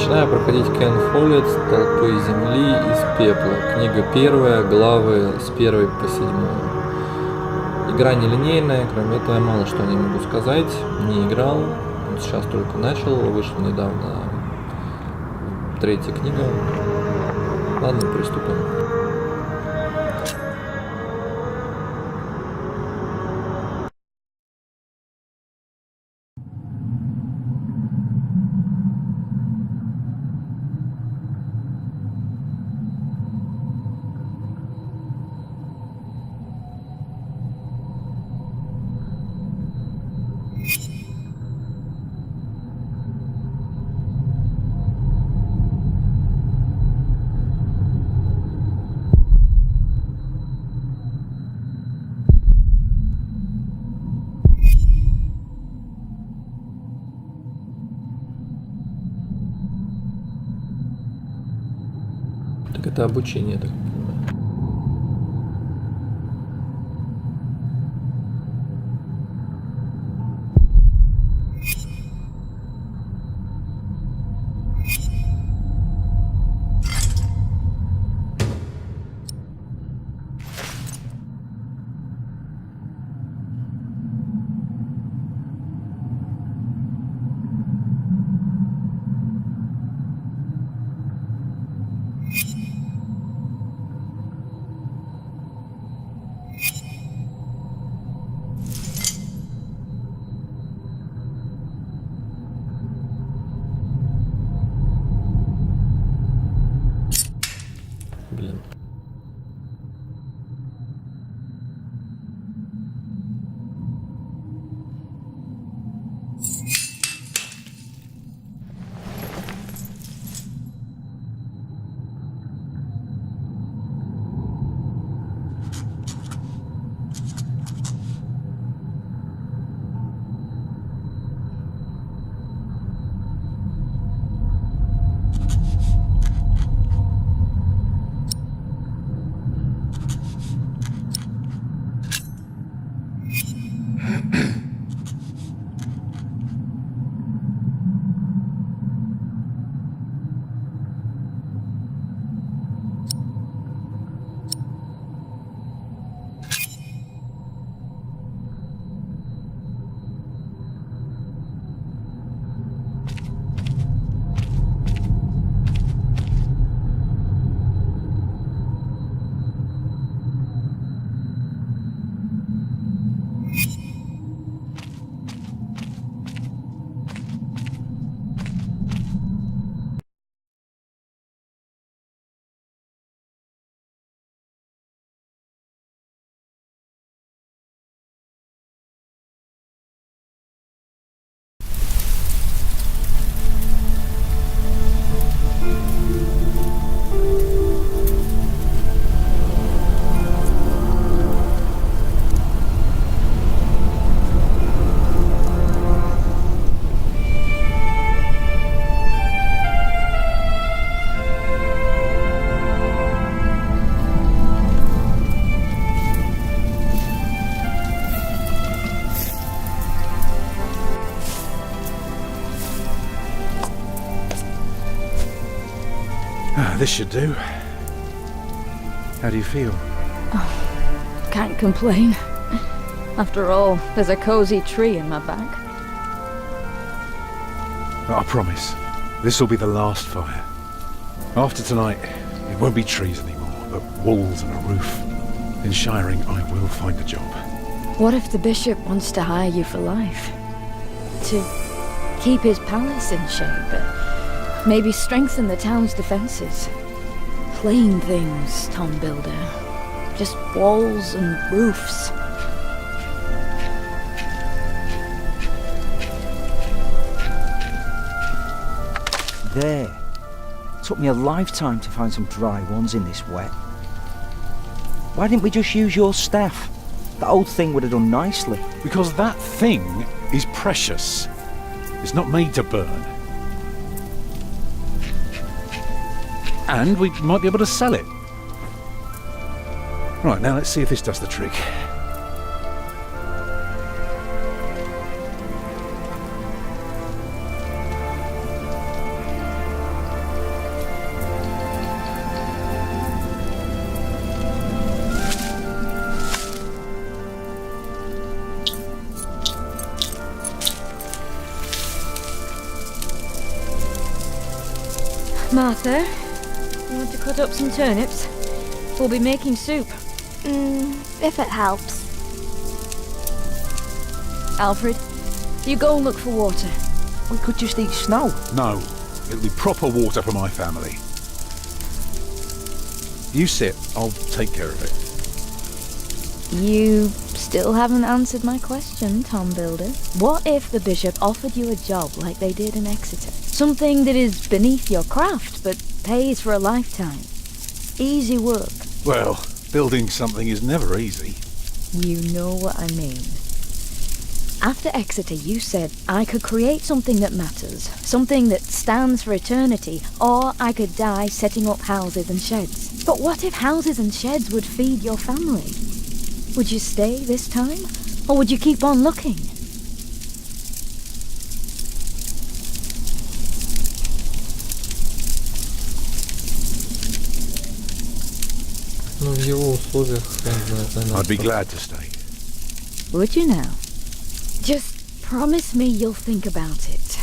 Начинаю проходить Follett, столпы земли из пепла. Книга первая, главы с 1 по 7. Игра нелинейная, кроме этого я мало что о ней могу сказать. Не играл, сейчас только начал, вышла недавно 3-я книга. Ладно, приступим. Так это обучение, так понимаю. Блин. This should do. How do you feel? Oh, can't complain. After all, there's a cozy tree in my back. I promise, this will be the last fire. After tonight, it won't be trees anymore, but walls and a roof. In shiring, I will find a job. What if the bishop wants to hire you for life? To keep his palace in shape, but maybe strengthen the town's defenses. Plain things, town builder. Just walls and roofs. There. Took me a lifetime to find some dry ones in this wet. Why didn't we just use your staff? That old thing would have done nicely. Because that thing is precious. It's not made to burn. And we might be able to sell it. Right, now let's see if this does the trick. Martha, you want to cut up some turnips? We'll be making soup. If it helps. Alfred, you go and look for water. We could just eat snow. No, it'll be proper water for my family. You sit, I'll take care of it. You still haven't answered my question, Tom Builder. What if the bishop offered you a job like they did in Exeter? Something that is beneath your craft, but pays for a lifetime. Easy work. Well, building something is never easy. You know what I mean. After Exeter, you said I could create something that matters, something that stands for eternity, or I could die setting up houses and sheds. But what if houses and sheds would feed your family? Would you stay this time, or would you keep on looking? Ну, в его условиях, наверное, I'd be glad to stay. Would you now? Just promise me you'll think about it.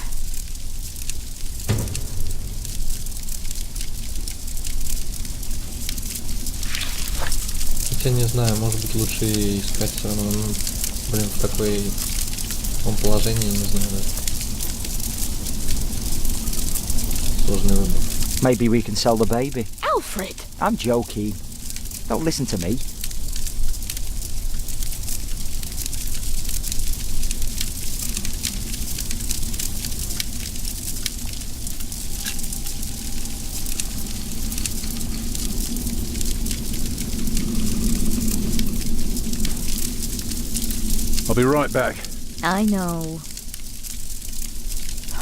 Хотя не знаю, может быть лучше искать все равно, ну, блин, в таком положении, не знаю, да. Сложный выбор. Maybe we can sell the baby. Alfred! I'm joking. Don't listen to me. I'll be right back. I know.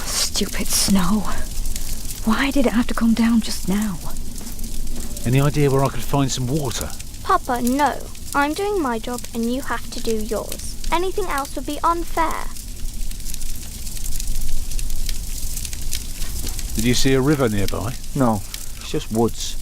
Stupid snow. Why did it have to come down just now? Any idea where I could find some water? Papa, no. I'm doing my job and you have to do yours. Anything else would be unfair. Did you see a river nearby? No, it's just woods.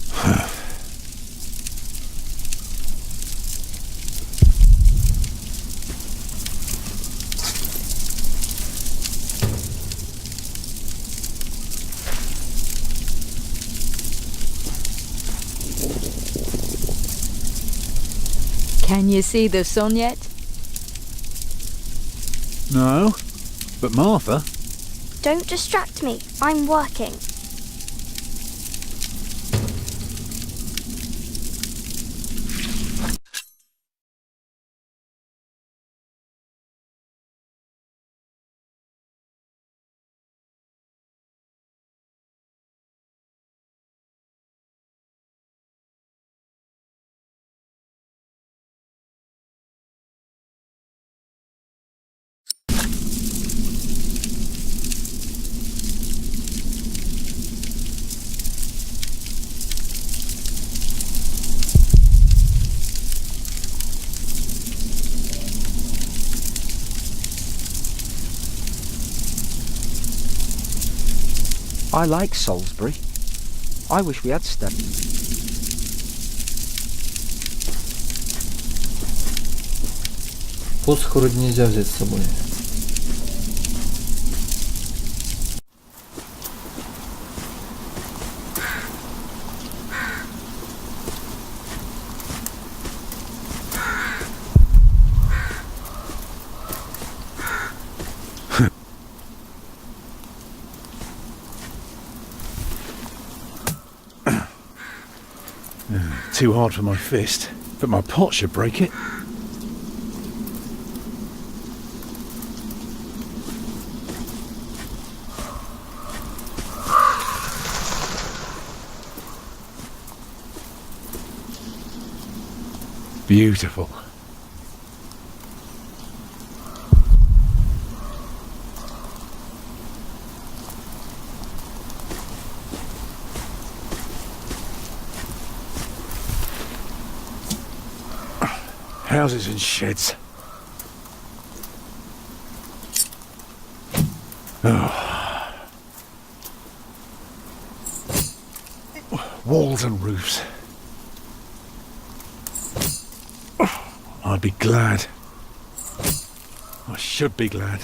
Can you see the sun yet? No. But Martha? Don't distract me. I'm working. I like Salisbury. I wish we had stayed. Посох вроде нельзя взять с собой. Too hard for my fist, but my pot should break it. Beautiful. Houses and sheds. Oh. Walls and roofs. I'd be glad. I should be glad.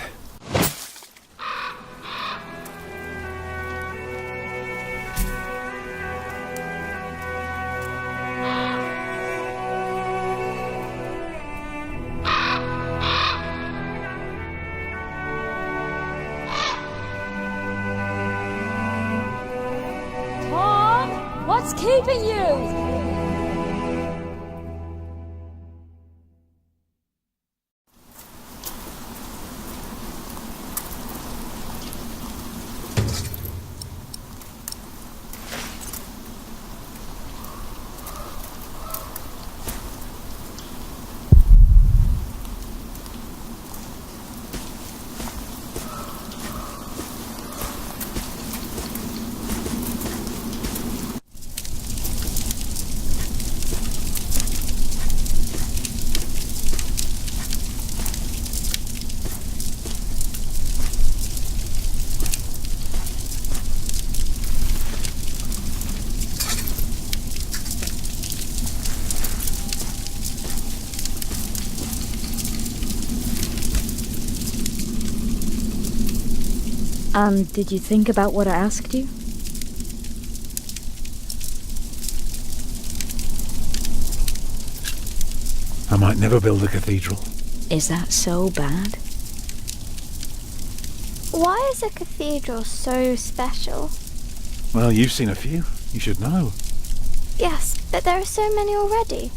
What's keeping you? And did you think about what I asked you? I might never build a cathedral. Is that so bad? Why is a cathedral so special? Well, you've seen a few. You should know. Yes, but there are so many already.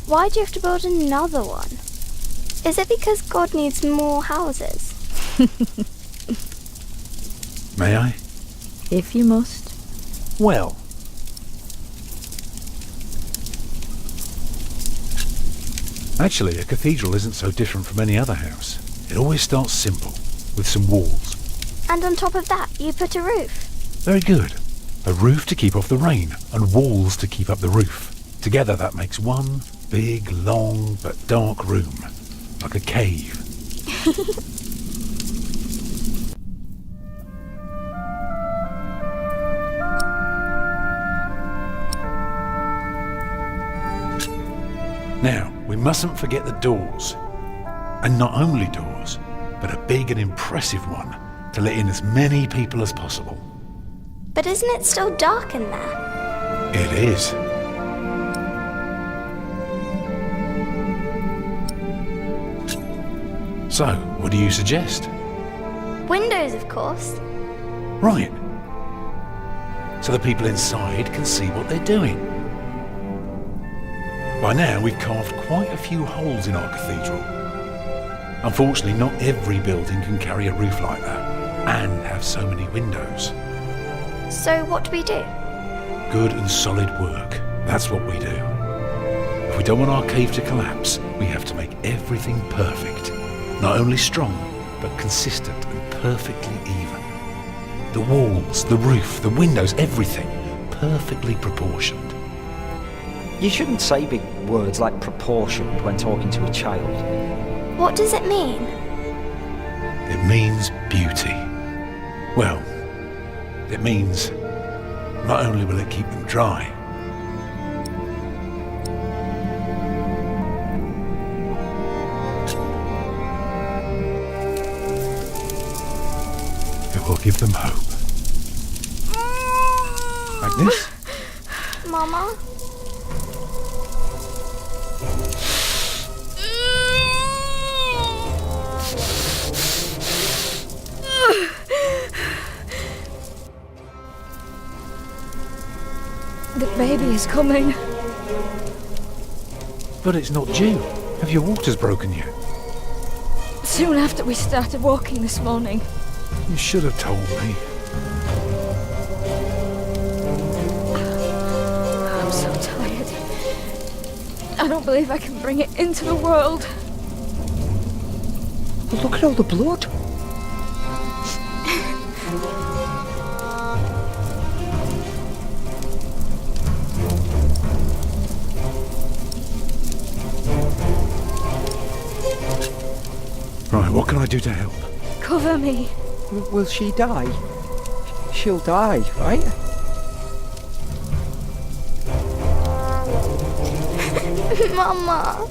Why do you have to build another one? Is it because God needs more houses? May I? If you must. Well. Actually, a cathedral isn't so different from any other house. It always starts simple, with some walls. And on top of that, you put a roof. Very good. A roof to keep off the rain, and walls to keep up the roof. Together that makes one big, long, but dark room. Like a cave. Now, we mustn't forget the doors. And not only doors, but a big and impressive one to let in as many people as possible. But isn't it still dark in there? It is. So, what do you suggest? Windows, of course. Right. So the people inside can see what they're doing. By now, we've carved quite a few holes in our cathedral. Unfortunately, not every building can carry a roof like that, and have so many windows. So what do we do? Good and solid work. That's what we do. If we don't want our cave to collapse, we have to make everything perfect. Not only strong, but consistent and perfectly even. The walls, the roof, the windows, everything perfectly proportioned. You shouldn't say big words like proportioned when talking to a child. What does it mean? It means beauty. Well, it means not only will it keep them dry, it will give them hope. Like this? Mama? The baby is coming. But it's not due. Have your waters broken yet? Soon after we started walking this morning. You should have told me. I'm so tired. I don't believe I can bring it into the world. Look at all the blood. Right, what can I do to help? Cover me. Will she die? She'll die, right? Mama.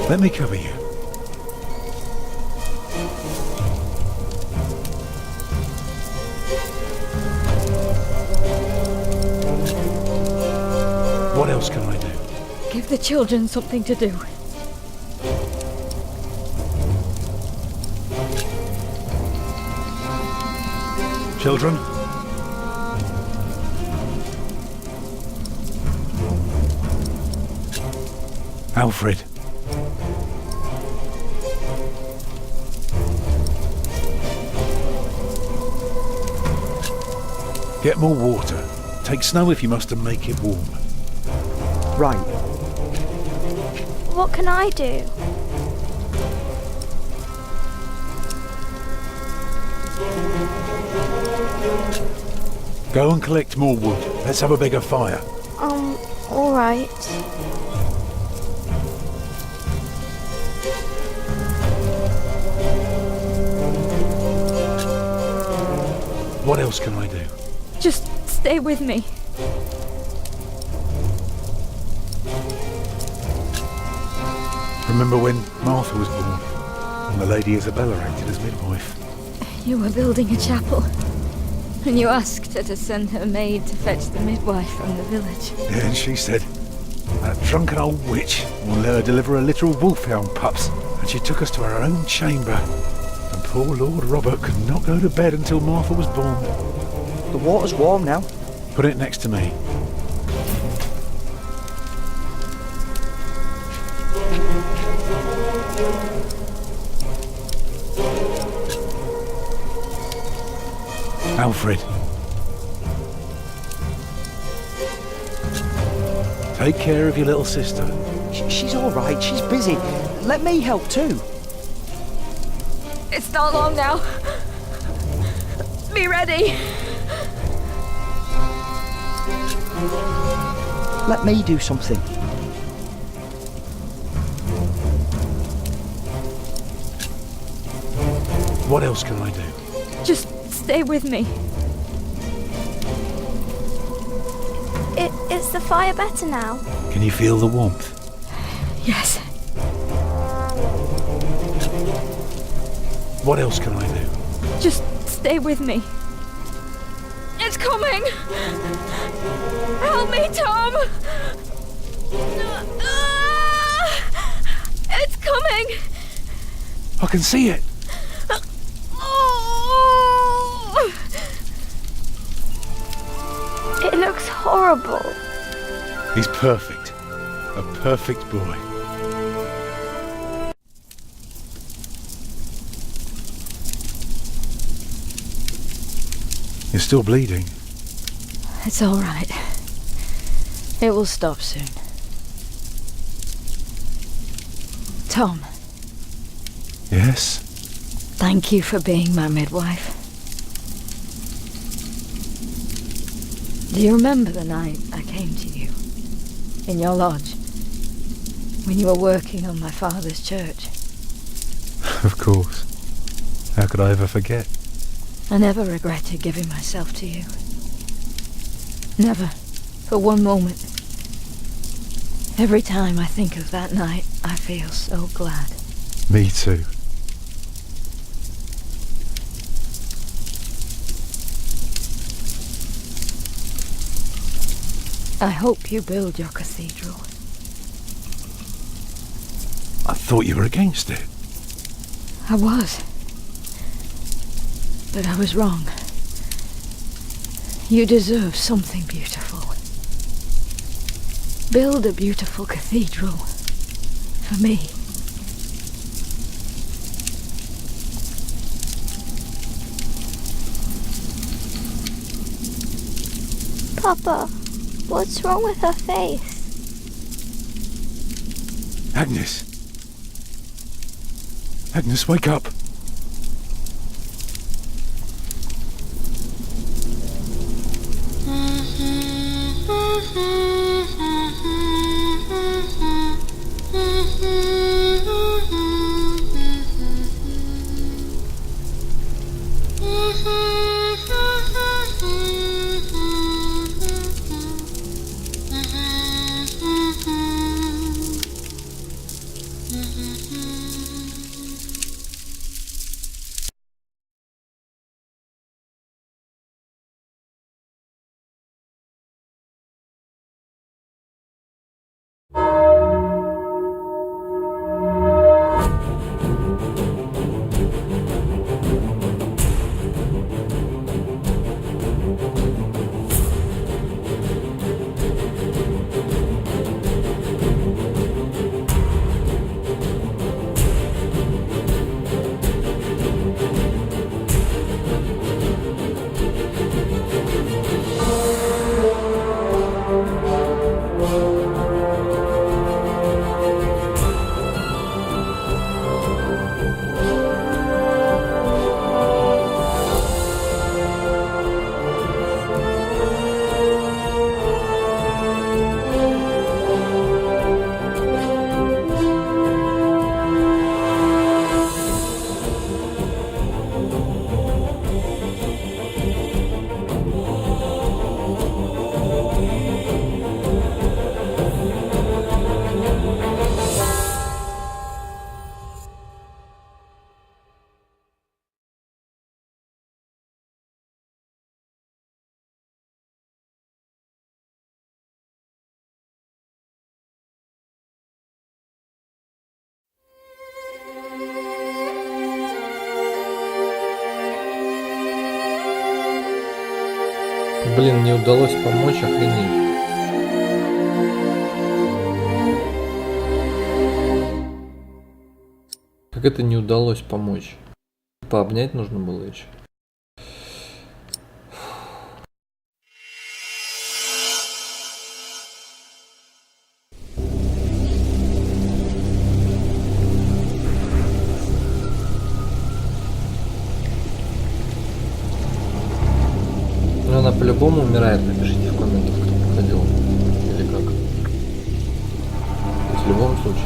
Let me cover you. What else can I do? Give the children something to do. children. Alfred. Get more water. Take snow if you must and make it warm. Right. What can I do? Go and collect more wood. Let's have a bigger fire. All right. What else can I do? Just stay with me. Remember when Martha was born? And the Lady Isabella acted as midwife. You were building a chapel, and you asked her to send her maid to fetch the midwife from the village. Yeah, and she said, that drunken old witch will let her deliver a literal wolfhound pups. And she took us to her own chamber. And poor Lord Robert could not go to bed until Martha was born. The water's warm now. Put it next to me. Alfred. Take care of your little sister. She's all right. She's busy. Let me help too. It's not long now. Be ready. Let me do something. What else can I do? Just stay with me. Is the fire better now? Can you feel the warmth? Yes. What else can I do? Just stay with me. It's coming! Help me, Tom! It's coming! I can see it. It looks horrible. He's perfect. A perfect boy. You're still bleeding. It's all right. It will stop soon. Tom, Yes? thank you for being my midwife. Do you remember the night I came to you? In your lodge? When you were working on my father's church? Of course. How could I ever forget? I never regretted giving myself to you. Never. For one moment. Every time I think of that night, I feel so glad. Me too. I hope you build your cathedral. I thought you were against it. I was. But I was wrong. You deserve something beautiful. Build a beautiful cathedral. For me. Papa, what's wrong with her face? Agnes. Agnes, wake up. Блин, не удалось помочь, охренеть. Как это не удалось помочь? Пообнять нужно было еще. Но она по-любому умирает, напишите в комментах, кто проходил. Или как. То есть в любом случае.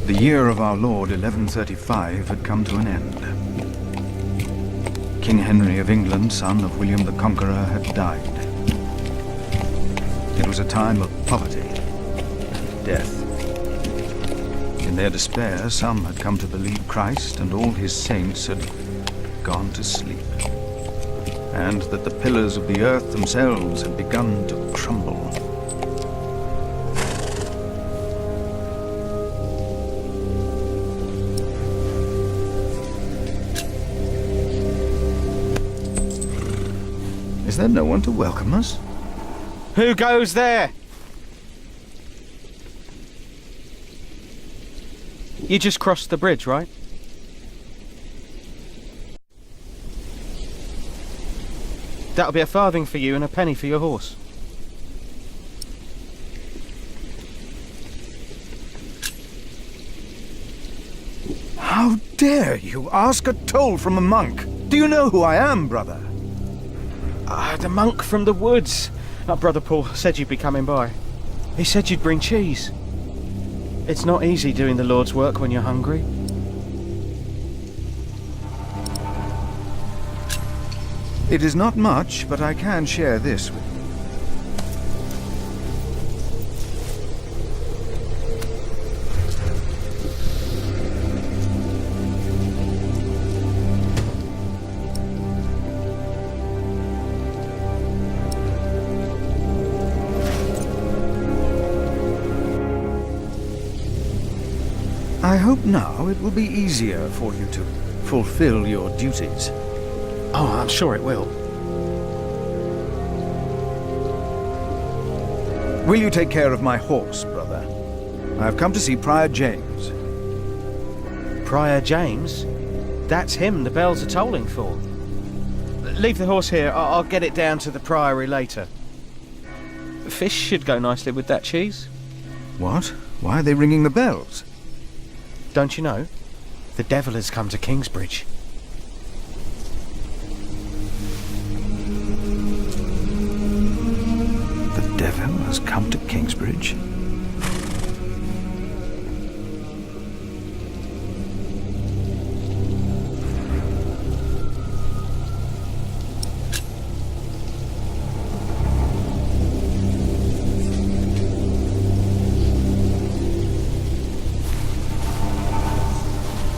The year of our Lord 1135 had come to an end. King Henry of England, son of William the Conqueror, had died. It was a time of poverty and death. In their despair, some had come to believe Christ and all his saints had gone to sleep, and that the pillars of the earth themselves had begun to crumble. Is there no one to welcome us? Who goes there? You just crossed the bridge, right? That'll be a farthing for you and a penny for your horse. How dare you ask a toll from a monk? Do you know who I am, brother? The monk from the woods. Brother Paul said you'd be coming by. He said you'd bring cheese. It's not easy doing the Lord's work when you're hungry. It is not much, but I can share this with you. I hope now it will be easier for you to fulfill your duties. Oh, I'm sure it will. Will you take care of my horse, brother? I have come to see Prior James. Prior James? That's him the bells are tolling for. Leave the horse here. I'll get it down to the priory later. Fish should go nicely with that cheese. What? Why are they ringing the bells? Don't you know? The devil has come to Kingsbridge. The devil has come to Kingsbridge?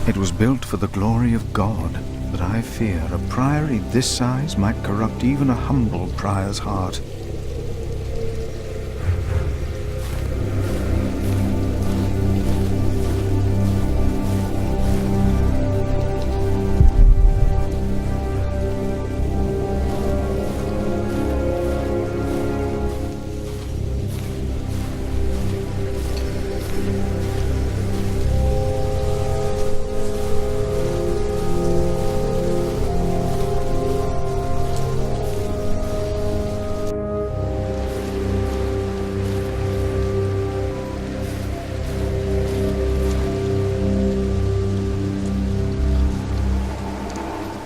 It was built for the glory of God, but I fear a priory this size might corrupt even a humble prior's heart.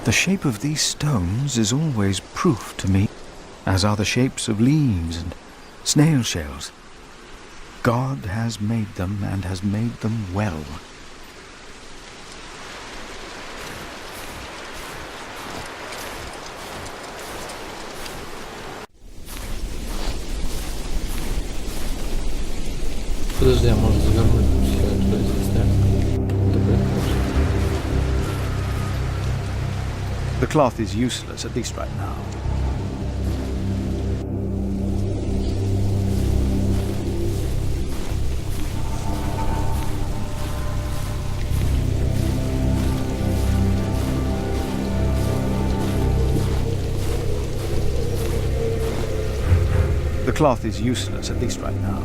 The shape of these stones is always proof to me, as are the shapes of leaves and snail shells. God has made them and has made them well. Подожди, а может завернуть туда здесь, да? The cloth is useless, at least right now. The cloth is useless, at least right now.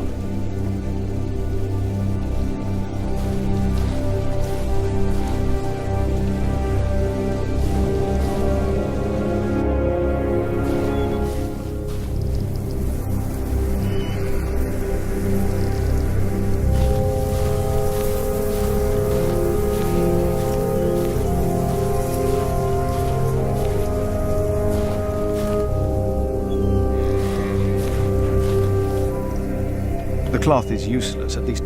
The cloth is useless, at least.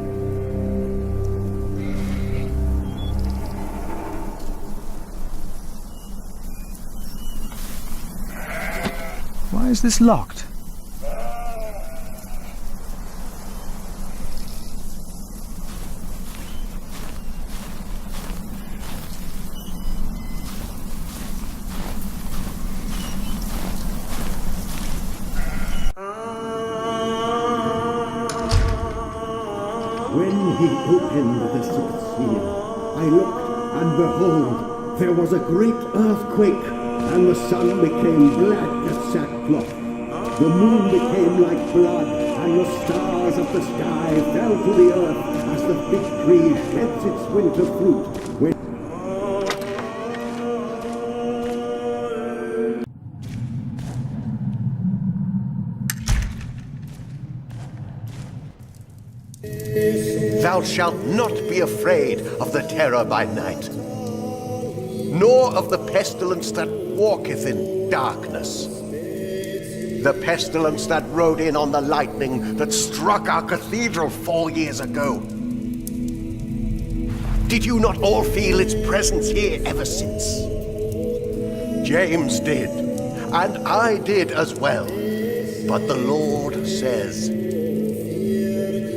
Why is this locked? When he opened the sixth seal, I looked, and behold, there was a great earthquake, and the sun became black as sackcloth. The moon became like blood, and the stars of the sky fell to the earth as the fig tree sheds its winter fruit. When Thou shalt not be afraid of the terror by night, nor of the pestilence that walketh in darkness, the pestilence that rode in on the lightning that struck our cathedral 4 years ago. Did you not all feel its presence here ever since? James did, and I did as well. But the Lord says,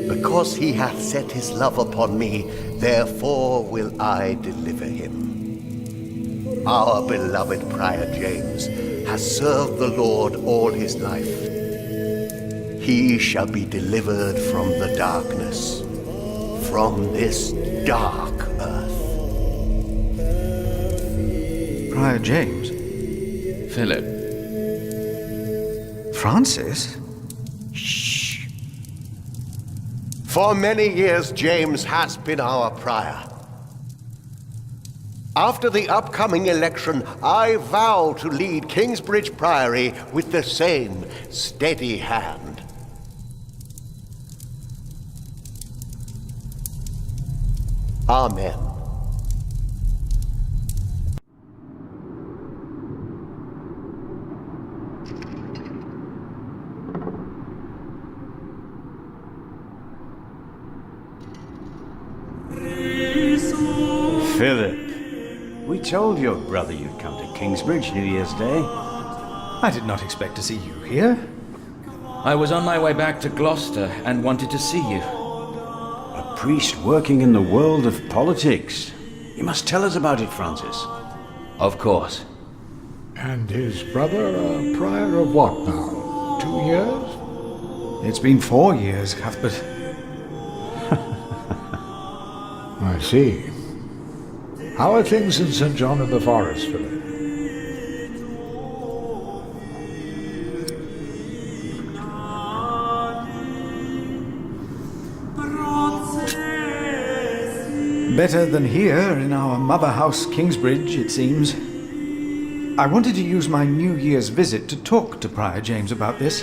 because he hath set his love upon me, therefore will I deliver him. Our beloved Prior James has served the Lord all his life. He shall be delivered from the darkness, from this dark earth. Prior James? Philip. Francis? For many years, James has been our prior. After the upcoming election, I vow to lead Kingsbridge Priory with the same steady hand. Amen. Philip, we told your brother you'd come to Kingsbridge New Year's Day. I did not expect to see you here. I was on my way back to Gloucester and wanted to see you. A priest working in the world of politics. You must tell us about it, Francis. Of course. And his brother a prior of what now? 2 years? It's been 4 years, Cuthbert. I see. How are things in St. John of the Forest, Philip? Better than here in our mother house, Kingsbridge, it seems. I wanted to use my New Year's visit to talk to Prior James about this.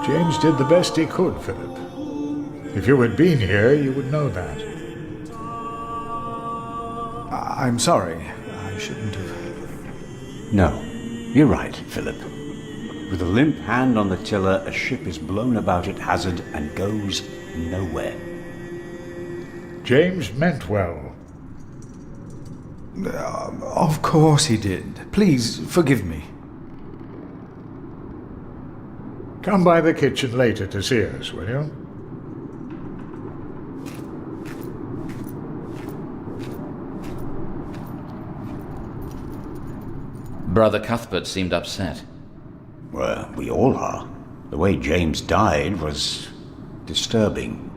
James did the best he could, Philip. If you had been here, you would know that. I'm sorry. I shouldn't have. No, you're right, Philip. With a limp hand on the tiller, a ship is blown about at hazard and goes nowhere. James meant well. Of course he did. Please, forgive me. Come by the kitchen later to see us, will you? Brother Cuthbert seemed upset. Well, we all are. The way James died was disturbing.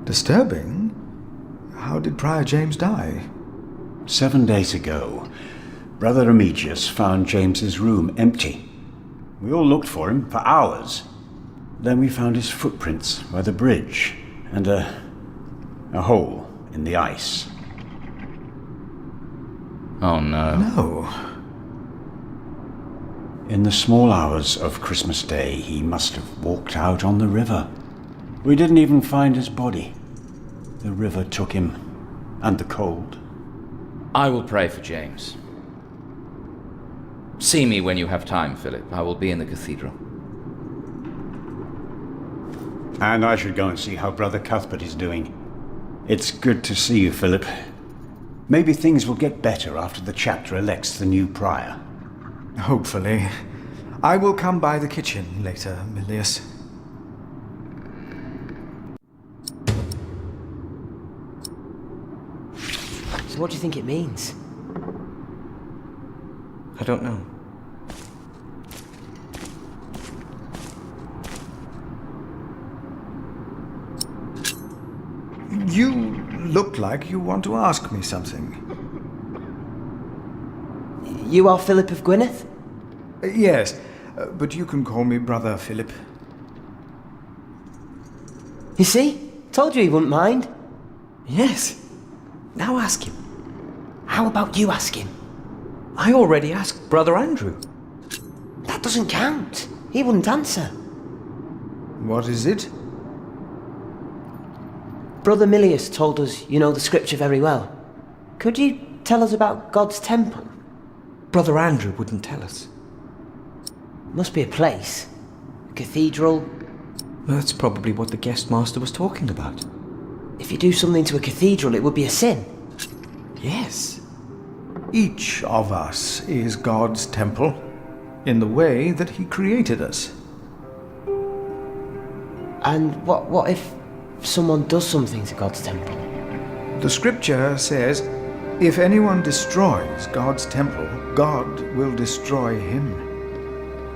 Disturbing? How did Prior James die? 7 days ago, Brother Remigius found James's room empty. We all looked for him for hours. Then we found his footprints by the bridge and a hole in the ice. Oh no. No. In the small hours of Christmas Day, he must have walked out on the river. We didn't even find his body. The river took him, and the cold. I will pray for James. See me when you have time, Philip. I will be in the cathedral. And I should go and see how Brother Cuthbert is doing. It's good to see you, Philip. Maybe things will get better after the chapter elects the new prior. Hopefully. I will come by the kitchen later, Milius. So what do you think it means? I don't know. You look like you want to ask me something. You are Philip of Gwynedd? Yes, but you can call me Brother Philip. You see? Told you he wouldn't mind. Yes. Now ask him. How about you ask him? I already asked Brother Andrew. That doesn't count. He wouldn't answer. What is it? Brother Milius told us you know the scripture very well. Could you tell us about God's temple? Brother Andrew wouldn't tell us. Must be a place. A cathedral. That's probably what the guest master was talking about. If you do something to a cathedral, it would be a sin. Yes. Each of us is God's temple, in the way that he created us. And what if someone does something to God's temple? The scripture says, if anyone destroys God's temple, God will destroy him.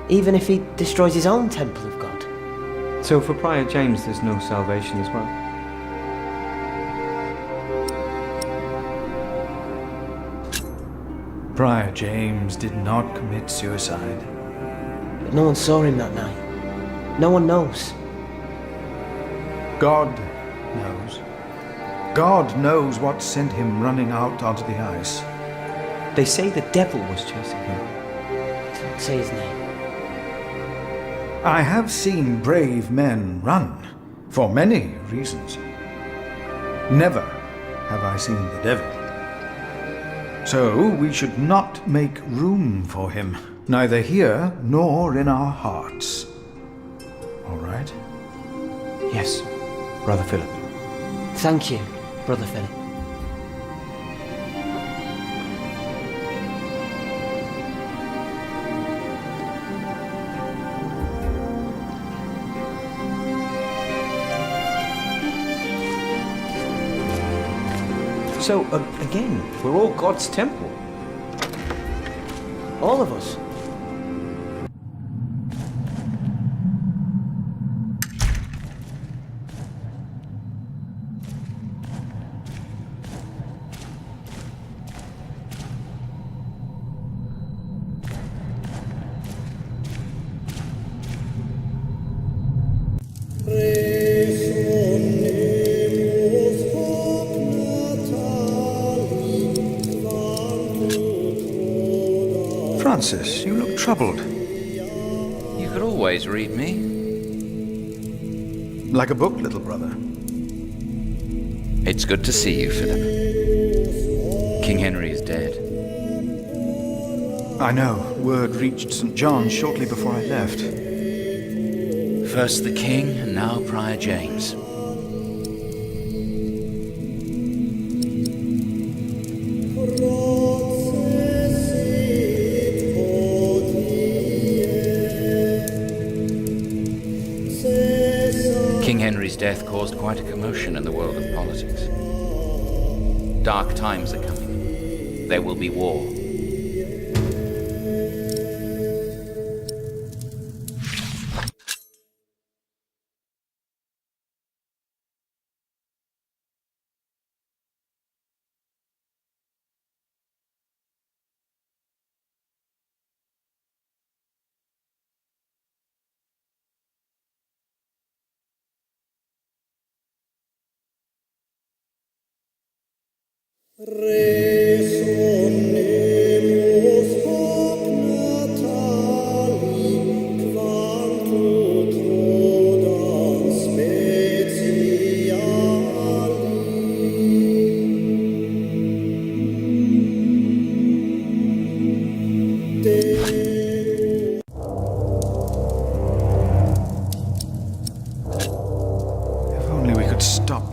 Even if he destroys his own temple of God? So for Prior James there's no salvation as well? Prior James did not commit suicide. But no one saw him that night. No one knows. God knows. God knows what sent him running out onto the ice. They say the devil was chasing him. Don't say his name. I have seen brave men run, for many reasons. Never have I seen the devil. So we should not make room for him, neither here nor in our hearts. All right? Yes, Brother Philip. Thank you, Brother Philip. So, again, we're all God's temple. All of us. Francis, you look troubled. You could always read me. Like a book, little brother. It's good to see you, Philip. King Henry is dead. I know. Word reached St. John shortly before I left. First the king, and now Prior James. King Henry's death caused quite a commotion in the world of politics. Dark times are coming. There will be war.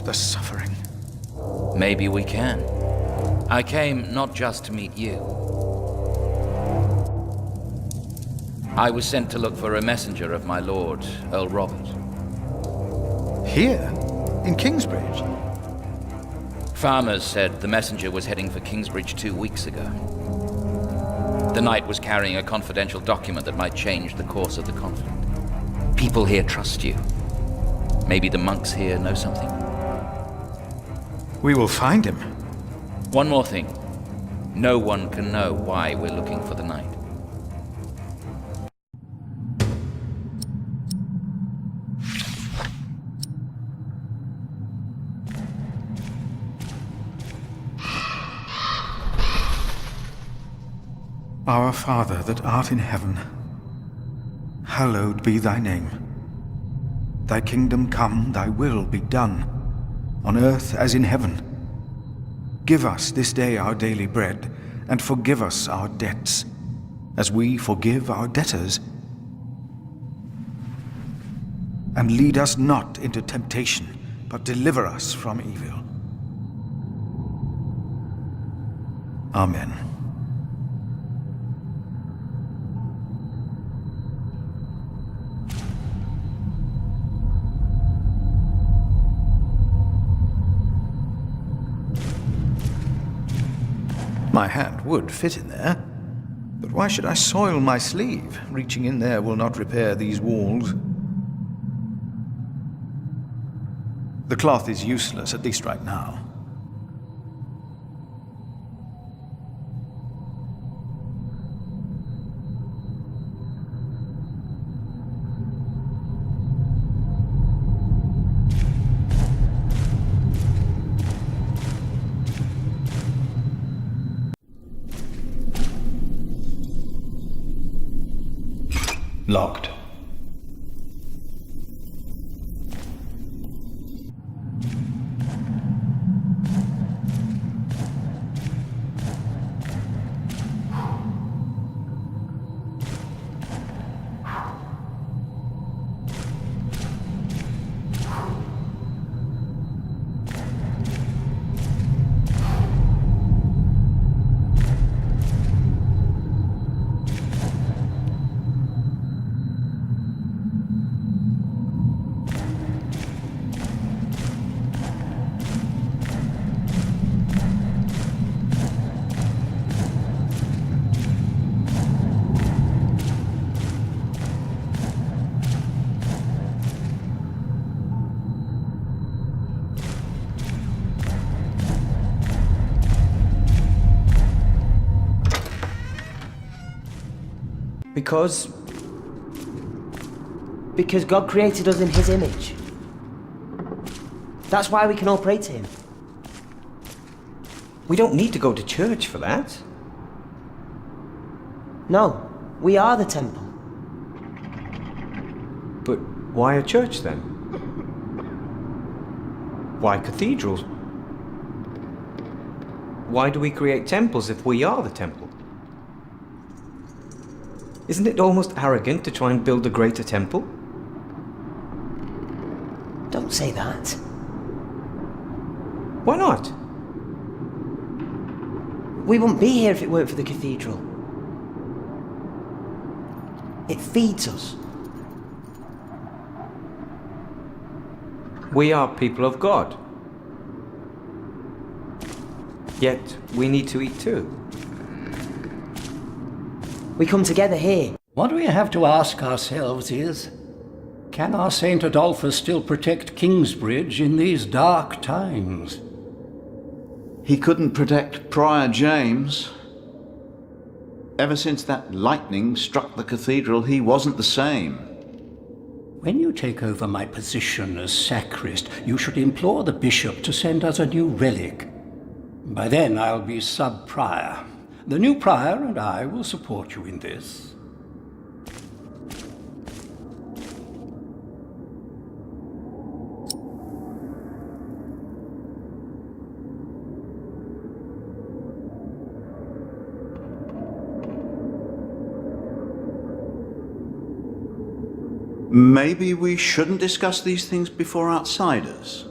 The suffering. Maybe we can. I came not just to meet you. I was sent to look for a messenger of my lord, Earl Robert. Here? In Kingsbridge? Farmers said the messenger was heading for Kingsbridge 2 weeks ago. The knight was carrying a confidential document that might change the course of the conflict. People here trust you. Maybe the monks here know something. We will find him. One more thing. No one can know why we're looking for the knight. Our Father that art in heaven, hallowed be thy name. Thy kingdom come, thy will be done, on earth as in heaven. Give us this day our daily bread, and forgive us our debts, as we forgive our debtors. And lead us not into temptation, but deliver us from evil. Amen. My hand would fit in there, but why should I soil my sleeve? Reaching in there will not repair these walls. The cloth is useless, at least right now. Locked. Because God created us in His image. That's why we can all pray to Him. We don't need to go to church for that. No, we are the temple. But why a church then? Why cathedrals? Why do we create temples if we are the temple? Isn't it almost arrogant to try and build a greater temple? Don't say that. Why not? We wouldn't be here if it weren't for the cathedral. It feeds us. We are people of God. Yet we need to eat too. We come together here. What we have to ask ourselves is, can our St. Adolphus still protect Kingsbridge in these dark times? He couldn't protect Prior James. Ever since that lightning struck the cathedral, he wasn't the same. When you take over my position as sacrist, you should implore the bishop to send us a new relic. By then I'll be sub-prior. The new prior and I will support you in this. Maybe we shouldn't discuss these things before outsiders.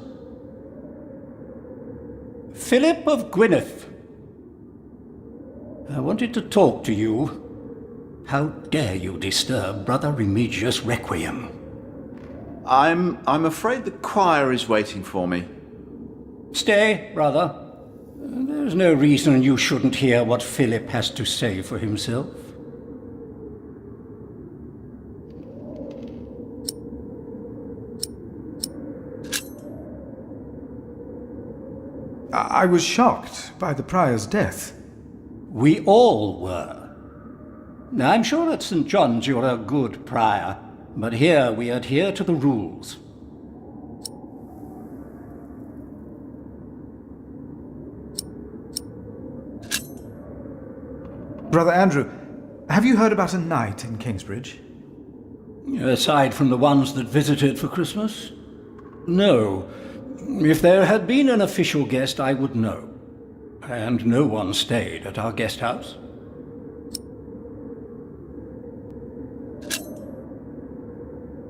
Philip of Gwynedd. I wanted to talk to you. How dare you disturb Brother Remigius' requiem? I'm afraid the choir is waiting for me. Stay, brother. There's no reason you shouldn't hear what Philip has to say for himself. I was shocked by the prior's death. We all were. Now, I'm sure at St. John's you're a good prior, but here we adhere to the rules. Brother Andrew, have you heard about a knight in Kingsbridge? Aside from the ones that visited for Christmas? No. If there had been an official guest, I would know. And no one stayed at our guest house.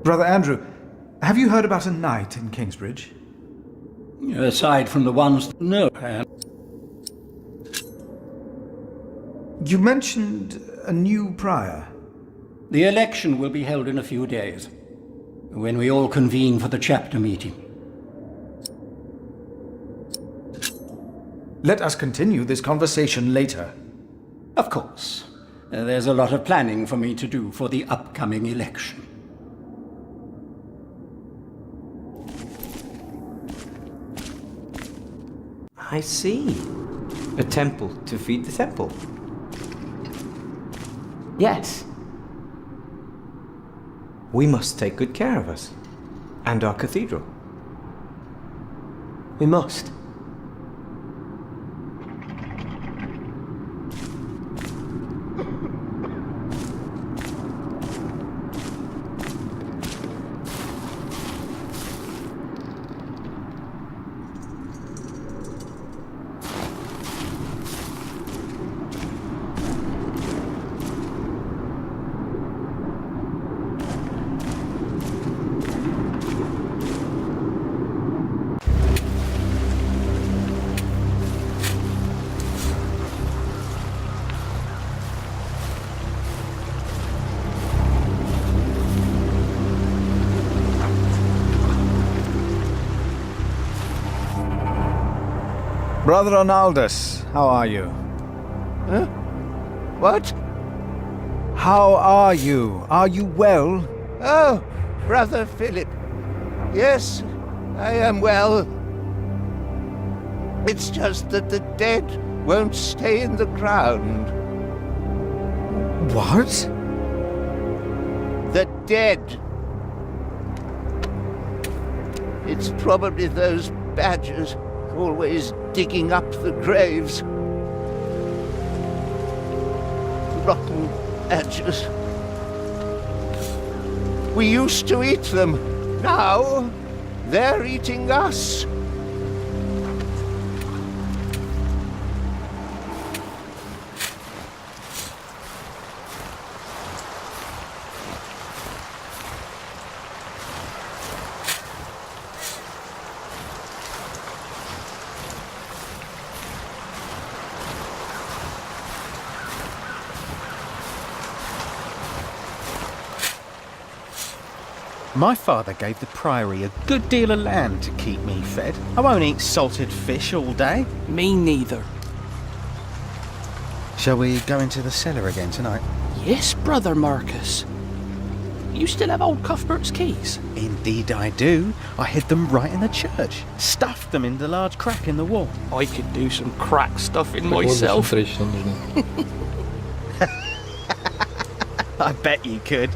Brother Andrew, have you heard about a knight in Kingsbridge? Aside from the ones... No. You mentioned a new prior. The election will be held in a few days, when we all convene for the chapter meeting. Let us continue this conversation later. Of course. There's a lot of planning for me to do for the upcoming election. I see. A temple to feed the temple. Yes. We must take good care of us. And our cathedral. We must. Brother Arnaldus, how are you? Huh? What? How are you? Are you well? Oh, Brother Philip. Yes, I am well. It's just that the dead won't stay in the ground. What? The dead. It's probably those badgers always digging up the graves. Rotten badgers. We used to eat them. Now, they're eating us. My father gave the priory a good deal of land to keep me fed. I won't eat salted fish all day. Me neither. Shall we go into the cellar again tonight? Yes, Brother Marcus. You still have old Cuthbert's keys? Indeed I do. I hid them right in the church. Stuffed them in the large crack in the wall. I could do some crack stuffing myself. I bet you could.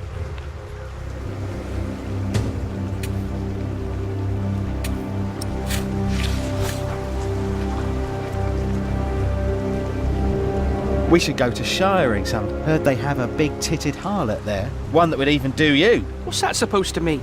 We should go to shiring some. Heard they have a big-titted harlot there. One that would even do you. What's that supposed to mean?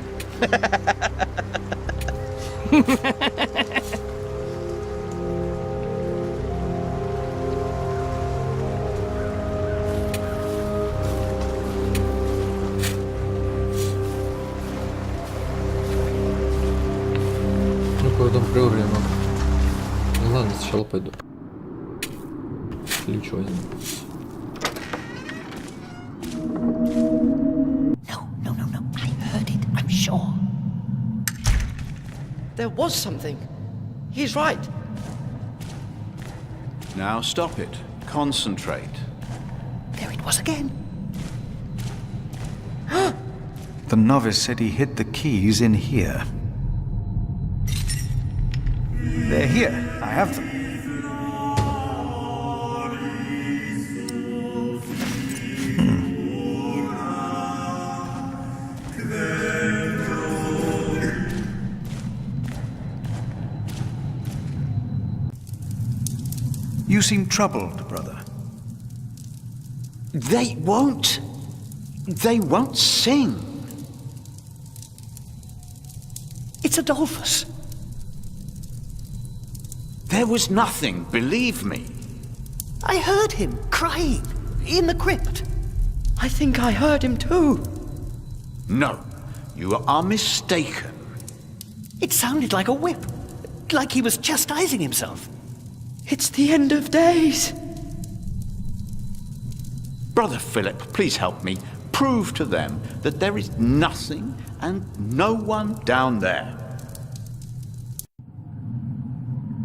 Ну, кое там приория много. Ну ладно, сначала пойду. Ключ возьму. No. I heard it, I'm sure. There was something. He's right. Now stop it. Concentrate. There it was again. The novice said he hid the keys in here. They're here. I have them. You seem troubled, brother. They won't sing. It's Adolphus. There was nothing, believe me. I heard him crying in the crypt. I think I heard him too. No, you are mistaken. It sounded like a whip, like he was chastising himself. It's the end of days. Brother Philip, please help me. Prove to them that there is nothing and no one down there.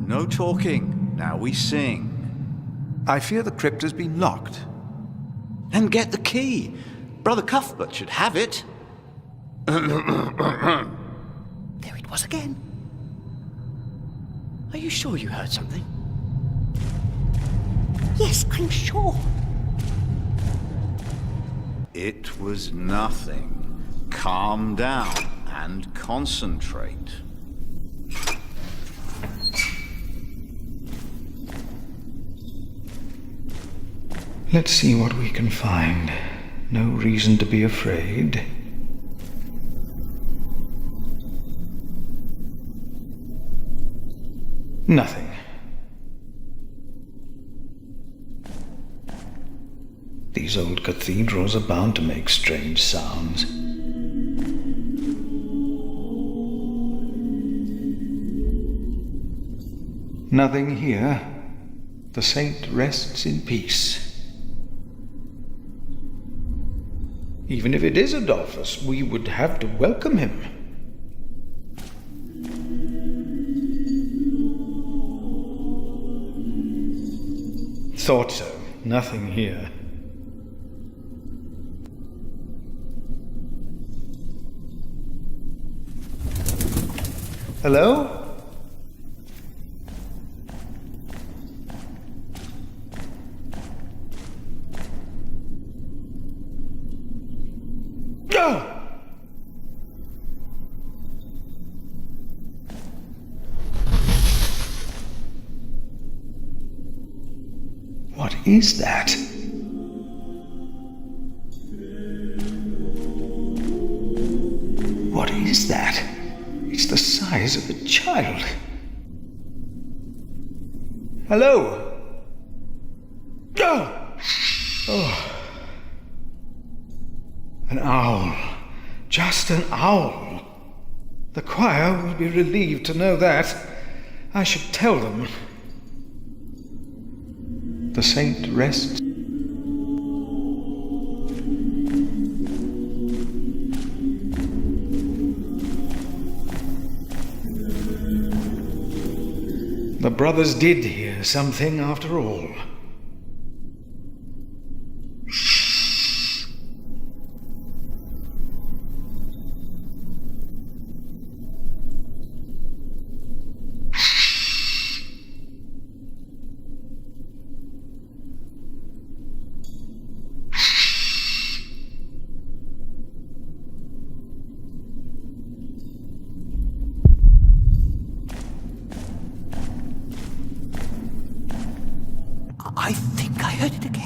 No talking. Now we sing. I fear the crypt has been locked. Then get the key. Brother Cuthbert should have it. There it was again. Are you sure you heard something? Yes, I'm sure. It was nothing. Calm down and concentrate. Let's see what we can find. No reason to be afraid. Nothing. These old cathedrals are bound to make strange sounds. Nothing here. The saint rests in peace. Even if it is Adolphus, we would have to welcome him. Thought so. Nothing here. Hello? What is that? What is that? It's the size of a child. Hello? Oh. An owl. Just an owl. The choir will be relieved to know that. I should tell them. The saint rests. The brothers did hear something after all.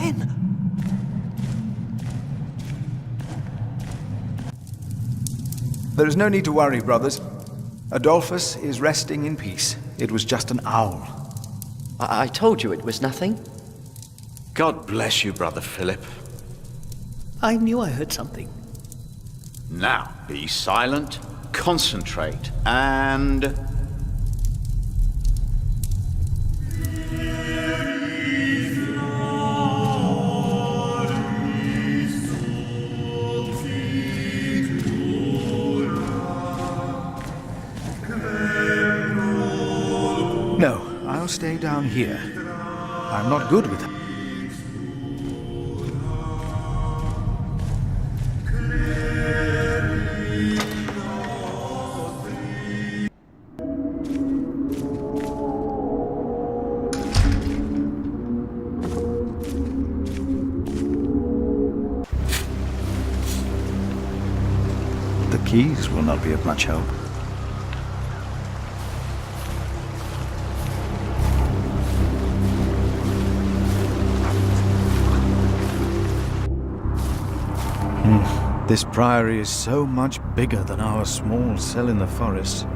again. There is no need to worry, brothers. Adolphus is resting in peace. It was just an owl. I told you it was nothing. God bless you, Brother Philip. I knew I heard something. Now, be silent, concentrate, and... No, I'll stay down here. I'm not good with her. The keys will not be of much help. This priory is so much bigger than our small cell in the forest.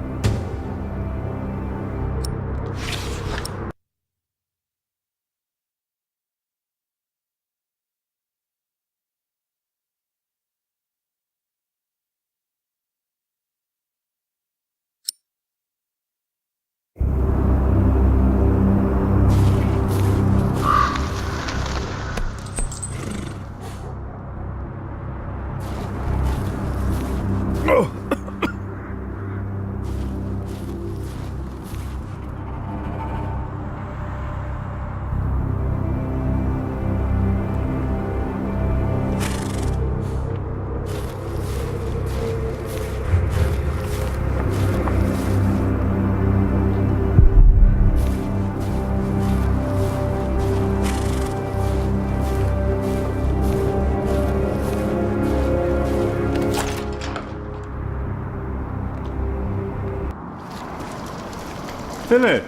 Philip!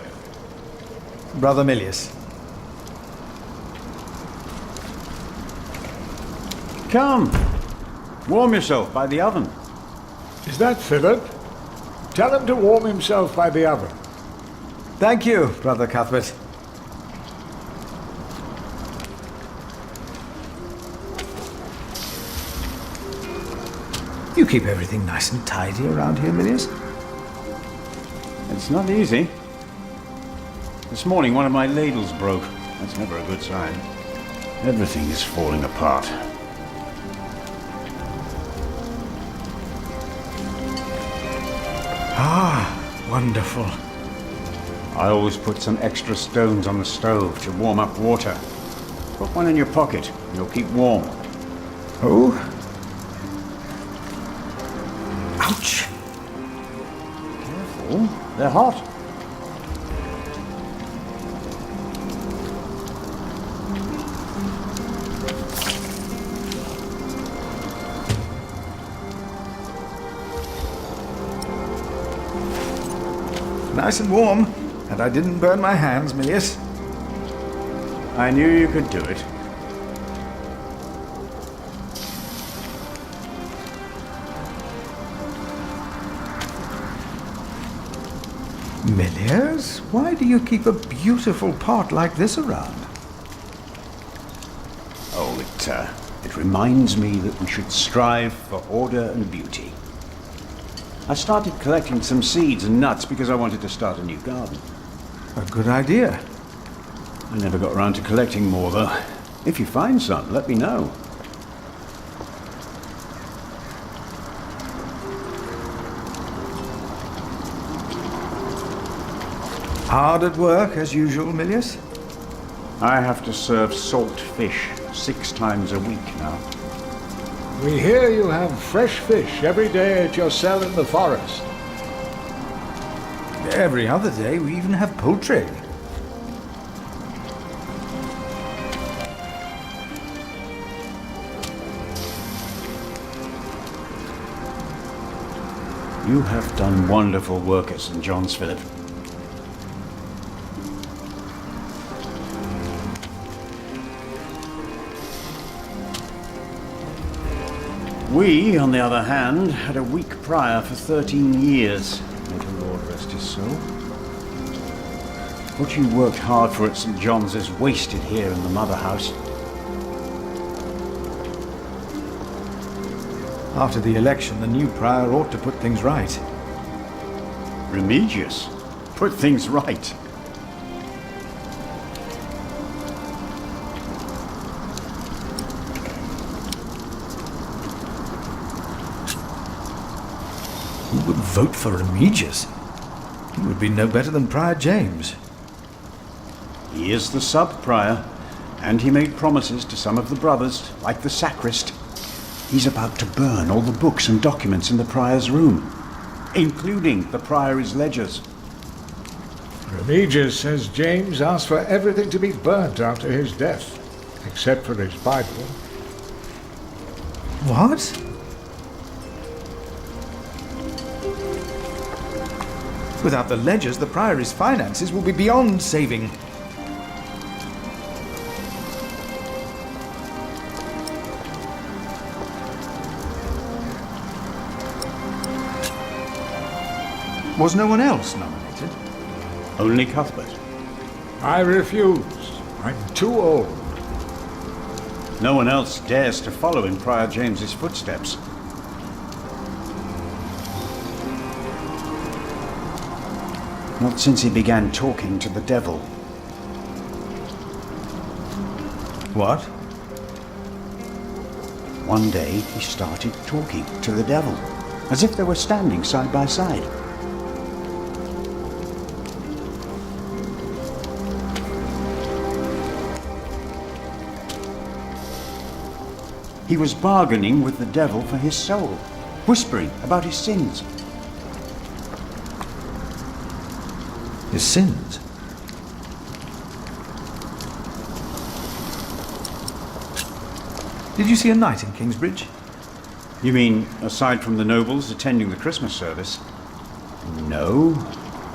Brother Milius. Come! Warm yourself by the oven. Is that Philip? Tell him to warm himself by the oven. Thank you, Brother Cuthbert. You keep everything nice and tidy around here, Milius? It's not easy. This morning one of my ladles broke. That's never a good sign. Everything is falling apart. Ah, wonderful. I always put some extra stones on the stove to warm up water. Put one in your pocket, and you'll keep warm. Oh? Ouch! Careful, they're hot. Nice and warm, and I didn't burn my hands, Milius. I knew you could do it. Milius, why do you keep a beautiful pot like this around? Oh, it reminds me that we should strive for order and beauty. I started collecting some seeds and nuts because I wanted to start a new garden. A good idea. I never got around to collecting more, though. If you find some, let me know. Hard at work, as usual, Milius? I have to serve salt fish 6 times a week now. We hear you have fresh fish every day at your cell in the forest. Every other day, we even have poultry. You have done wonderful work at St. John's, Philip. We, on the other hand, had a weak prior for 13 years. May the Lord rest his soul. What you worked hard for at St. John's is wasted here in the mother house. After the election, the new prior ought to put things right. Remigius? Put things right? Who would vote for Remigius? He would be no better than Prior James. He is the sub-prior, and he made promises to some of the brothers, like the sacrist. He's about to burn all the books and documents in the prior's room, including the priory's ledgers. Remigius says James asked for everything to be burnt after his death, except for his Bible. What? Without the ledgers, the priory's finances will be beyond saving. Was no one else nominated? Only Cuthbert. I refuse. I'm too old. No one else dares to follow in Prior James's footsteps. Not since he began talking to the devil. What? One day he started talking to the devil, as if they were standing side by side. He was bargaining with the devil for his soul, whispering about his sins. His sins? Did you see a knight in Kingsbridge? You mean, aside from the nobles attending the Christmas service? No,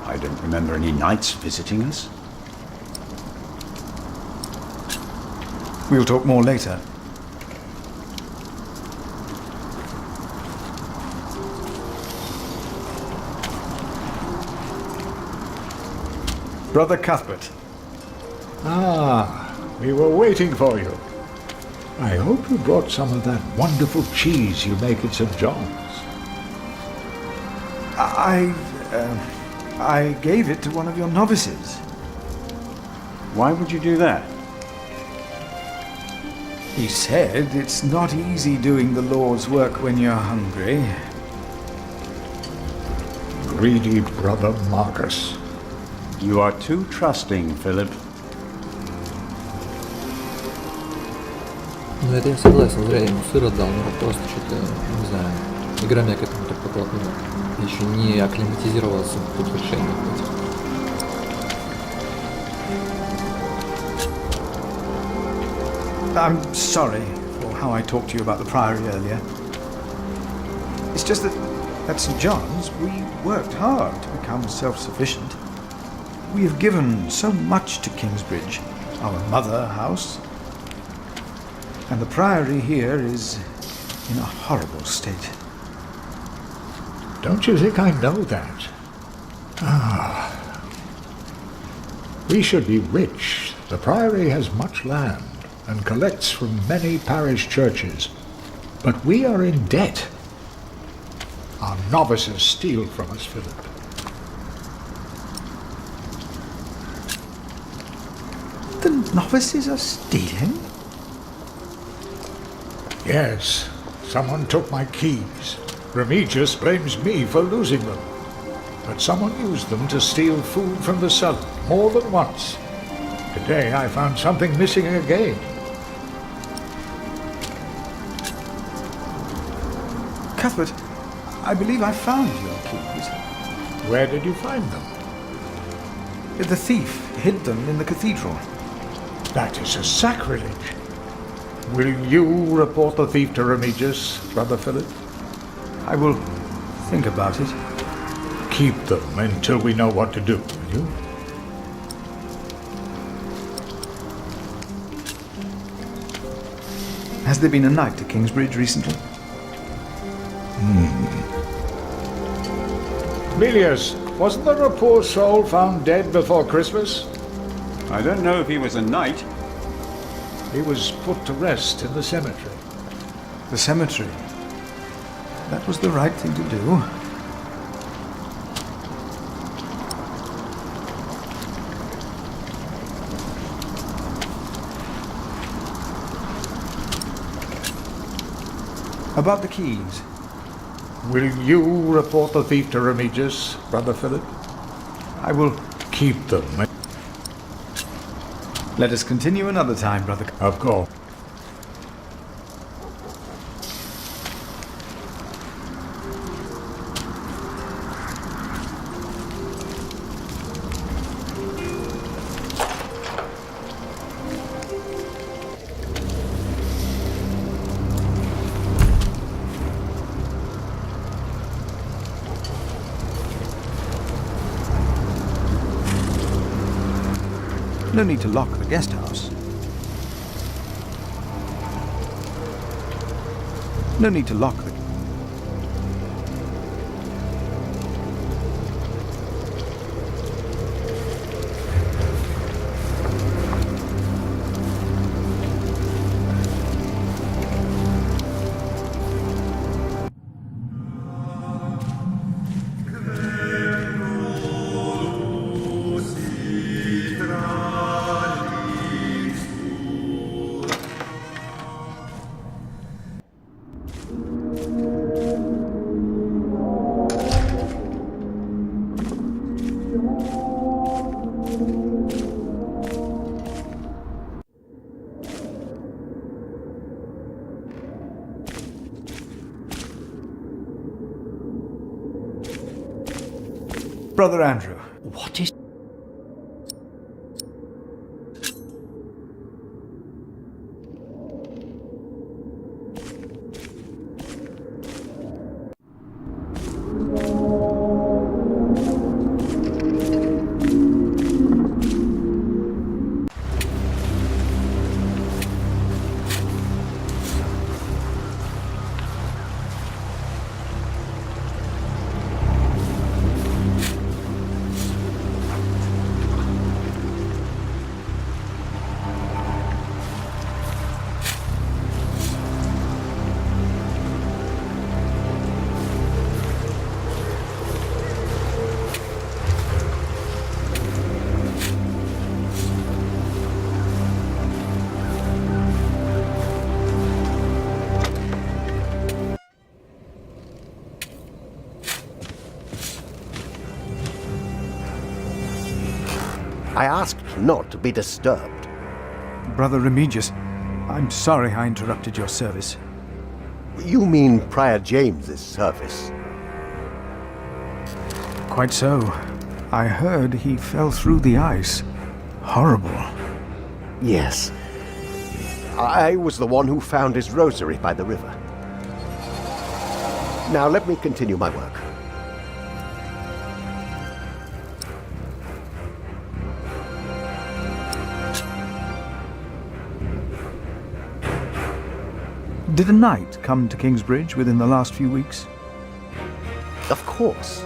I don't remember any knights visiting us. We'll talk more later. Brother Cuthbert. Ah, we were waiting for you. I hope you brought some of that wonderful cheese you make at St. John's. I gave it to one of your novices. Why would you do that? He said it's not easy doing the Lord's work when you're hungry. Greedy brother Marcus. You are too trusting, Philip. Ну, это я согласен, зря ему сыр отдал, но просто что-то, не знаю, игромя к этому так поплотнее. Еще не акклиматизировался к решению этих. I'm sorry for how I talked to you about the Priory earlier. It's just that at St. John's we worked hard to become self-sufficient. We have given so much to Kingsbridge, our mother house, and the Priory here is in a horrible state. Don't you think I know that? Ah. We should be rich. The Priory has much land and collects from many parish churches. But we are in debt. Our novices steal from us, Philip. The novices are stealing? Yes. Someone took my keys. Remigius blames me for losing them. But someone used them to steal food from the cellar more than once. Today I found something missing again. Cuthbert, I believe I found your keys. Where did you find them? The thief hid them in the cathedral. That is a sacrilege. Will you report the thief to Remigius, Brother Philip? I will think about it. Keep them until we know what to do, will you? Has there been a knight to Kingsbridge recently? Milius, wasn't there a poor soul found dead before Christmas? I don't know if he was a knight. He was put to rest in the cemetery. The cemetery. That was the right thing to do. About the keys. Will you report the thief to Remigius, Brother Philip? I will keep them. Let us continue another time, Brother. Of course. No need to lock the guest house. No need to lock the... Brother Andrew. What is... I asked not to be disturbed. Brother Remigius, I'm sorry I interrupted your service. You mean Prior James's service? Quite so. I heard he fell through the ice. Horrible. Yes. I was the one who found his rosary by the river. Now let me continue my work. Did a knight come to Kingsbridge within the last few weeks? Of course.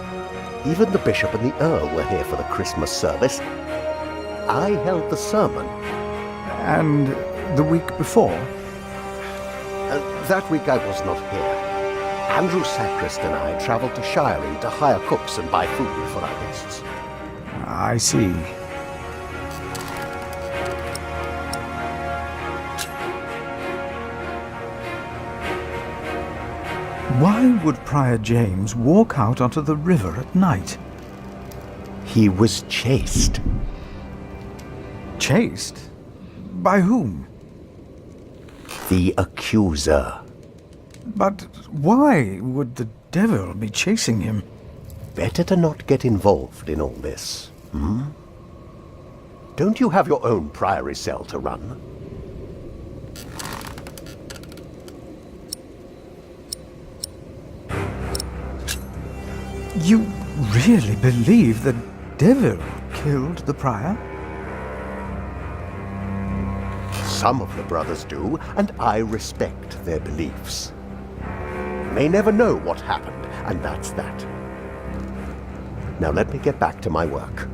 Even the bishop and the earl were here for the Christmas service. I held the sermon. And the week before? That week I was not here. Andrew Sacrist and I travelled to Shiring to hire cooks and buy food for our guests. I see. Why would Prior James walk out onto the river at night? He was chased. Chased? By whom? The accuser. But why would the devil be chasing him? Better to not get involved in all this, hmm? Don't you have your own priory cell to run? You really believe the devil killed the prior? Some of the brothers do, and I respect their beliefs. May never know what happened, and that's that. Now let me get back to my work.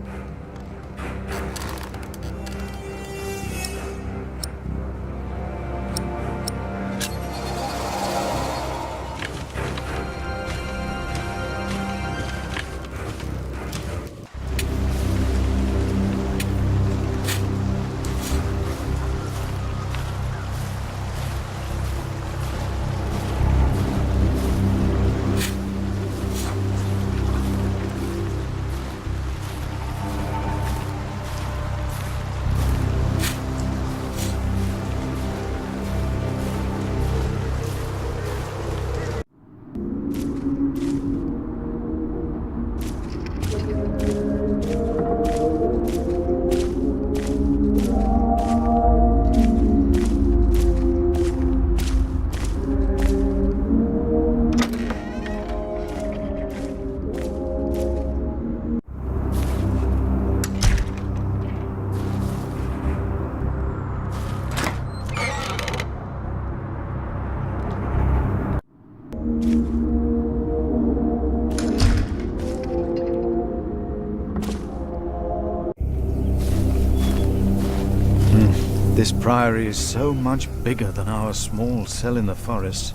This priory is so much bigger than our small cell in the forest.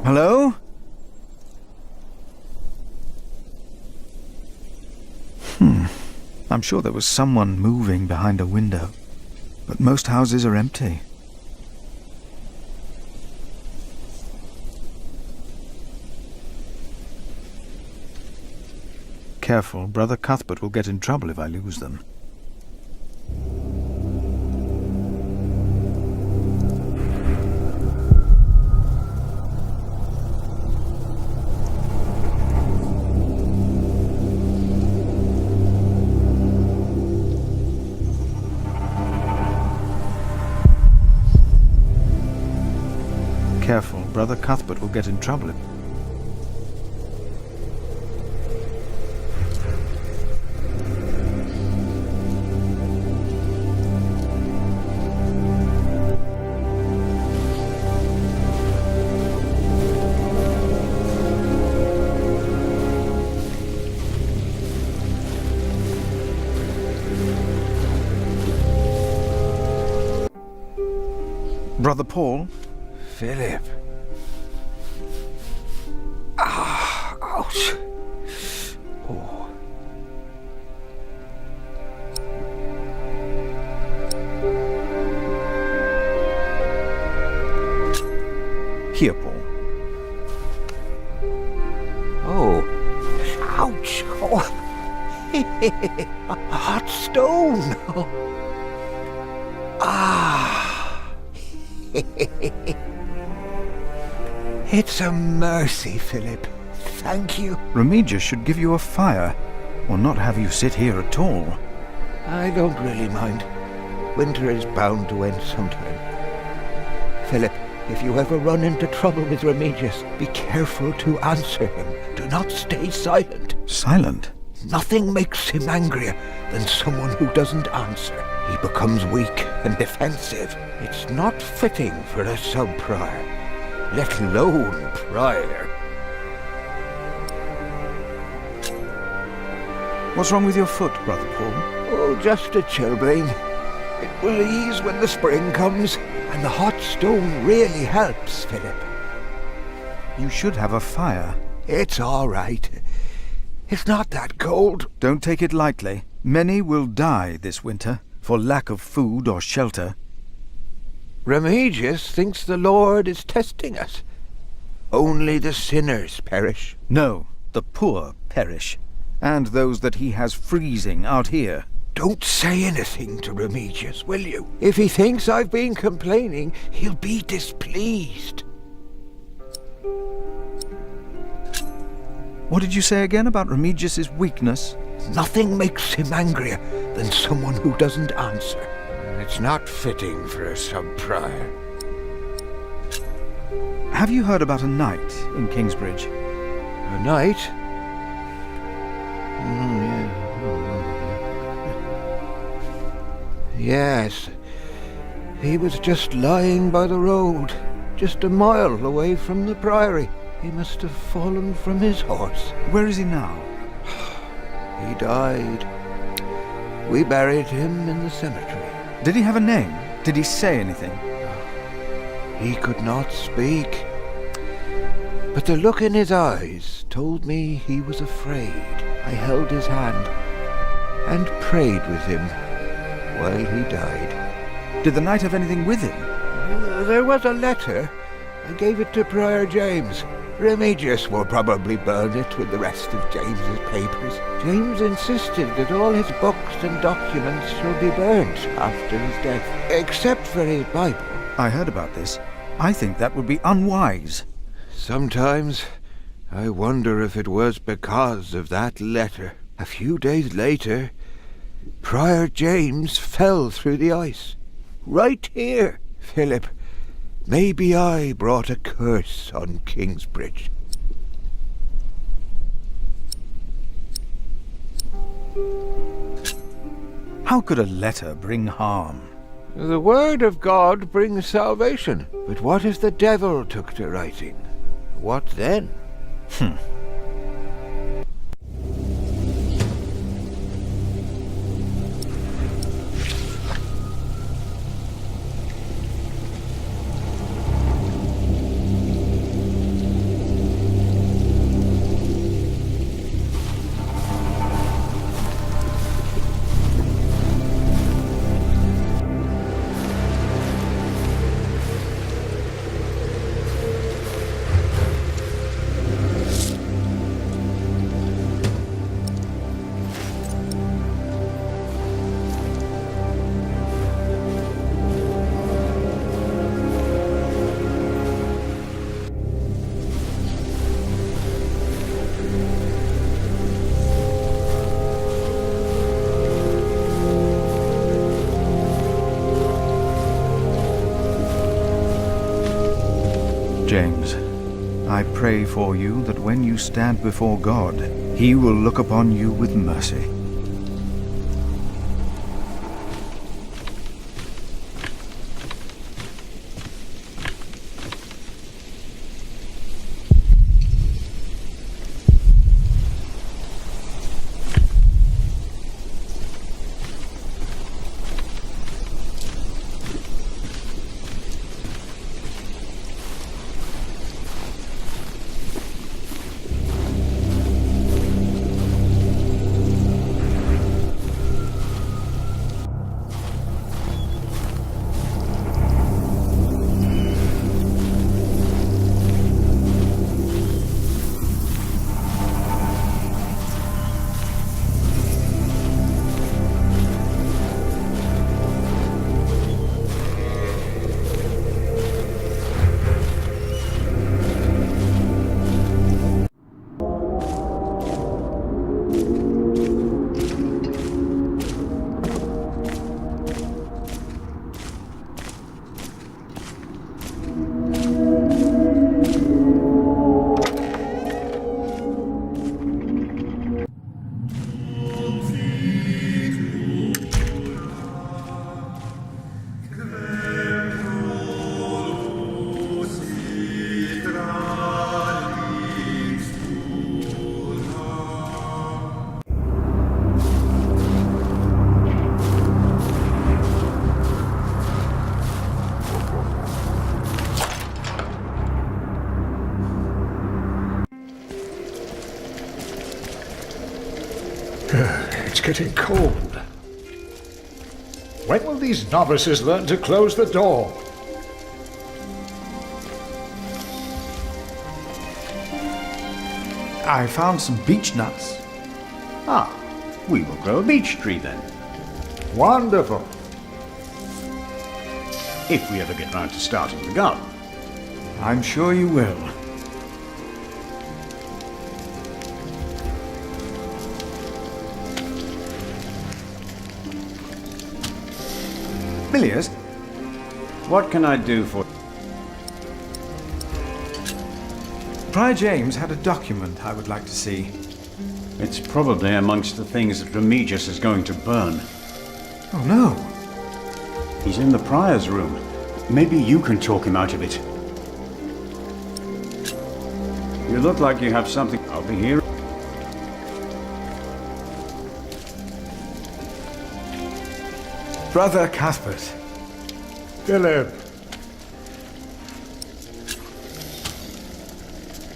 Hello? I'm sure there was someone moving behind a window, but most houses are empty. Careful, Brother Cuthbert will get in trouble if I lose them. Careful, Brother Cuthbert will get in trouble. Brother Paul? Philip. Ouch. Oh. Here, Paul. Oh. Ouch. Oh. A hot stone. Oh. It's a mercy, Philip. Thank you. Remigius should give you a fire, or not have you sit here at all. I don't really mind. Winter is bound to end sometime. Philip, if you ever run into trouble with Remigius, be careful to answer him. Do not stay silent. Silent? Nothing makes him angrier than someone who doesn't answer. He becomes weak and defensive. It's not fitting for a sub-prior, let alone prior. What's wrong with your foot, Brother Paul? Oh, just a chilblain. It will ease when the spring comes, and the hot stone really helps, Philip. You should have a fire. It's all right. It's not that cold. Don't take it lightly. Many will die this winter for lack of food or shelter. Remigius thinks the Lord is testing us. Only the sinners perish. No, the poor perish. And those that he has freezing out here. Don't say anything to Remigius, will you? If he thinks I've been complaining, he'll be displeased. What did you say again about Remigius's weakness? Nothing makes him angrier than someone who doesn't answer. It's not fitting for a sub-prior. Have you heard about a knight in Kingsbridge? A knight? Oh, yeah. Yes. He was just lying by the road, just a mile away from the priory. He must have fallen from his horse. Where is he now? He died. We buried him in the cemetery. Did he have a name? Did he say anything? He could not speak. But the look in his eyes told me he was afraid. I held his hand and prayed with him while he died. Did the knight have anything with him? There was a letter. I gave it to Prior James. Remigius will probably burn it with the rest of James's papers. James insisted that all his books and documents shall be burnt after his death, except for his Bible. I heard about this. I think that would be unwise. Sometimes I wonder if it was because of that letter. A few days later, Prior James fell through the ice. Right here, Philip. Maybe I brought a curse on Kingsbridge. How could a letter bring harm? The word of God brings salvation. But what if the devil took to writing? What then? James, I pray for you that when you stand before God, he will look upon you with mercy. It's getting cold. When will these novices learn to close the door? I found some beech nuts. Ah, we will grow a beech tree then. Wonderful. If we ever get round to starting the garden. I'm sure you will. Milius? What can I do for... Prior James had a document I would like to see. It's probably amongst the things that Remigius is going to burn. Oh no. He's in the prior's room. Maybe you can talk him out of it. You look like you have something. I'll be here. Brother Cuthbert. Philip.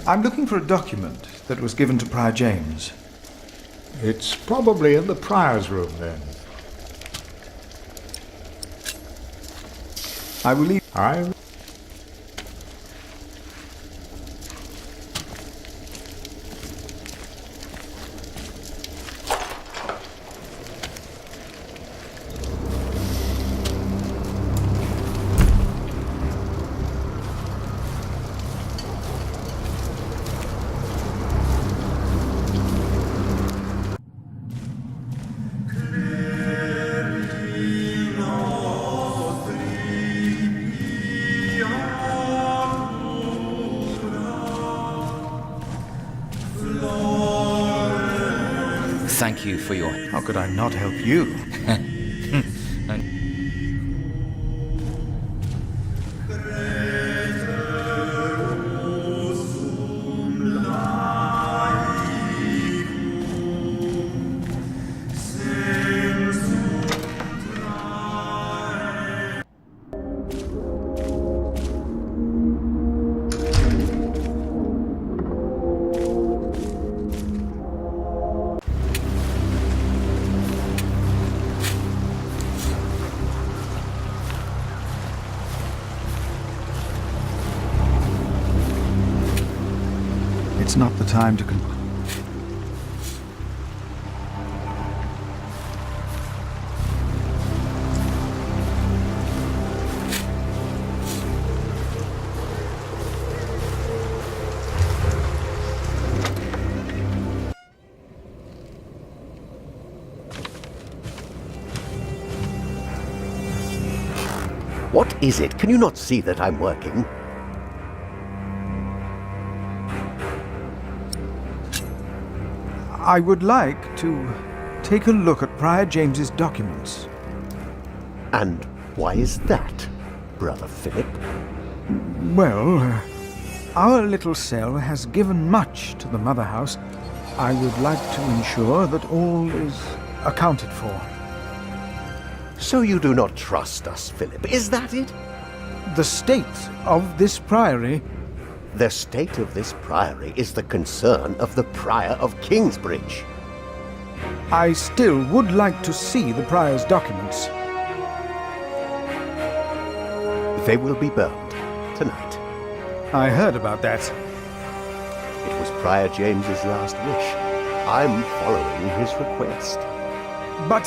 I'm looking for a document that was given to Prior James. It's probably in the prior's room then. I will leave. Thank you for your... How could I not help you? It's not the time to What is it? Can you not see that I'm working? I would like to take a look at Prior James's documents. And why is that, Brother Philip? Well, our little cell has given much to the Mother House. I would like to ensure that all is accounted for. So you do not trust us, Philip, is that it? The state of this priory... The state of this priory is the concern of the Prior of Kingsbridge. I still would like to see the prior's documents. They will be burned tonight. I heard about that. It was Prior James's last wish. I'm following his request. But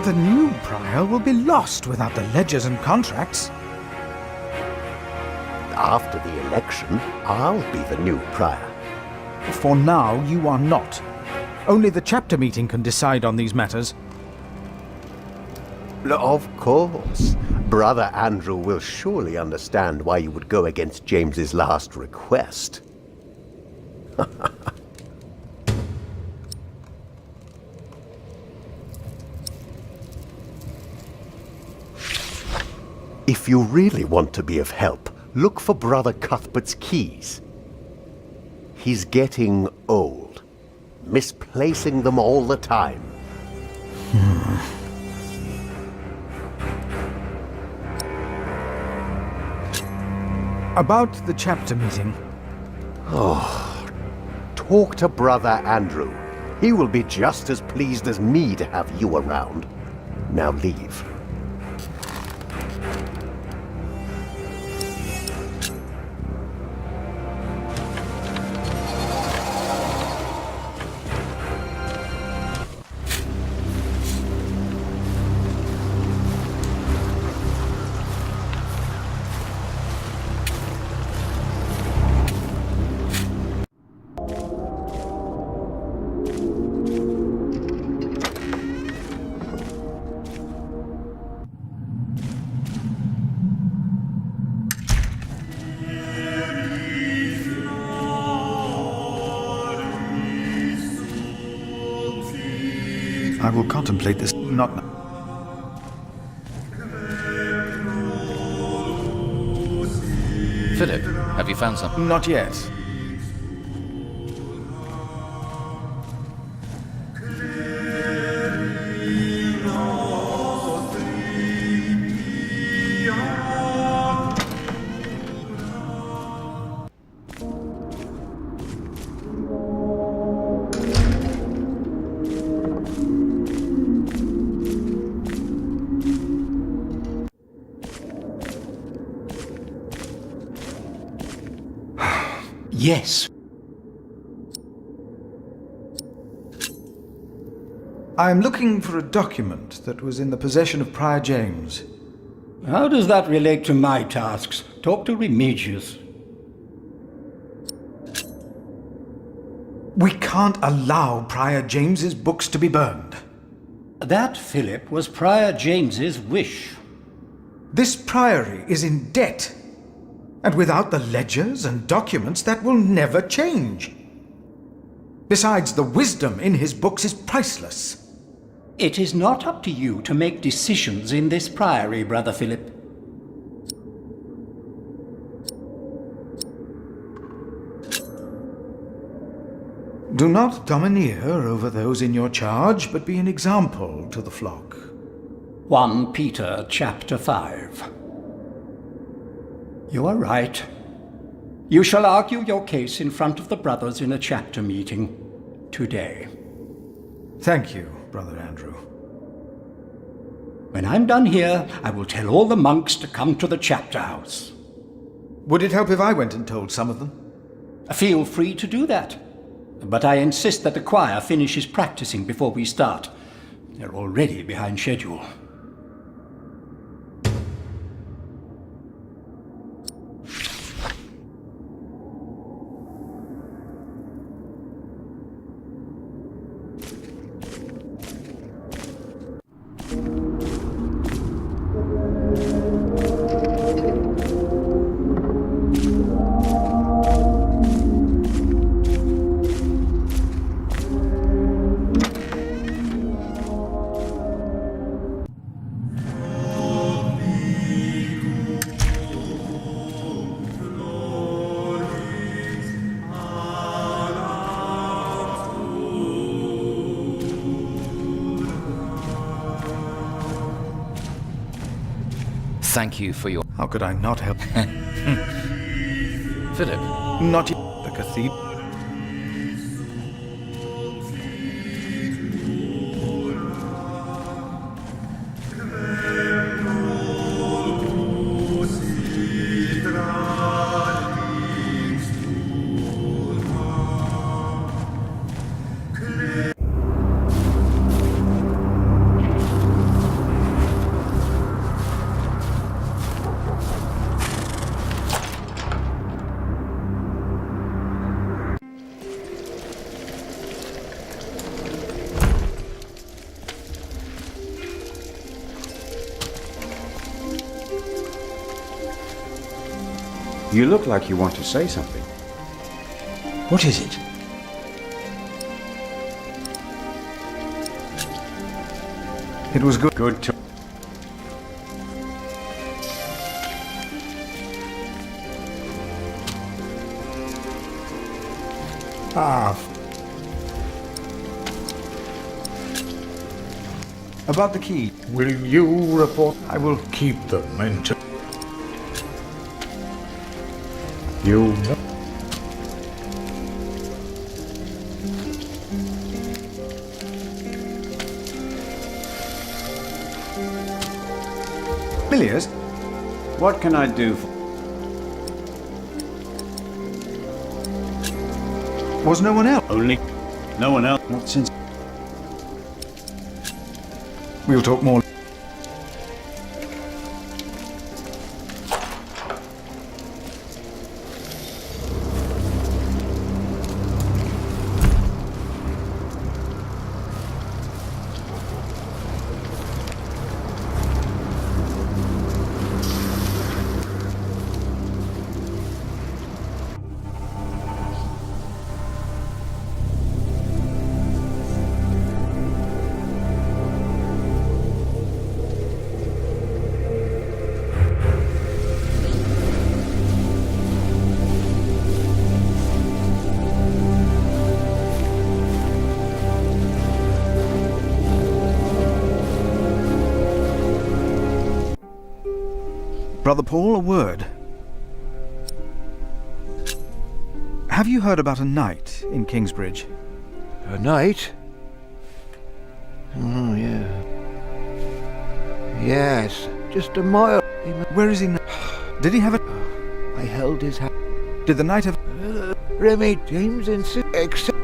the new prior will be lost without the ledgers and contracts. After the election, I'll be the new prior. For now, you are not. Only the chapter meeting can decide on these matters. Of course. Brother Andrew will surely understand why you would go against James's last request. If you really want to be of help, look for Brother Cuthbert's keys. He's getting old, misplacing them all the time. About the chapter meeting. Oh, talk to Brother Andrew. He will be just as pleased as me to have you around. Now leave. I will contemplate this not now. Philip, have you found something? Not yet. Yes. I am looking for a document that was in the possession of Prior James. How does that relate to my tasks? Talk to Remigius. We can't allow Prior James's books to be burned. That, Philip, was Prior James's wish. This priory is in debt. And without the ledgers and documents, that will never change. Besides, the wisdom in his books is priceless. It is not up to you to make decisions in this priory, Brother Philip. Do not domineer over those in your charge, but be an example to the flock. 1 Peter chapter 5. You are right. You shall argue your case in front of the brothers in a chapter meeting today. Thank you, Brother Andrew. When I'm done here, I will tell all the monks to come to the chapter house. Would it help if I went and told some of them? Feel free to do that. But I insist that the choir finishes practicing before we start. They're already behind schedule. Thank you for your... How could I not help? Philip. Not yet. The cathedral. You look like you want to say something. What is it? It was good. Good to... About the key. Will you report? I will keep them until... You... Milius? What can I do for... Was no one else? Only... No one else. Not since... We'll talk more. Brother Paul, a word. Have you heard about a knight in Kingsbridge? A knight? Oh, yeah. Yes, just a mile. Where is he now? Did he have a... I held his hand. Did the knight have... Remy James except...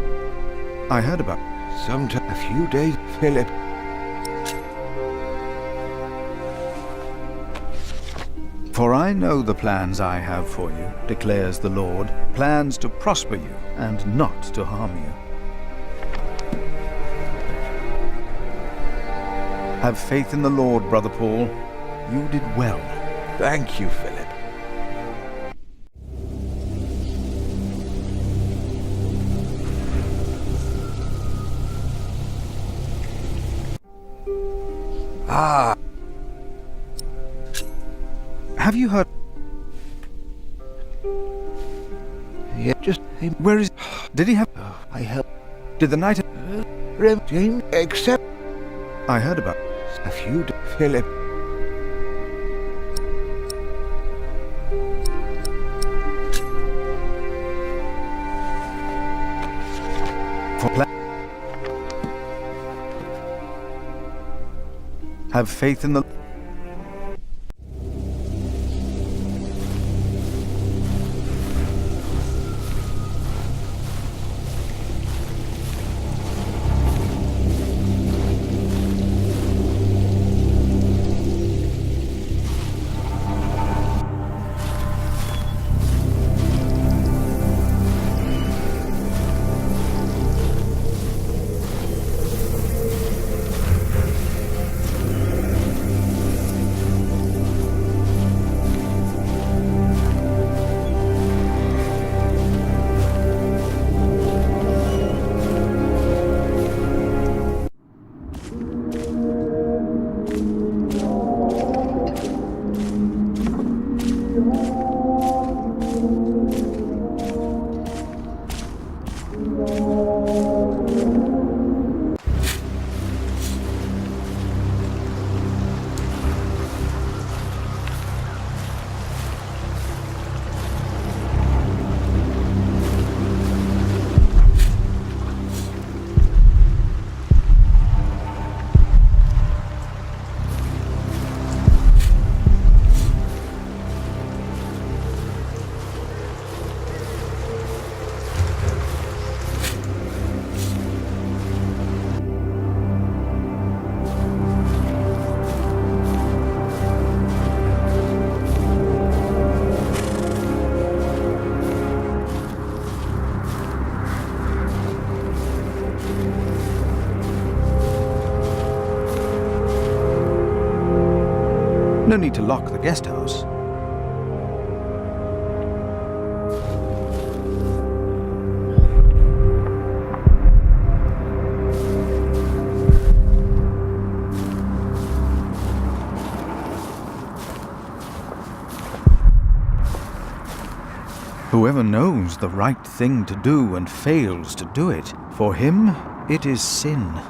I heard about... Sometime a few days, Philip. For I know the plans I have for you, declares the Lord, plans to prosper you and not to harm you. Have faith in the Lord, Brother Paul. You did well. Thank you, Philip. Ah. Have you heard? Yeah, just... Where is... Did he have... I helped... Did the knight... Rem James except... I heard about... A few days, Philip. Have faith in the... No need to lock the guest house. Whoever knows the right thing to do and fails to do it, for him it is sin.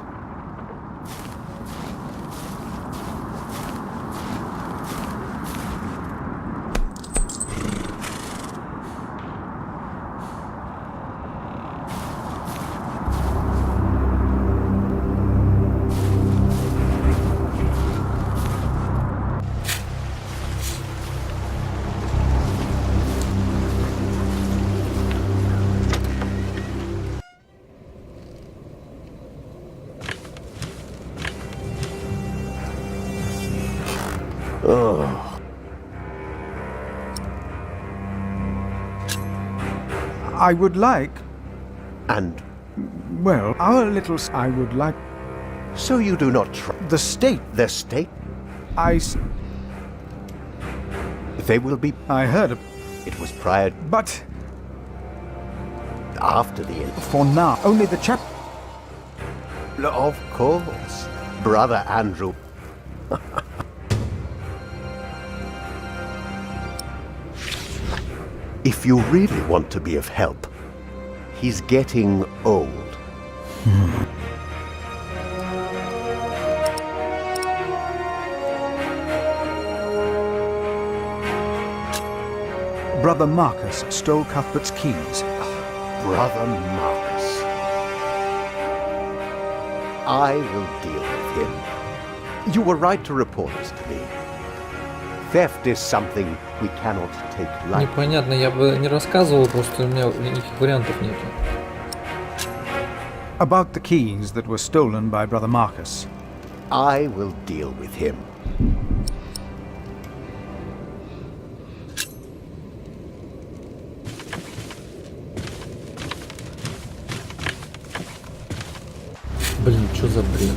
I would like... And? Well, our little... I would like... So you do not trust... The state. The state? They will be... I heard of... It was prior... But... After the... For now, only the chap... Of course. Brother Andrew. If you really want to be of help, he's getting old. Brother Marcus stole Cuthbert's keys. Brother Marcus. I will deal with him. You were right to report this to me. Theft is something we cannot take lightly. Непонятно, я бы не рассказывал, просто у меня никаких вариантов нету. About the keys that were stolen by Brother Marcus. I will deal with him. Блин, что за бред?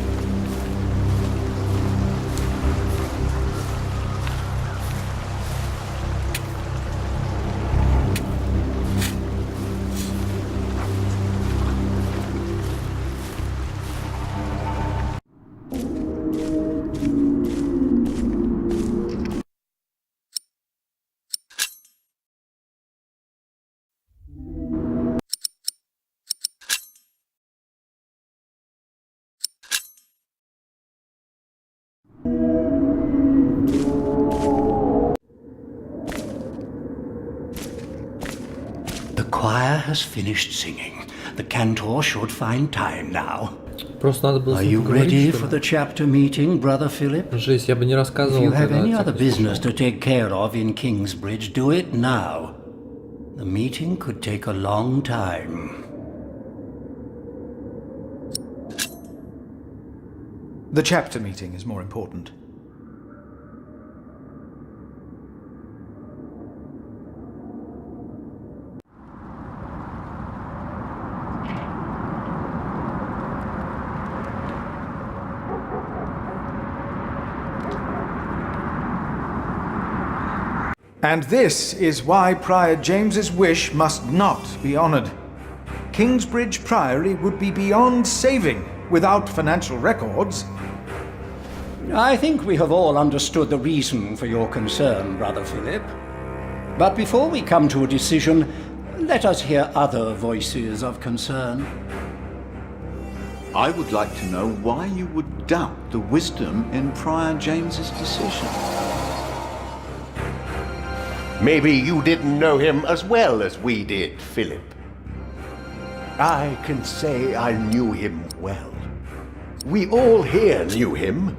The choir has finished singing. The cantor should find time now. Просто надо было Are you ready for the chapter meeting, Brother Philip? Жесть, я бы не рассказывал. If you have any other business to take care of in Kingsbridge, do it now. The meeting could take a long time. The chapter meeting is more important. And this is why Prior James's wish must not be honoured. Kingsbridge Priory would be beyond saving without financial records. I think we have all understood the reason for your concern, Brother Philip. But before we come to a decision, let us hear other voices of concern. I would like to know why you would doubt the wisdom in Prior James's decision. Maybe you didn't know him as well as we did, Philip. I can say I knew him well. We all here knew him.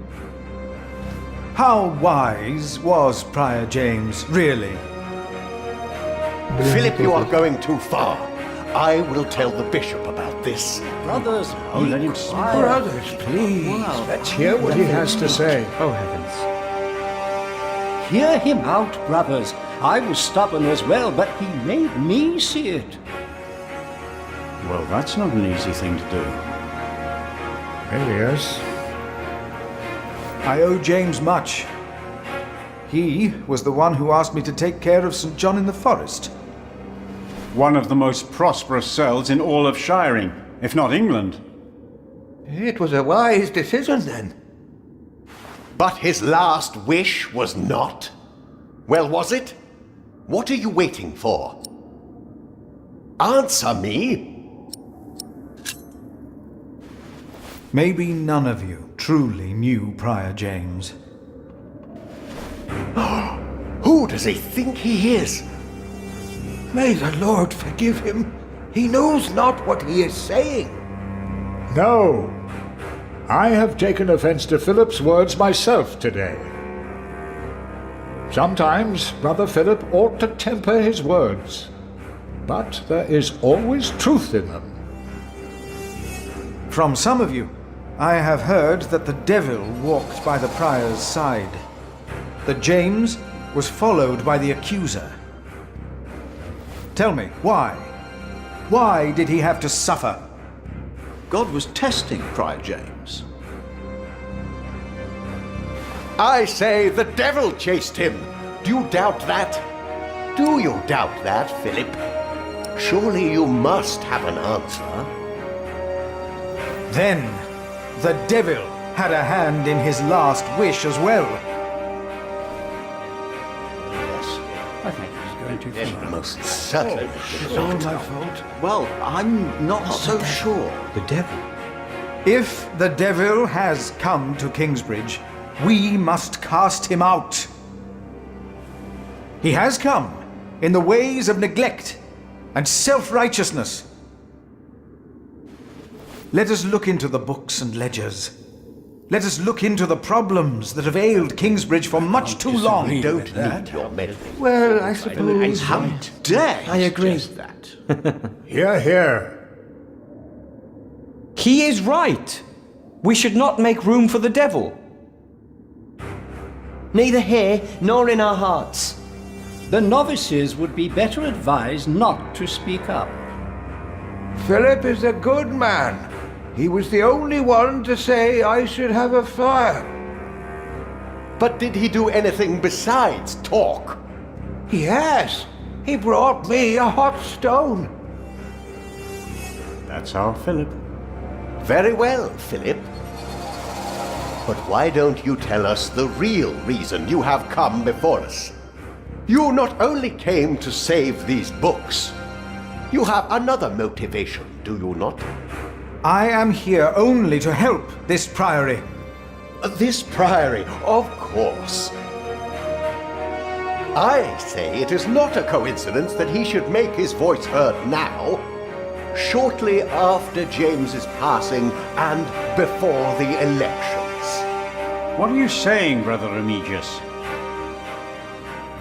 How wise was Prior James, really? Philip, you are going too far. I will tell the bishop about this. Brothers, let him speak. Brothers, please. Wow. Let's hear what he has to say. Oh, heavens. Hear him out, brothers. I was stubborn as well, but he made me see it. Well, that's not an easy thing to do. Elias. I owe James much. He was the one who asked me to take care of St. John in the Forest. One of the most prosperous cells in all of Shiring, if not England. It was a wise decision then. But his last wish was not. Well, was it? What are you waiting for? Answer me! Maybe none of you truly knew Prior James. Who does he think he is? May the Lord forgive him. He knows not what he is saying. No. I have taken offense to Philip's words myself today. Sometimes Brother Philip ought to temper his words, but there is always truth in them. From some of you, I have heard that the devil walked by the prior's side. that James was followed by the accuser. Tell me, why? Why did he have to suffer? God was testing Prior James. I say the devil chased him. Do you doubt that? Do you doubt that, Philip? Surely you must have an answer. Then, the devil had a hand in his last wish as well. I think he's going too far. Most certainly. It's all my fault. Well, I'm not so sure. The devil. If the devil has come to Kingsbridge, we must cast him out. He has come in the ways of neglect and self-righteousness. Let us look into the books and ledgers. Let us look into the problems that have ailed Kingsbridge for much too long. Don't need your meddling. Well, I suppose... How dare I agree. that? Hear, hear. He is right. We should not make room for the devil. Neither here nor in our hearts. The novices would be better advised not to speak up. Philip is a good man. He was the only one to say I should have a fire. But did he do anything besides talk? Yes, he brought me a hot stone. That's our Philip. Very well, Philip. But why don't you tell us the real reason you have come before us? You not only came to save these books, you have another motivation, do you not? I am here only to help this priory. This priory, of course. I say it is not a coincidence that he should make his voice heard now, shortly after James's passing and before the elections. What are you saying, Brother Remigius?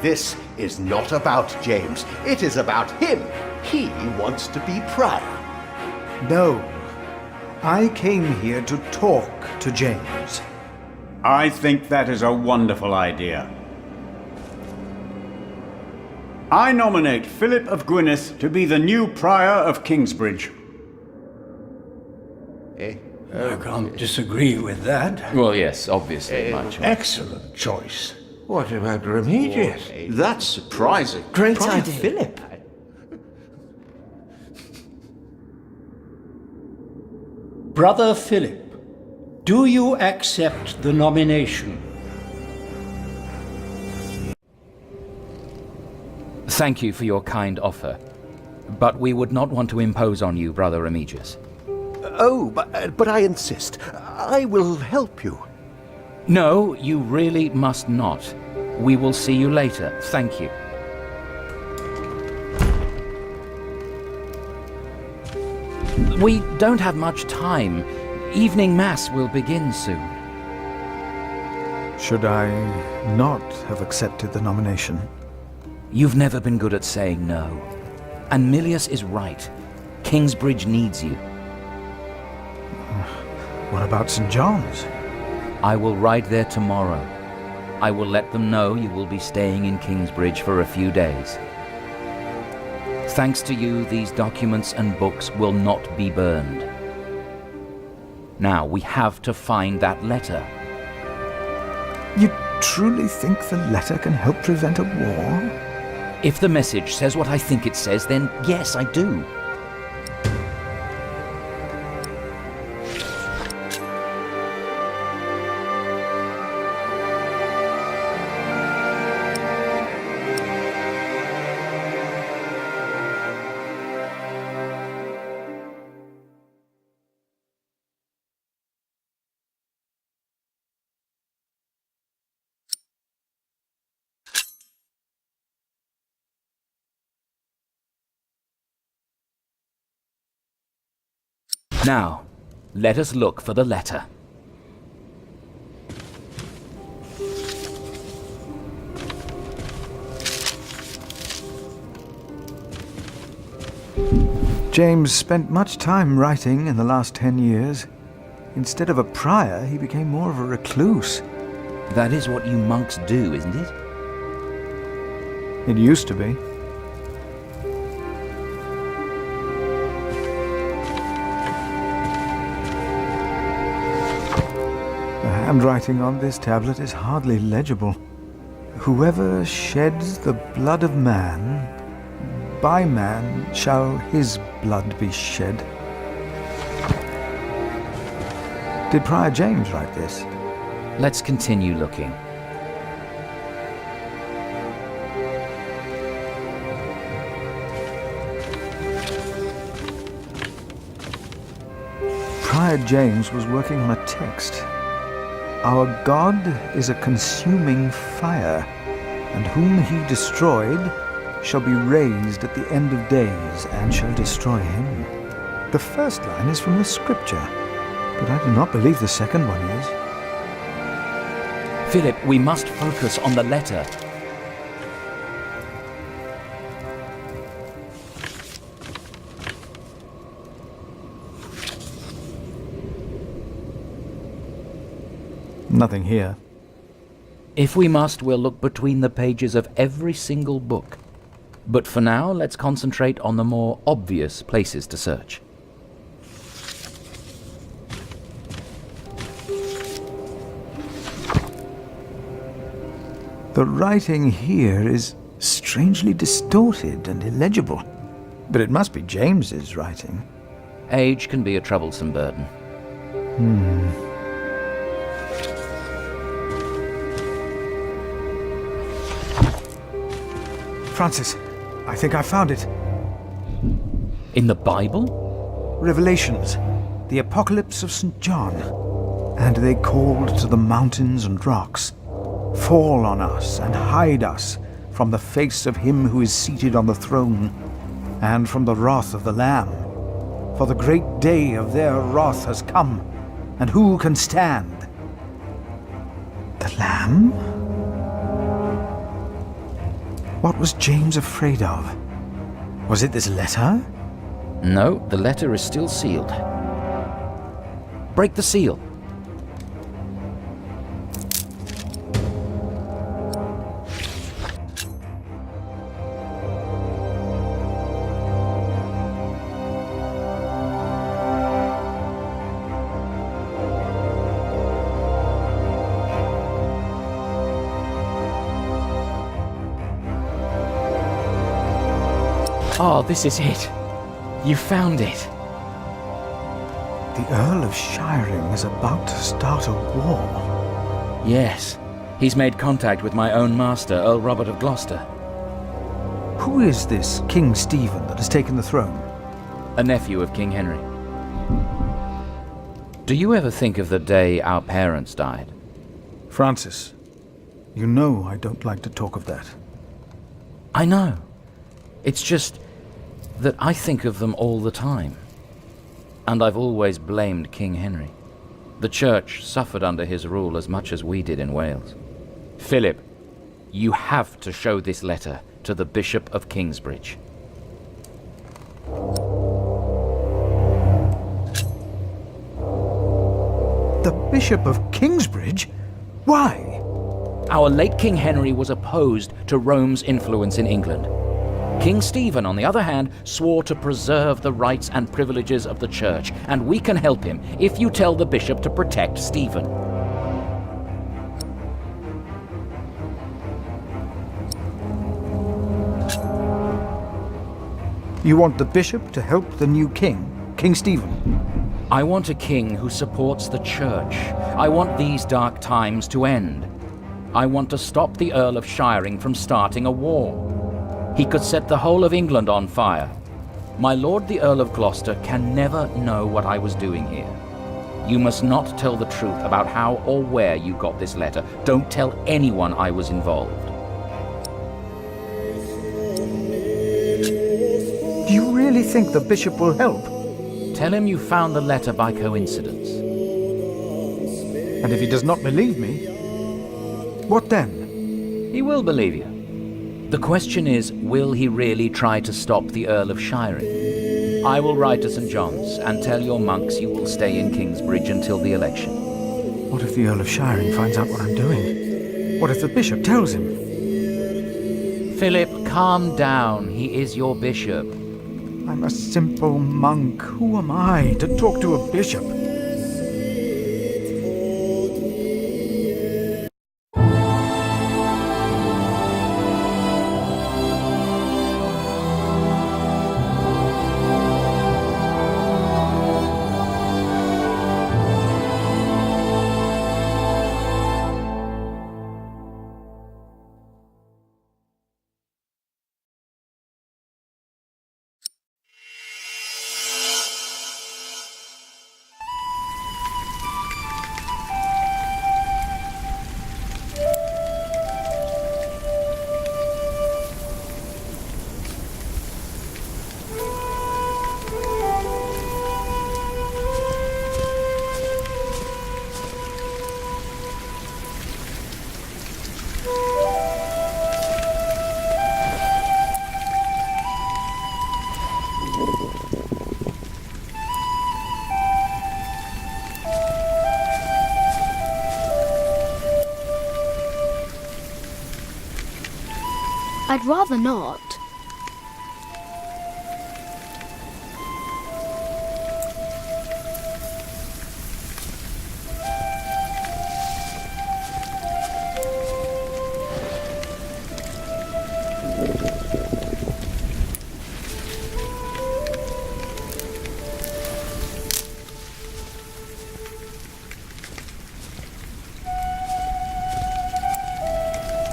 This is not about James. It is about him. He wants to be prior. No. I came here to talk to James. I think that is a wonderful idea. I nominate Philip of Gwynedd to be the new prior of Kingsbridge. I can't disagree with that. Well, yes, obviously, my choice. Excellent choice. What about Remigius? That's surprising. Great Prior idea. Philip. Brother Philip, do you accept the nomination? Thank you for your kind offer, but we would not want to impose on you, Brother Remigius. Oh, but I insist. I will help you. No, you really must not. We will see you later. Thank you. We don't have much time. Evening Mass will begin soon. Should I not have accepted the nomination? You've never been good at saying no. And Milius is right. Kingsbridge needs you. What about St. John's? I will ride there tomorrow. I will let them know you will be staying in Kingsbridge for a few days. Thanks to you, these documents and books will not be burned. Now, we have to find that letter. You truly think the letter can help prevent a war? If the message says what I think it says, then yes, I do. Now, let us look for the letter. James spent much time writing in the last 10 years. Instead of a prior, he became more of a recluse. That is what you monks do, isn't it? It used to be. The handwriting on this tablet is hardly legible. Whoever sheds the blood of man, by man shall his blood be shed. Did Prior James write this? Let's continue looking. Prior James was working on a text. Our God is a consuming fire, and whom he destroyed shall be raised at the end of days, and shall destroy him. The first line is from the scripture, but I do not believe the second one is. Philip, we must focus on the letter. Nothing here. If we must, we'll look between the pages of every single book. But for now, let's concentrate on the more obvious places to search. The writing here is strangely distorted and illegible. But it must be James's writing. Age can be a troublesome burden. Francis, I think I found it. In the Bible? Revelations, the Apocalypse of St. John. And they called to the mountains and rocks, "Fall on us and hide us from the face of him who is seated on the throne, and from the wrath of the Lamb. For the great day of their wrath has come, and who can stand?" The Lamb? What was James afraid of? Was it this letter? No, the letter is still sealed. Break the seal. Oh, this is it. You found it. The Earl of Shiring is about to start a war. Yes. He's made contact with my own master, Earl Robert of Gloucester. Who is this King Stephen that has taken the throne? A nephew of King Henry. Do you ever think of the day our parents died? Francis, you know I don't like to talk of that. I know. It's just that I think of them all the time. And I've always blamed King Henry. The church suffered under his rule as much as we did in Wales. Philip, you have to show this letter to the Bishop of Kingsbridge. The Bishop of Kingsbridge? Why? Our late King Henry was opposed to Rome's influence in England. King Stephen, on the other hand, swore to preserve the rights and privileges of the church, and we can help him if you tell the bishop to protect Stephen. You want the bishop to help the new king, King Stephen? I want a king who supports the church. I want these dark times to end. I want to stop the Earl of Shiring from starting a war. He could set the whole of England on fire. My lord the Earl of Gloucester can never know what I was doing here. You must not tell the truth about how or where you got this letter. Don't tell anyone I was involved. Do you really think the bishop will help? Tell him you found the letter by coincidence. And if he does not believe me, what then? He will believe you. The question is, will he really try to stop the Earl of Shiring? I will ride to St. John's and tell your monks you will stay in Kingsbridge until the election. What if the Earl of Shiring finds out what I'm doing? What if the bishop tells him? Philip, calm down. He is your bishop. I'm a simple monk. Who am I to talk to a bishop? I'd rather not.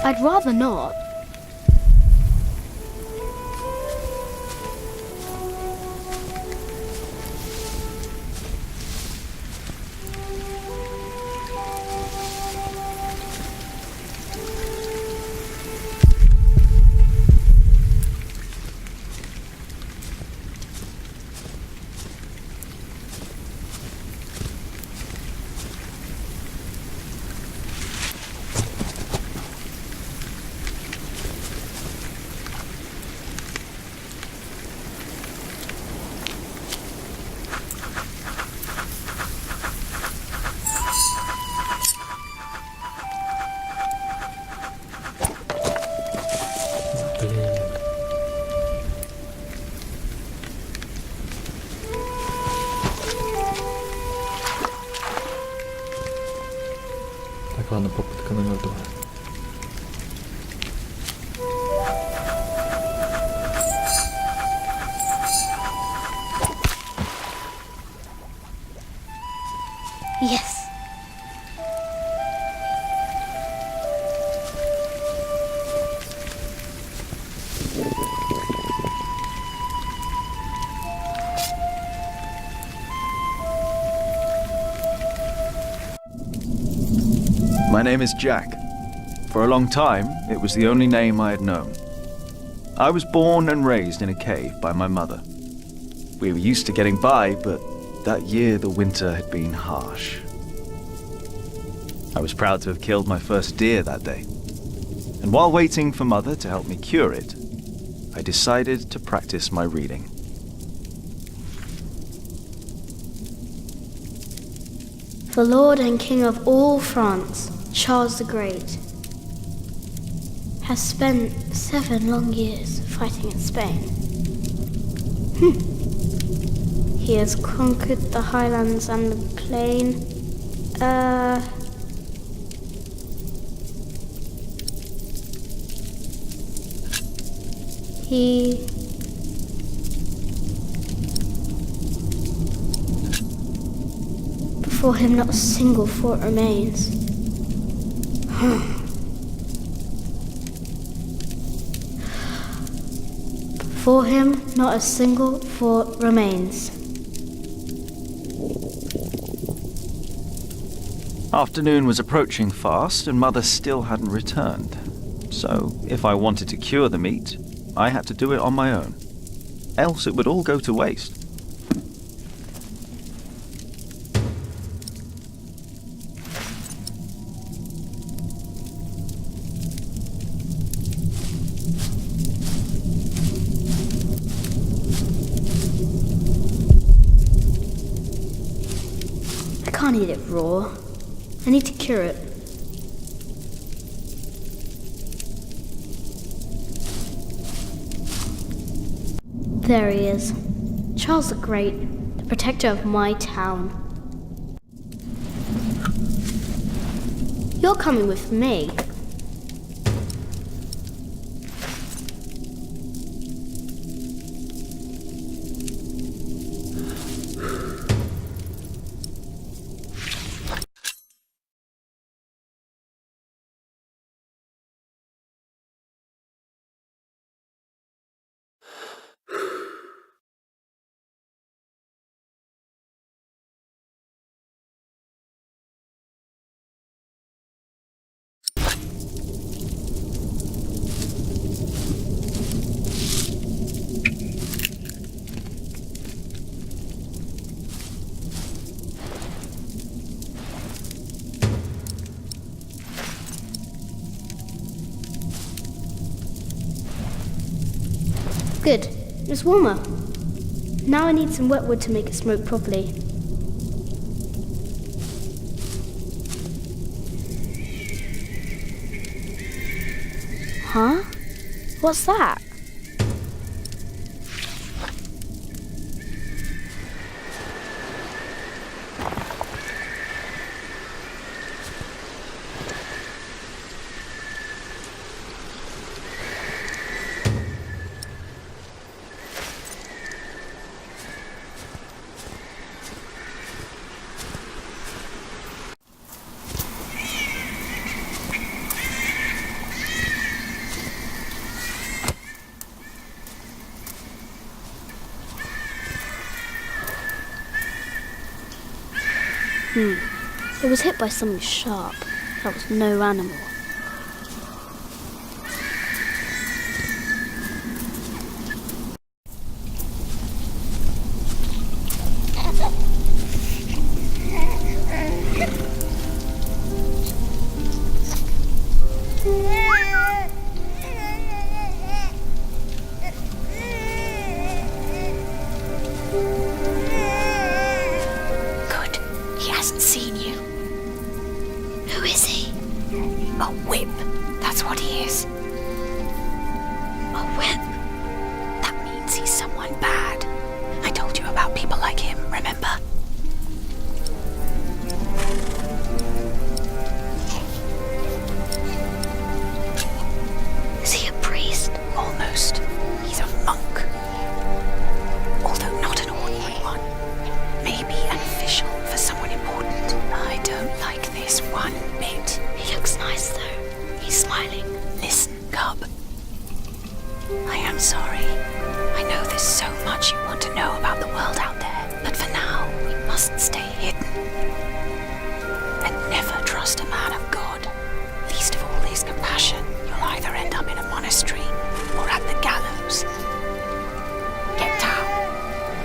I'd rather not. Так, ладно, попытка номер 2. Yes. My name is Jack. For a long time, it was the only name I had known. I was born and raised in a cave by my mother. We were used to getting by, but that year the winter had been harsh. I was proud to have killed my first deer that day. And while waiting for Mother to help me cure it, I decided to practice my reading. The Lord and King of all France, Charles the Great, has spent 7 long years fighting in Spain. He has conquered the highlands and the plain. Before him not a single fort remains. Before him not a single fort remains. Afternoon was approaching fast and Mother still hadn't returned. So if I wanted to cure the meat, I had to do it on my own. Else it would all go to waste. I can't eat it raw. I need to cure it. There he is. Charles the Great, the protector of my town. You're coming with me. Good. It's warmer. Now I need some wet wood to make it smoke properly. Huh? What's that? It was hit by something sharp. That was no animal.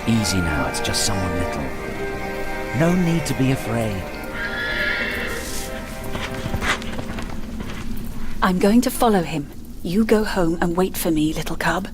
Easy now, it's just someone little. No need to be afraid. I'm going to follow him. You go home and wait for me, little cub.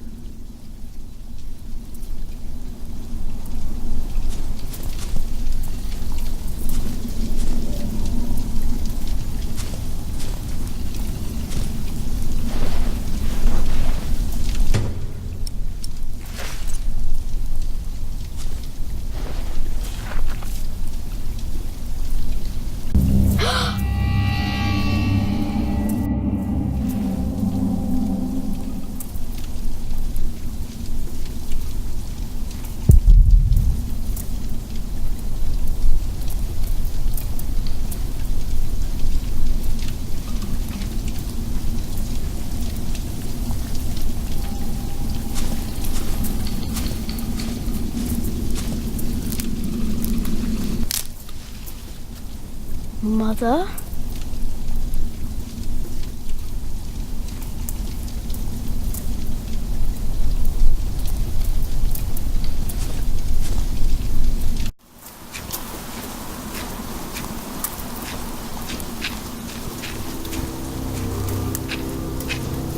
Mother?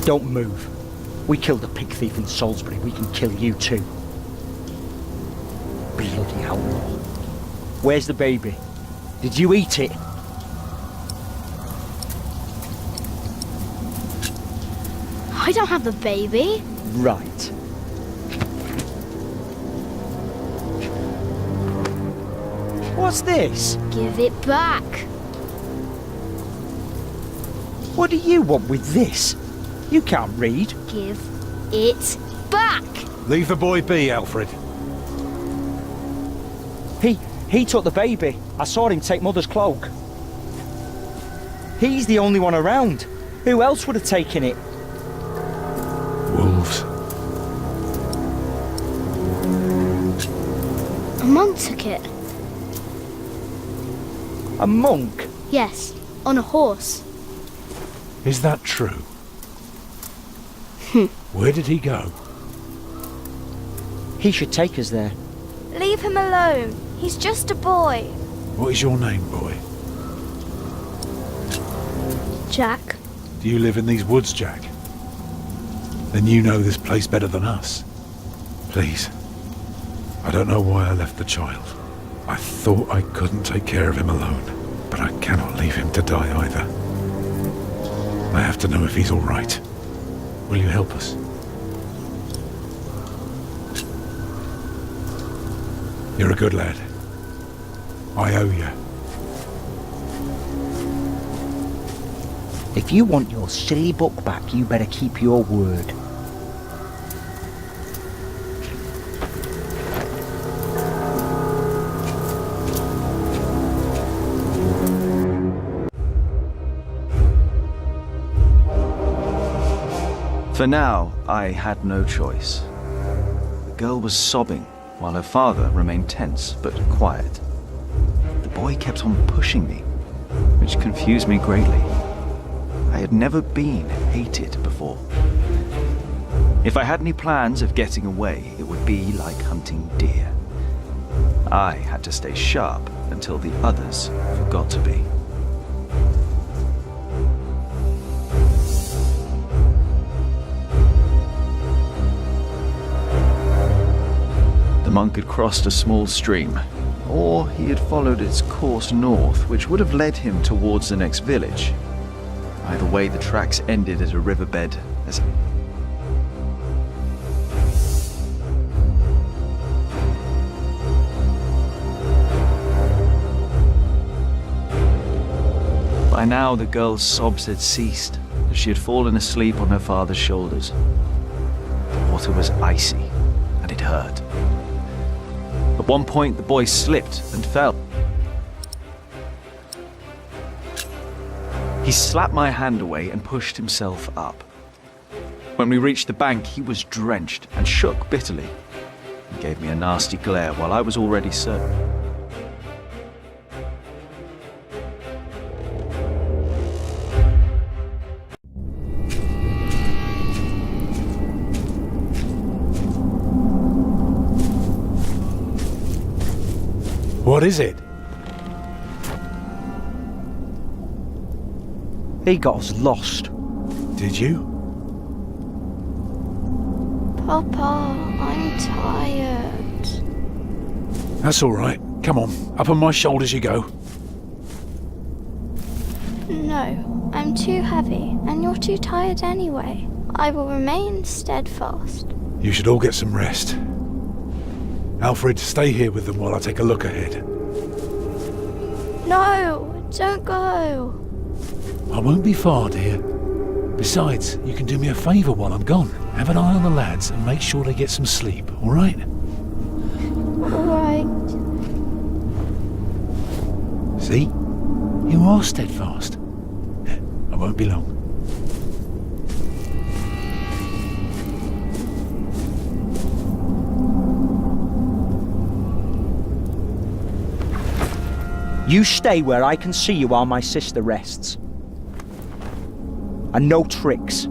Don't move. We killed a pig thief in Salisbury. We can kill you too. Bloody outlaw. Where's the baby? Did you eat it? I don't have the baby. Right. What's this? Give it back. What do you want with this? You can't read. Give it back. Leave the boy be, Alfred. He took the baby. I saw him take Mother's cloak. He's the only one around. Who else would have taken it? Wolves. A monk took it. A monk? Yes, on a horse. Is that true? Where did he go? He should take us there. Leave him alone. He's just a boy. What is your name, boy? Jack. Do you live in these woods, Jack? Then you know this place better than us. Please. I don't know why I left the child. I thought I couldn't take care of him alone, but I cannot leave him to die either. I have to know if he's all right. Will you help us? You're a good lad. I owe you. If you want your silly book back, you better keep your word. For now, I had no choice. The girl was sobbing, while her father remained tense but quiet. The boy kept on pushing me, which confused me greatly. I had never been hated before. If I had any plans of getting away, it would be like hunting deer. I had to stay sharp until the others forgot to be. The monk had crossed a small stream, or he had followed its course north, which would have led him towards the next village. Either way, the tracks ended at a riverbed as by now the girl's sobs had ceased, as she had fallen asleep on her father's shoulders. The water was icy, and it hurt. At one point, the boy slipped and fell. He slapped my hand away and pushed himself up. When we reached the bank, he was drenched and shook bitterly. He gave me a nasty glare while I was already certain. What is it? He got us lost. Did you? Papa, I'm tired. That's all right. Come on, up on my shoulders you go. No, I'm too heavy, and you're too tired anyway. I will remain steadfast. You should all get some rest. Alfred, stay here with them while I take a look ahead. No, don't go. I won't be far, dear. Besides, you can do me a favour while I'm gone. Have an eye on the lads and make sure they get some sleep, all right? All right. See? You are steadfast. I won't be long. You stay where I can see you while my sister rests. And no tricks.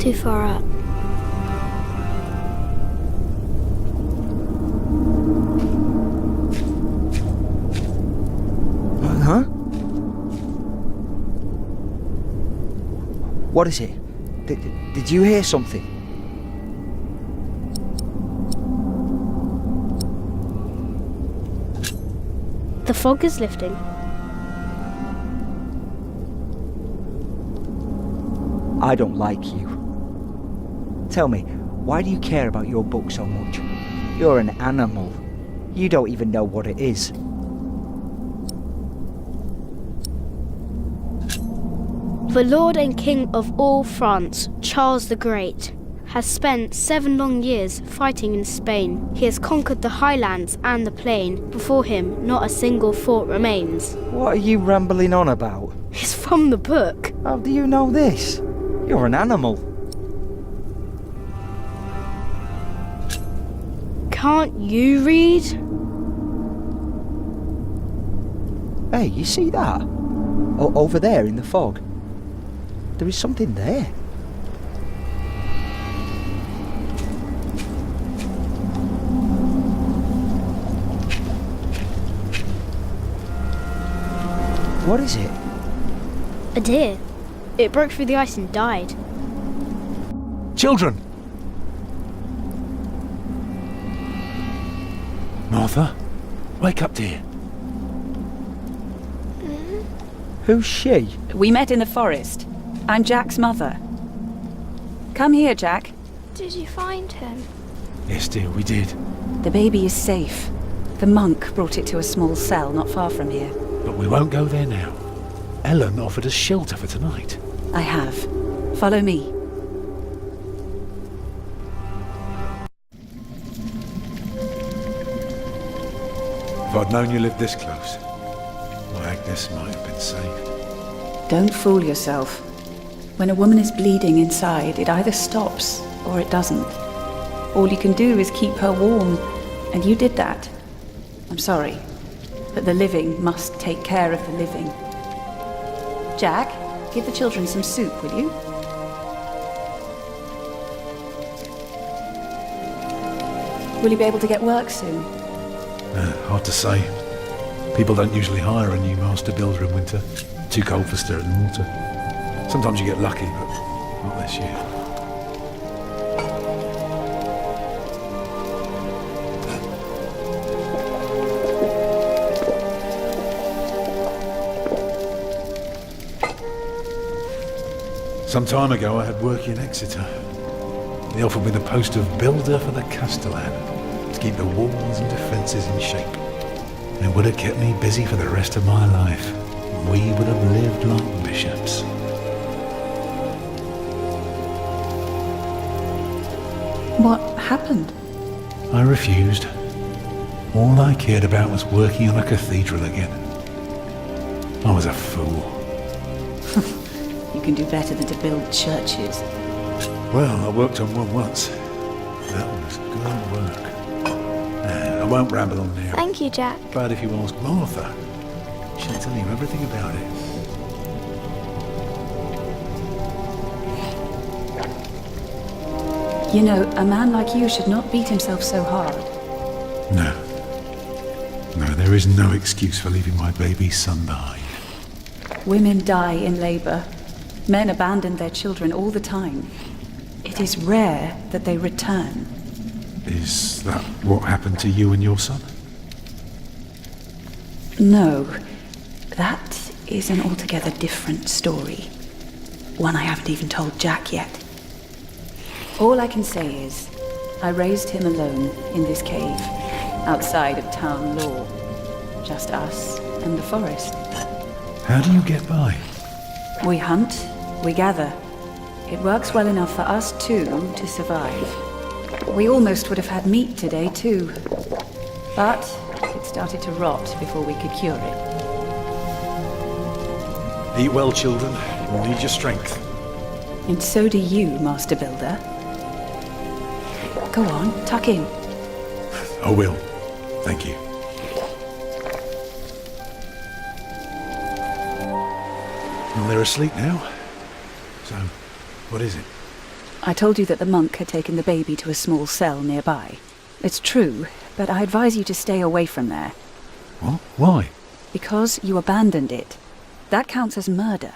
too far up. Huh? What is it? Did you hear something? The fog is lifting. I don't like you. Tell me, why do you care about your book so much? You're an animal. You don't even know what it is. The Lord and King of all France, Charles the Great, has spent 7 long years fighting in Spain. He has conquered the highlands and the plain. Before him, not a single fort remains. What are you rambling on about? It's from the book. How do you know this? You're an animal. Can't you read? Hey, you see that? Over there in the fog. There is something there. What is it? A deer. It broke through the ice and died. Children! Martha, wake up, dear. Who's she? We met in the forest. I'm Jack's mother. Come here, Jack. Did you find him? Yes, dear, we did. The baby is safe. The monk brought it to a small cell not far from here. But we won't go there now. Ellen offered us shelter for tonight. I have. Follow me. If I'd known you lived this close, my Agnes might have been safe. Don't fool yourself. When a woman is bleeding inside, it either stops or it doesn't. All you can do is keep her warm, and you did that. I'm sorry, but the living must take care of the living. Jack, give the children some soup, will you? Will you be able to get work soon? Hard to say. People don't usually hire a new master builder in winter. Too cold for stirring water. Sometimes you get lucky, but not this year. Some time ago I had work in Exeter. They offered me the post of builder for the Castellan, to keep the walls and defences in shape. It would have kept me busy for the rest of my life. We would have lived like bishops. What happened? I refused. All I cared about was working on a cathedral again. I was a fool. You can do better than to build churches. Well, I worked on one once. That was good work. I won't ramble on now. Thank you, Jack. But if you ask Martha, she'll tell you everything about it. You know, a man like you should not beat himself so hard. No. No, there is no excuse for leaving my baby son behind. Women die in labour. Men abandon their children all the time. It is rare that they return. Is that what happened to you and your son? No, that is an altogether different story. One I haven't even told Jack yet. All I can say is, I raised him alone in this cave, outside of town law. Just us and the forest. How do you get by? We hunt, we gather. It works well enough for us two to survive. We almost would have had meat today too. But it started to rot before we could cure it. Eat well, children. You'll need your strength. And so do you, Master Builder. Go on, tuck in. I will. Thank you. Well, they're asleep now. So, what is it? I told you that the monk had taken the baby to a small cell nearby. It's true, but I advise you to stay away from there. What? Why? Because you abandoned it. That counts as murder.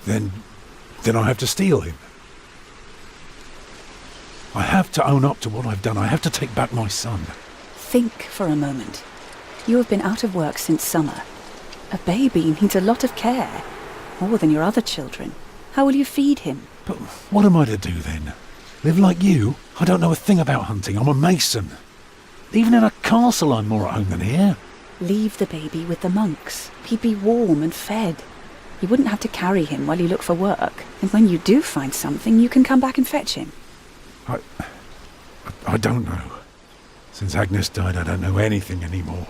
Then I have to steal him. I have to own up to what I've done. I have to take back my son. Think for a moment. You have been out of work since summer. A baby needs a lot of care. More than your other children. How will you feed him? But what am I to do then? Live like you? I don't know a thing about hunting. I'm a mason. Even in a castle I'm more at home than here. Leave the baby with the monks. He'd be warm and fed. You wouldn't have to carry him while you look for work. And when you do find something, you can come back and fetch him. I don't know. Since Agnes died, I don't know anything anymore.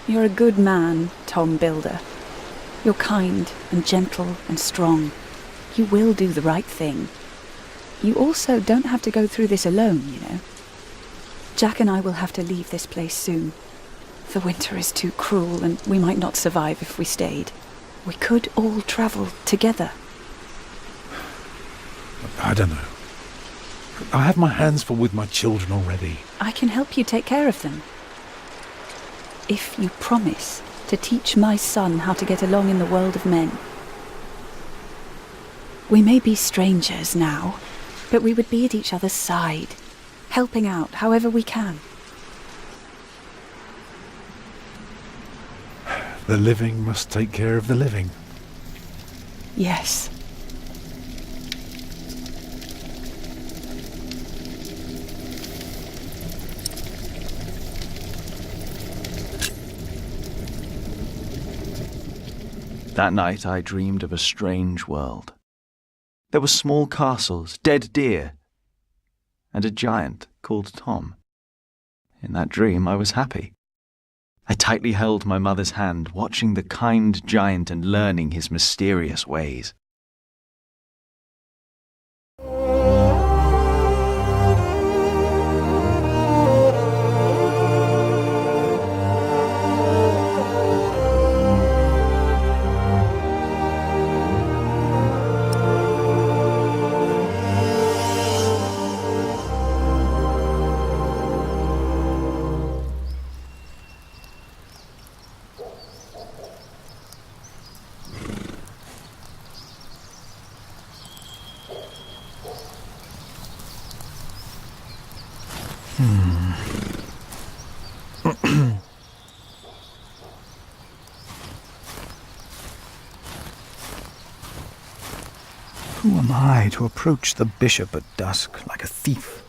You're a good man, Tom Builder. You're kind and gentle and strong. You will do the right thing. You also don't have to go through this alone, you know. Jack and I will have to leave this place soon. The winter is too cruel and we might not survive if we stayed. We could all travel together. I don't know. I have my hands full with my children already. I can help you take care of them. If you promise to teach my son how to get along in the world of men. We may be strangers now, but we would be at each other's side, helping out however we can. The living must take care of the living. Yes. That night I dreamed of a strange world. There were small castles, dead deer, and a giant called Tom. In that dream I was happy. I tightly held my mother's hand, watching the kind giant and learning his mysterious ways. Who am I to approach the bishop at dusk like a thief?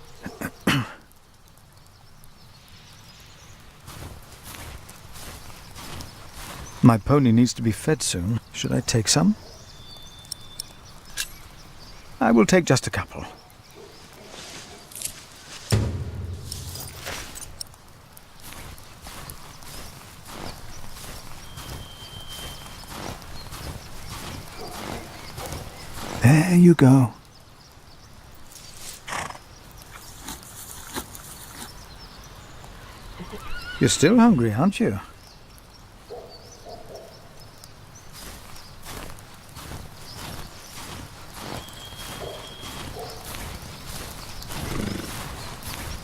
My pony needs to be fed soon. Should I take some? I will take just a couple. There you go. You're still hungry, aren't you?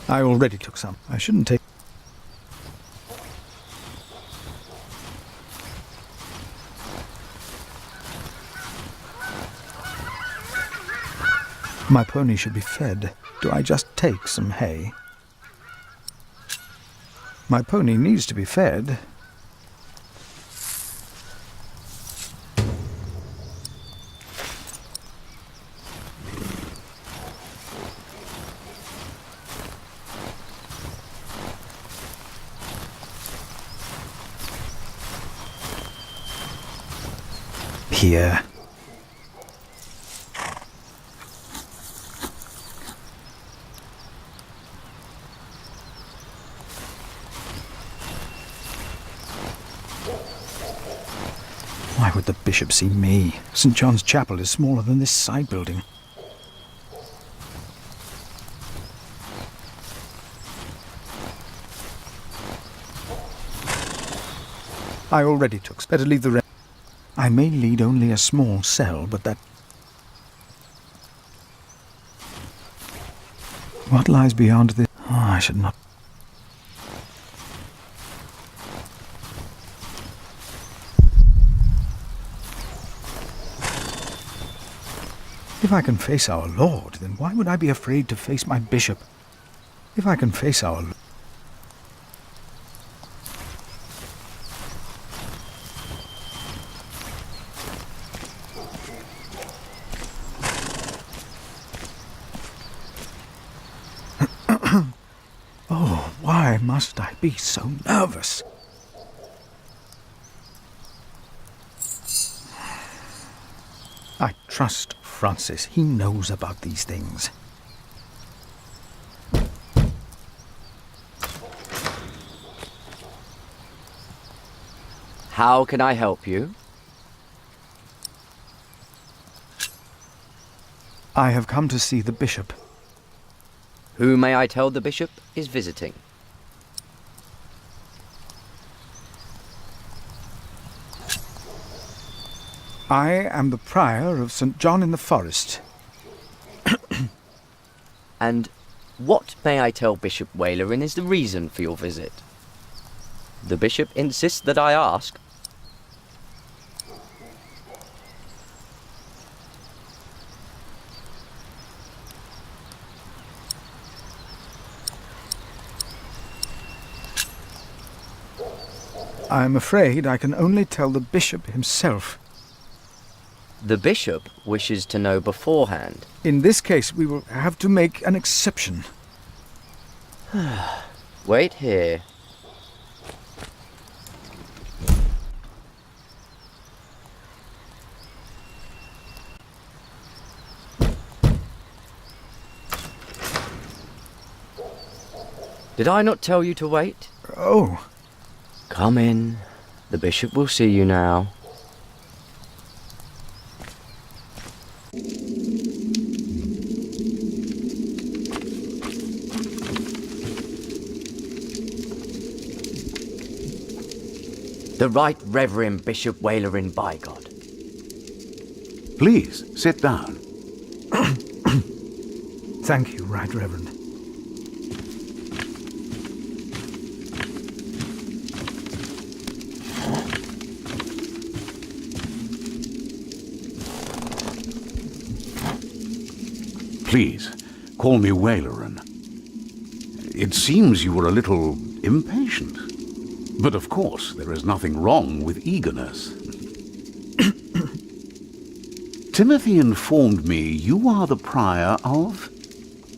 I already took some. I shouldn't take... My pony should be fed. Do I just take some hay? My pony needs to be fed. Here. Why would the bishop see me? St. John's Chapel is smaller than this side building. I already took. Better leave the rest. I may lead only a small cell, but that... What lies beyond this? Oh, I should not. If I can face our Lord, then why would I be afraid to face my bishop? If I can face our Lord. Oh, why must I be so nervous? I trust Francis. He knows about these things. How can I help you? I have come to see the bishop. Who may I tell the bishop is visiting? I am the prior of St. John in the Forest. And what, may I tell Bishop Walerin, is the reason for your visit? The bishop insists that I ask. I am afraid I can only tell the bishop himself. The bishop wishes to know beforehand. In this case, we will have to make an exception. Wait here. Did I not tell you to wait? Oh. Come in. The bishop will see you now. The Right Reverend Bishop Walerin, by God. Please, sit down. Thank you, Right Reverend. Please, call me Walerin. It seems you were a little impatient. But of course, there is nothing wrong with eagerness. Timothy informed me you are the prior of?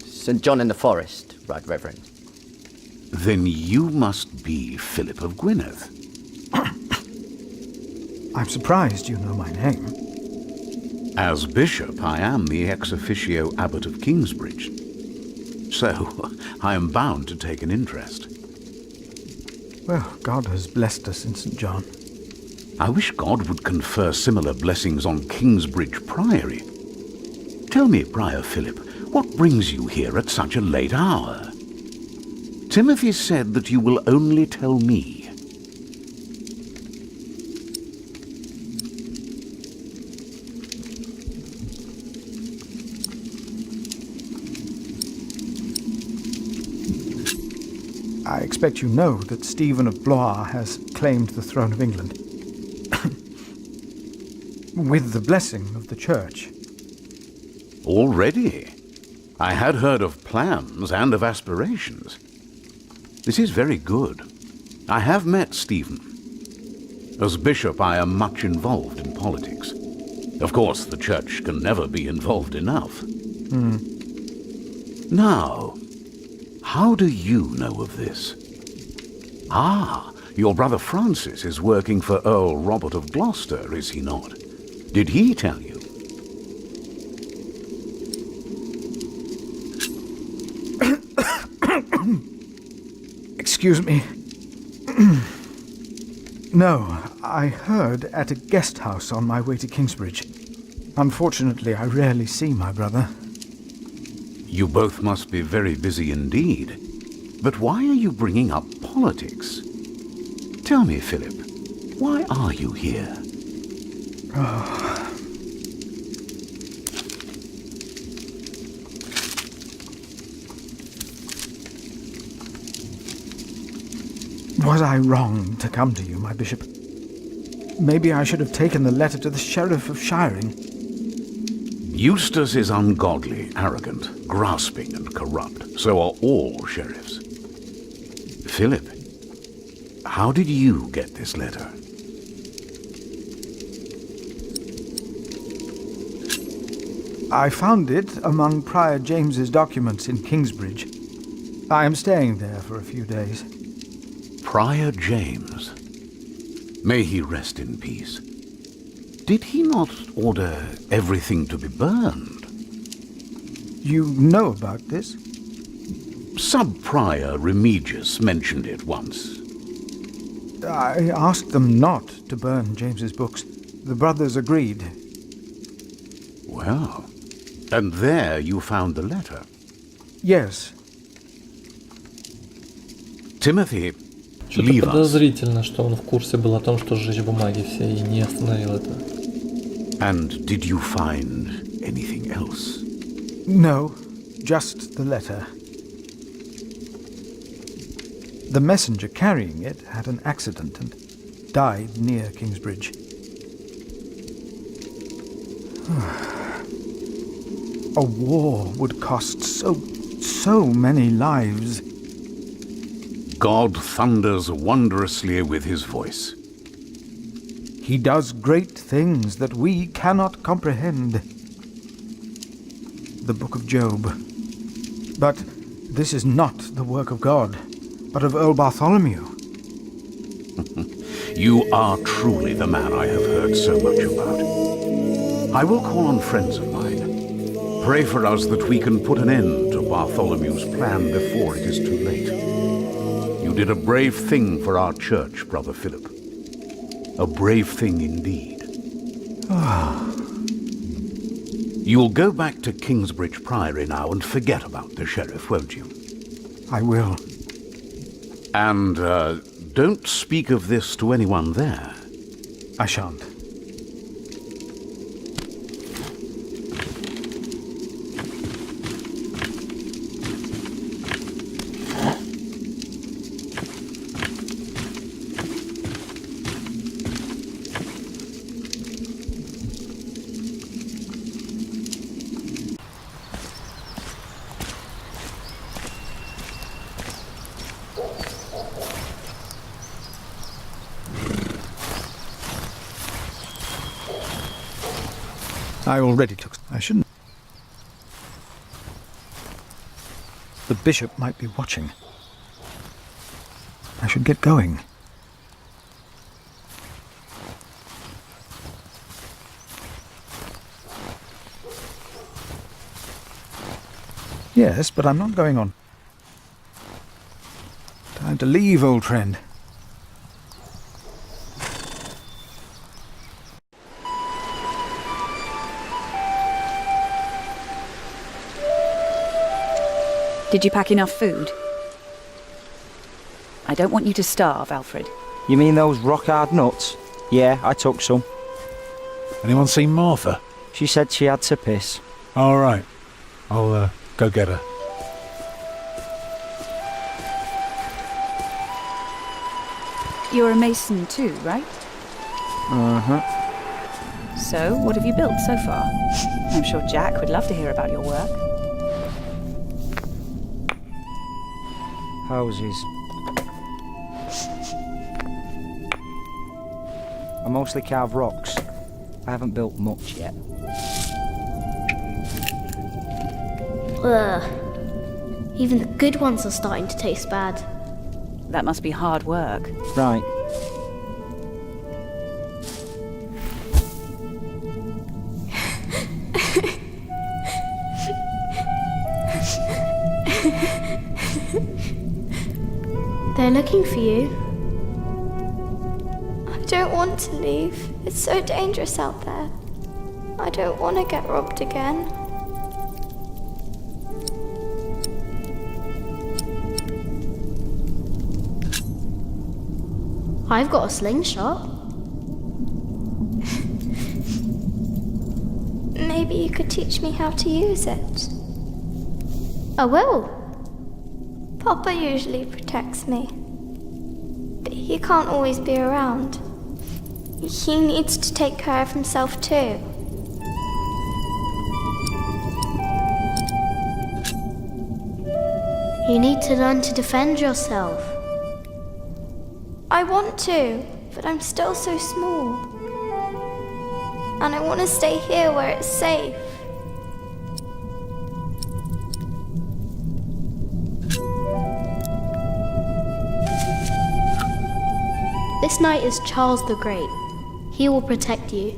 St. John in the Forest, Right Reverend. Then you must be Philip of Gwynedd. I'm surprised you know my name. As bishop, I am the ex officio abbot of Kingsbridge. So, I am bound to take an interest. Well, God has blessed us in St. John. I wish God would confer similar blessings on Kingsbridge Priory. Tell me, Prior Philip, what brings you here at such a late hour? Timothy said that you will only tell me. I expect you know that Stephen of Blois has claimed the throne of England. With the blessing of the Church. Already? I had heard of plans and of aspirations. This is very good. I have met Stephen. As bishop, I am much involved in politics. Of course, the Church can never be involved enough. Now, how do you know of this? Ah, your brother Francis is working for Earl Robert of Gloucester, is he not? Did he tell you? Excuse me. No, I heard at a guest house on my way to Kingsbridge. Unfortunately, I rarely see my brother. You both must be very busy indeed. But why are you bringing up politics? Tell me, Philip, why are you here? Was I wrong to come to you, my bishop? Maybe I should have taken the letter to the Sheriff of Shiring. Eustace is ungodly, arrogant, grasping and corrupt. So are all sheriffs. Philip, how did you get this letter? I found it among Prior James's documents in Kingsbridge. I am staying there for a few days. Prior James. May he rest in peace. Did he not order everything to be burned? You know about this? Sub-Prior Remigius mentioned it once. I asked them not to burn James's books. The brothers agreed. Well, and there you found the letter? Yes. Timothy, Что-то подозрительно, что он в курсе был о том, что сжечь бумаги все, и не остановил это. And did you find anything else? No, just the letter. The messenger carrying it had an accident and died near Kingsbridge. A war would cost so many lives. God thunders wondrously with his voice. He does great things that we cannot comprehend. The Book of Job. But this is not the work of God, but of Earl Bartholomew. You are truly the man I have heard so much about. I will call on friends of mine. Pray for us that we can put an end to Bartholomew's plan before it is too late. You did a brave thing for our church, Brother Philip. A brave thing indeed. You'll go back to Kingsbridge Priory now and forget about the sheriff, won't you? I will. And don't speak of this to anyone there. I shan't. I already took... I shouldn't... The bishop might be watching. I should get going. Yes, but I'm not going on. Time to leave, old friend. Did you pack enough food? I don't want you to starve, Alfred. You mean those rock-hard nuts? Yeah, I took some. Anyone seen Martha? She said she had to piss. All right. I'll go get her. You're a mason too, right? Uh-huh. So, what have you built so far? I'm sure Jack would love to hear about your work. Houses. I mostly carve rocks. I haven't built much yet. Ugh. Even the good ones are starting to taste bad. That must be hard work. Right. They're looking for you. I don't want to leave. It's so dangerous out there. I don't want to get robbed again. I've got a slingshot. Maybe you could teach me how to use it. I will. Papa usually protects me. He can't always be around. He needs to take care of himself too. You need to learn to defend yourself. I want to, but I'm still so small. And I want to stay here where it's safe. This knight is Charles the Great. He will protect you.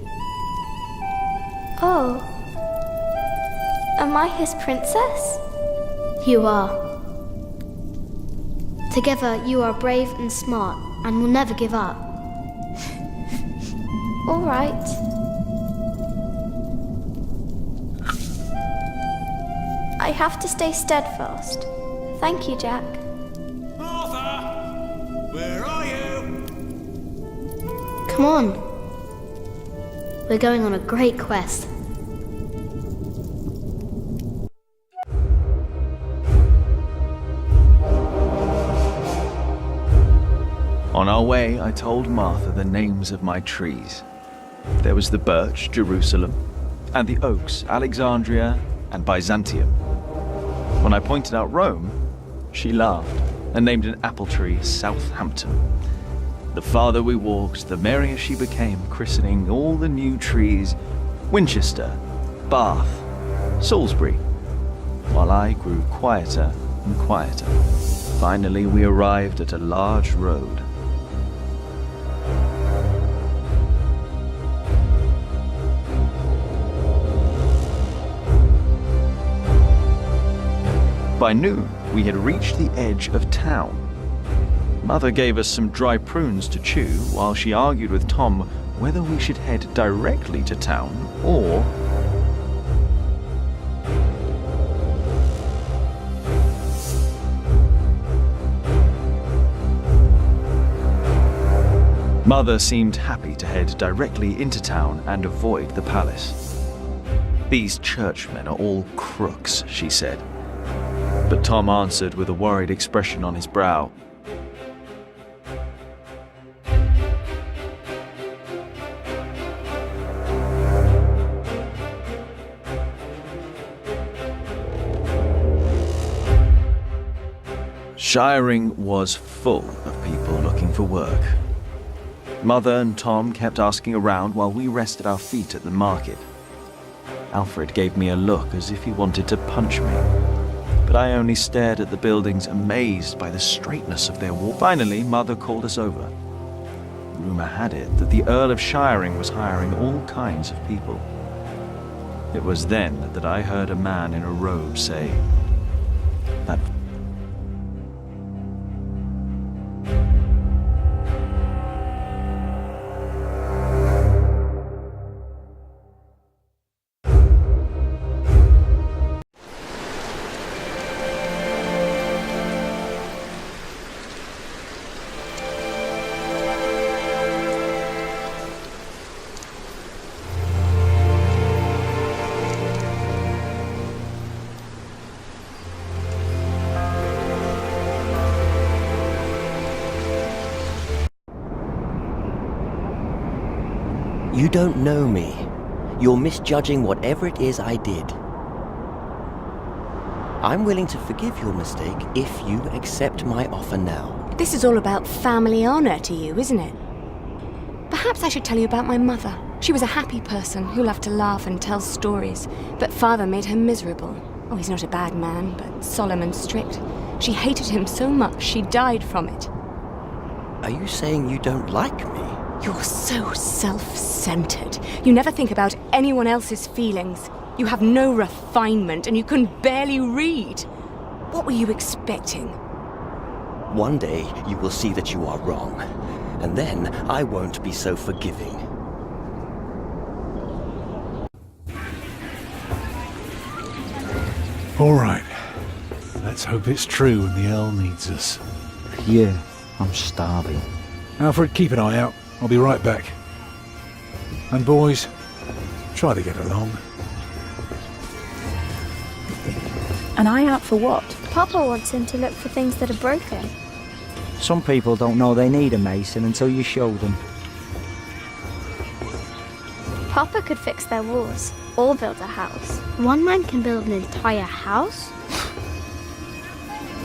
Oh. Am I his princess? You are. Together you are brave and smart and will never give up. All right. I have to stay steadfast. Thank you, Jack. Martha! Where are you? Come on. We're going on a great quest. On our way, I told Martha the names of my trees. There was the birch, Jerusalem, and the oaks, Alexandria and Byzantium. When I pointed out Rome, she laughed and named an apple tree Southampton. The farther we walked, the merrier she became, christening all the new trees Winchester, Bath, Salisbury, while I grew quieter and quieter. Finally, we arrived at a large road. By noon, we had reached the edge of town. Mother gave us some dry prunes to chew while she argued with Tom whether we should head directly to town or... Mother seemed happy to head directly into town and avoid the palace. These churchmen are all crooks, she said. But Tom answered with a worried expression on his brow. Shiring was full of people looking for work. Mother and Tom kept asking around while we rested our feet at the market. Alfred gave me a look as if he wanted to punch me, but I only stared at the buildings, amazed by the straightness of their wall. Finally, Mother called us over. Rumour had it that the Earl of Shiring was hiring all kinds of people. It was then that I heard a man in a robe say, "That You don't know me. You're misjudging whatever it is I did. I'm willing to forgive your mistake if you accept my offer now. This is all about family honor to you, isn't it? Perhaps I should tell you about my mother. She was a happy person who loved to laugh and tell stories, but father made her miserable. Oh, he's not a bad man, but solemn and strict. She hated him so much she died from it. Are you saying you don't like me? You're so self-centered. You never think about anyone else's feelings. You have no refinement and you can barely read. What were you expecting? One day you will see that you are wrong, and then I won't be so forgiving. All right. Let's hope it's true and the Earl needs us. Yeah, I'm starving. Alfred, keep an eye out. I'll be right back. And boys, try to get along. An eye out for what? Papa wants him to look for things that are broken. Some people don't know they need a mason until you show them. Papa could fix their walls or build a house. One man can build an entire house?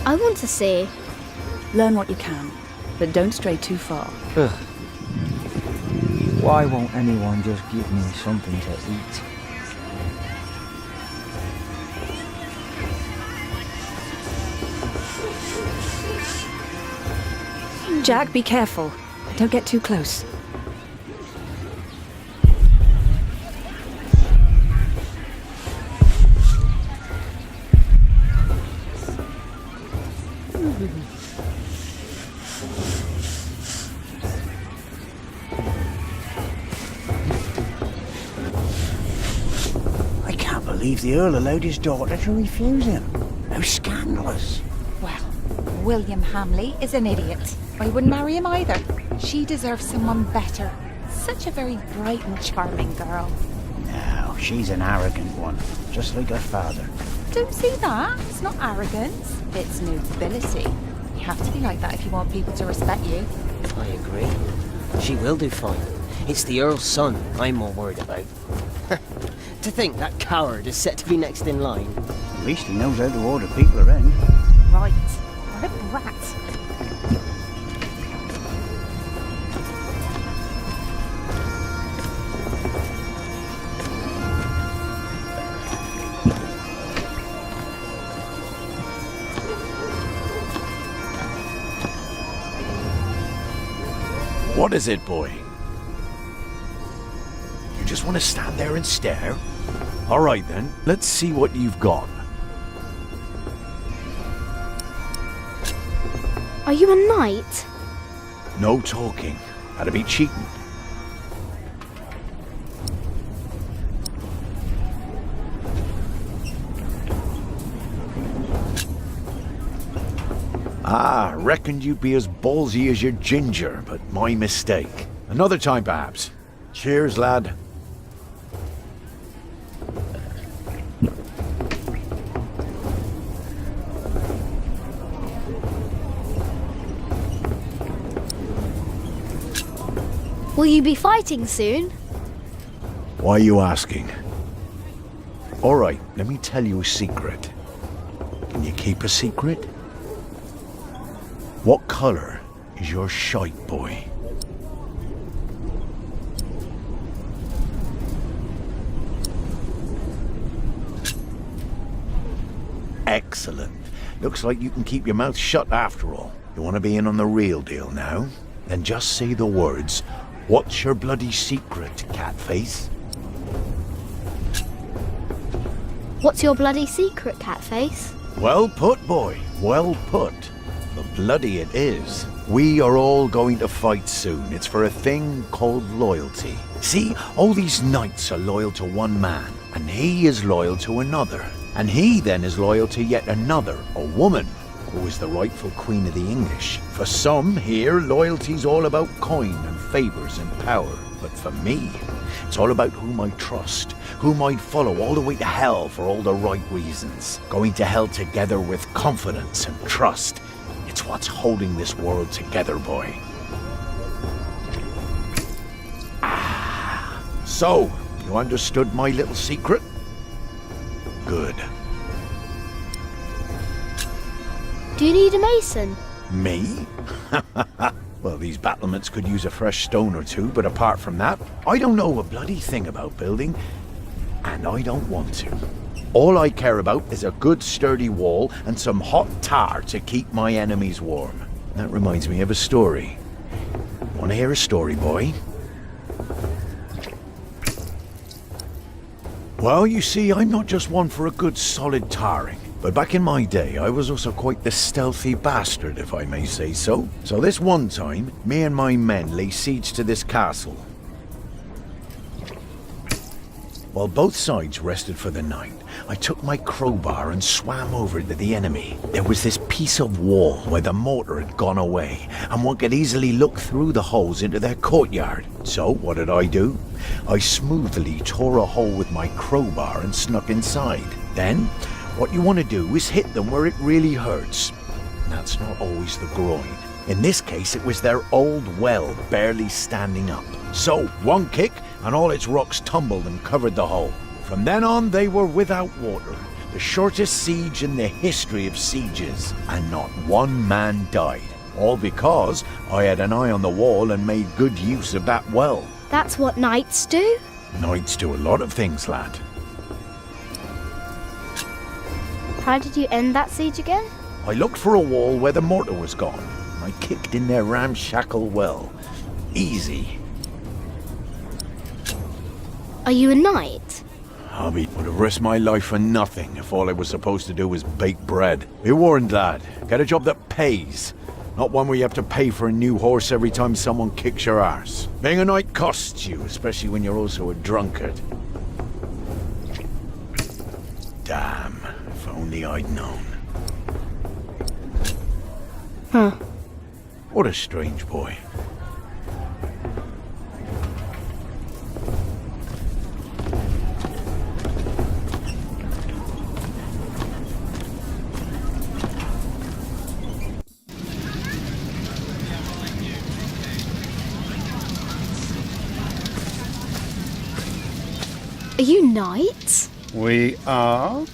I want to see. Learn what you can, but don't stray too far. Ugh. Why won't anyone just give me something to eat? Jack, be careful. Don't get too close. I can't believe the Earl allowed his daughter to refuse him. How scandalous. Well, William Hamley is an idiot. I wouldn't marry him either. She deserves someone better. Such a very bright and charming girl. No, she's an arrogant one, just like her father. Don't see that. It's not arrogance. It's nobility. You have to be like that if you want people to respect you. I agree. She will do fine. It's the Earl's son I'm more worried about. To think that coward is set to be next in line. At least he knows how to order people around. Right. What a brat. What is it, boy? You just want to stand there and stare? All right then, let's see what you've got. Are you a knight? No talking. That'd be cheating. Ah, reckoned you'd be as ballsy as your ginger, but my mistake. Another time, perhaps. Cheers, lad. Will you be fighting soon? Why are you asking? All right, let me tell you a secret. Can you keep a secret? What colour is your shite, boy? Excellent. Looks like you can keep your mouth shut after all. You want to be in on the real deal now? Then just say the words, "What's your bloody secret, Catface?" What's your bloody secret, Catface? Well put, boy. Well put. But bloody it is. We are all going to fight soon. It's for a thing called loyalty. See, all these knights are loyal to one man, and he is loyal to another. And he then is loyal to yet another, a woman, who is the rightful queen of the English. For some here, loyalty's all about coin and favours and power. But for me, it's all about whom I trust, whom I'd follow all the way to hell for all the right reasons. Going to hell together with confidence and trust. It's what's holding this world together, boy. So, you understood my little secret? Good. Do you need a mason? Me? Well, these battlements could use a fresh stone or two, but apart from that, I don't know a bloody thing about building, and I don't want to. All I care about is a good sturdy wall and some hot tar to keep my enemies warm. That reminds me of a story. Want to hear a story, boy? Well, you see, I'm not just one for a good solid tarring. But back in my day, I was also quite the stealthy bastard, if I may say so. So this one time, me and my men lay siege to this castle. While both sides rested for the night, I took my crowbar and swam over to the enemy. There was this piece of wall where the mortar had gone away, and one could easily look through the holes into their courtyard. So what did I do? I smoothly tore a hole with my crowbar and snuck inside. Then, what you want to do is hit them where it really hurts. That's not always the groin. In this case, it was their old well barely standing up. So, one kick, and all its rocks tumbled and covered the hole. From then on, they were without water. The shortest siege in the history of sieges. And not one man died. All because I had an eye on the wall and made good use of that well. That's what knights do? Knights do a lot of things, lad. How did you end that siege again? I looked for a wall where the mortar was gone. I kicked in their ramshackle well. Easy. Are you a knight? I would have risked my life for nothing if all I was supposed to do was bake bread. Be warned, lad. Get a job that pays. Not one where you have to pay for a new horse every time someone kicks your arse. Being a knight costs you, especially when you're also a drunkard. Damn, if only I'd known. Huh. What a strange boy. Are you knights? We are?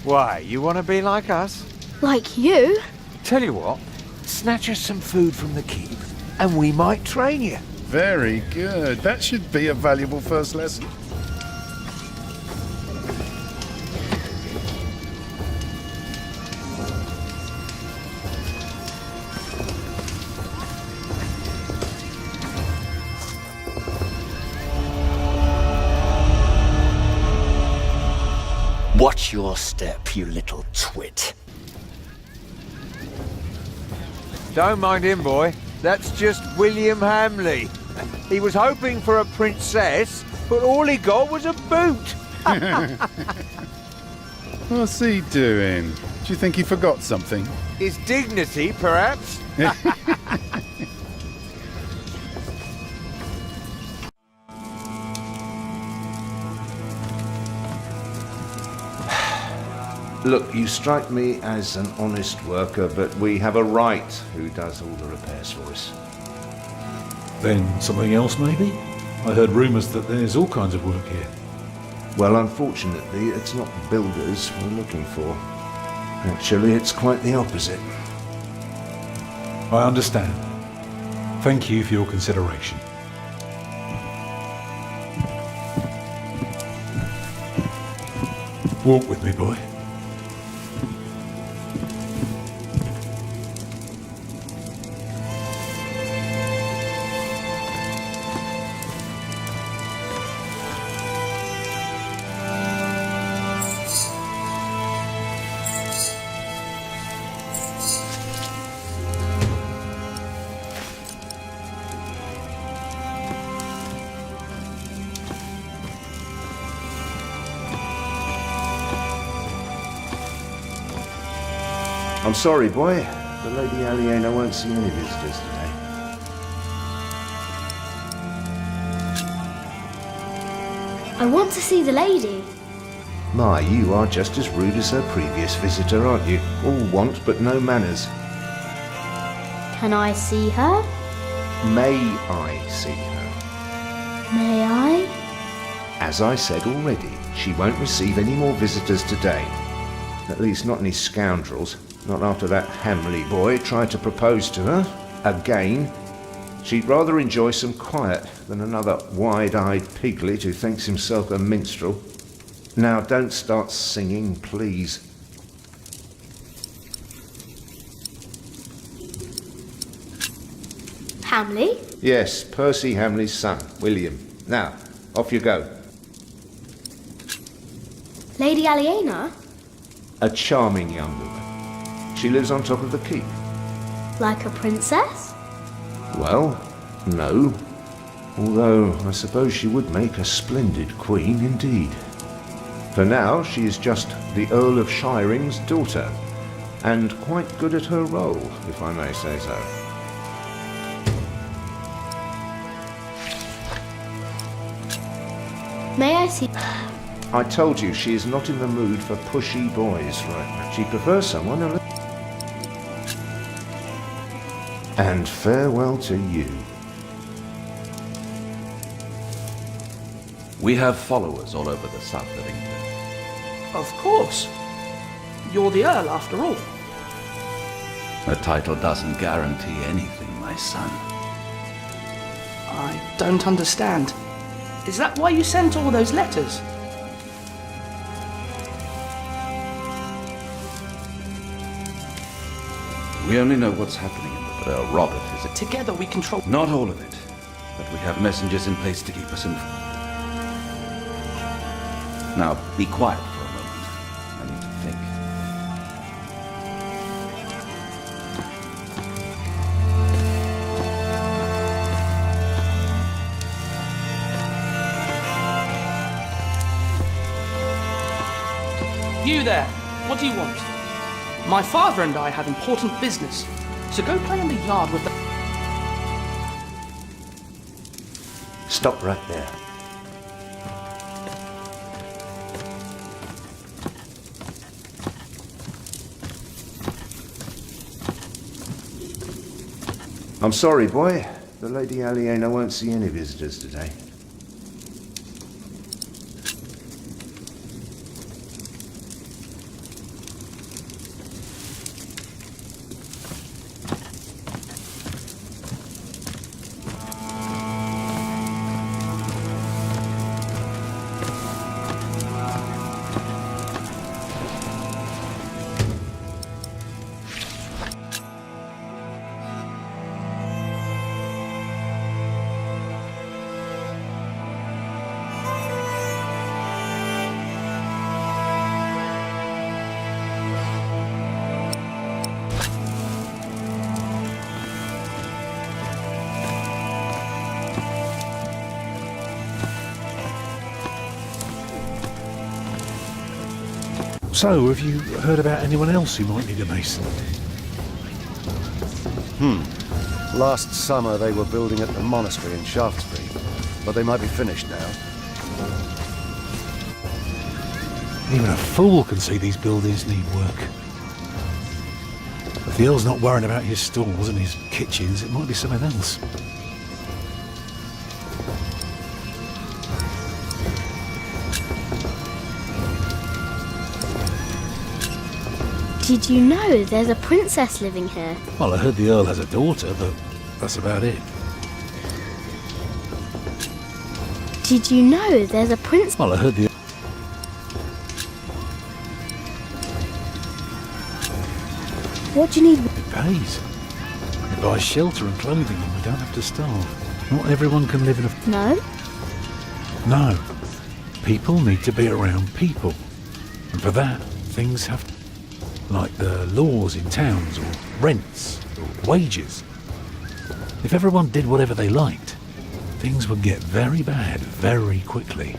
Why, you want to be like us? Like you? Tell you what, snatch us some food from the keep, and we might train you. Very good. That should be a valuable first lesson. Watch your step, you little twit. Don't mind him, boy. That's just William Hamley. He was hoping for a princess, but all he got was a boot. What's he doing? Do you think he forgot something? His dignity, perhaps? Look, you strike me as an honest worker, but we have a right who does all the repairs for us. Then something else, maybe? I heard rumours that there's all kinds of work here. Well, unfortunately, it's not builders we're looking for. Actually, it's quite the opposite. I understand. Thank you for your consideration. Walk with me, boy. I'm sorry, boy. The Lady Aliena won't see any visitors today. I want to see the lady. My, you are just as rude as her previous visitor, aren't you? All want but no manners. Can I see her? May I see her? May I? As I said already, she won't receive any more visitors today. At least not any scoundrels. Not after that Hamley boy tried to propose to her. Again. She'd rather enjoy some quiet than another wide-eyed piglet who thinks himself a minstrel. Now, don't start singing, please. Hamley? Yes, Percy Hamley's son, William. Now, off you go. Lady Aliena? A charming young woman. She lives on top of the keep. Like a princess? Well, no. Although I suppose she would make a splendid queen indeed. For now, she is just the Earl of Shiring's daughter, and quite good at her role, if I may say so. May I see... I told you she is not in the mood for pushy boys right now. She prefers someone a little... And farewell to you. We have followers all over the south of England. Of course. You're the Earl, after all. A title doesn't guarantee anything, my son. I don't understand. Is that why you sent all those letters? We only know what's happening in the Earl Robert is it. Together we control... Not all of it, but we have messengers in place to keep us informed. Now, be quiet for a moment. I need to think. You there, what do you want? My father and I have important business, so go play in the yard with the... Stop right there. I'm sorry, boy. The Lady Aliena won't see any visitors today. So, have you heard about anyone else who might need a mason? Last summer they were building at the monastery in Shaftesbury, but they might be finished now. Even a fool can see these buildings need work. If the Earl's not worrying about his stalls and his kitchens, it might be something else. Did you know there's a princess living here? Well, I heard the Earl has a daughter, but that's about it. Did you know there's a princess? Well, I heard the... What do you need? It pays. It buys shelter and clothing and we don't have to starve. Not everyone can live in a... No? No. People need to be around people. And for that, things have to... Like the laws in towns, or rents, or wages. If everyone did whatever they liked, things would get very bad very quickly.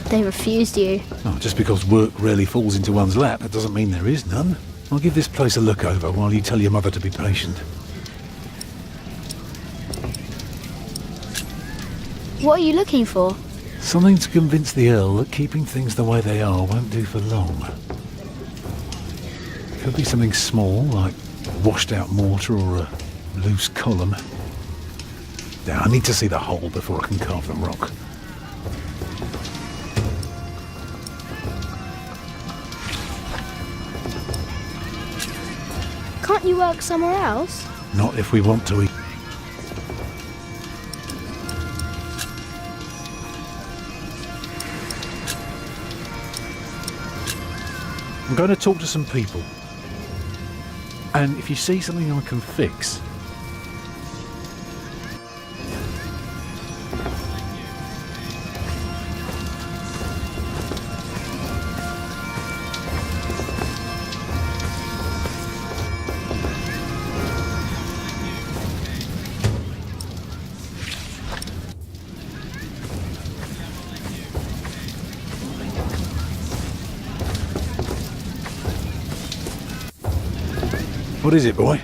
They refused you. Oh, just because work rarely falls into one's lap, that doesn't mean there is none. I'll give this place a look over while you tell your mother to be patient. What are you looking for? Something to convince the Earl that keeping things the way they are won't do for long. Could be something small, like washed out mortar or a loose column. Now, I need to see the hole before I can carve the rock. Can't you work somewhere else? Not if we want to eat. I'm going to talk to some people. And if you see something I can fix... What is it, boy?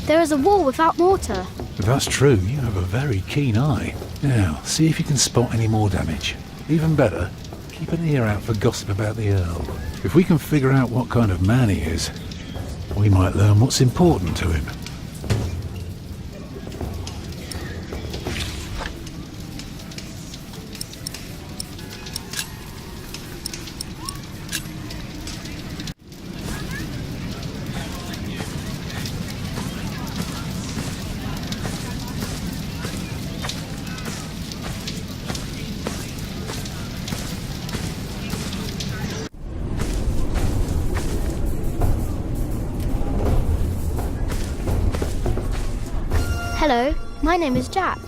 There is a wall without mortar. Without that's true, you have a very keen eye. Now, see if you can spot any more damage. Even better, keep an ear out for gossip about the Earl. If we can figure out what kind of man he is, we might learn what's important to him. Hello, my name is Jack.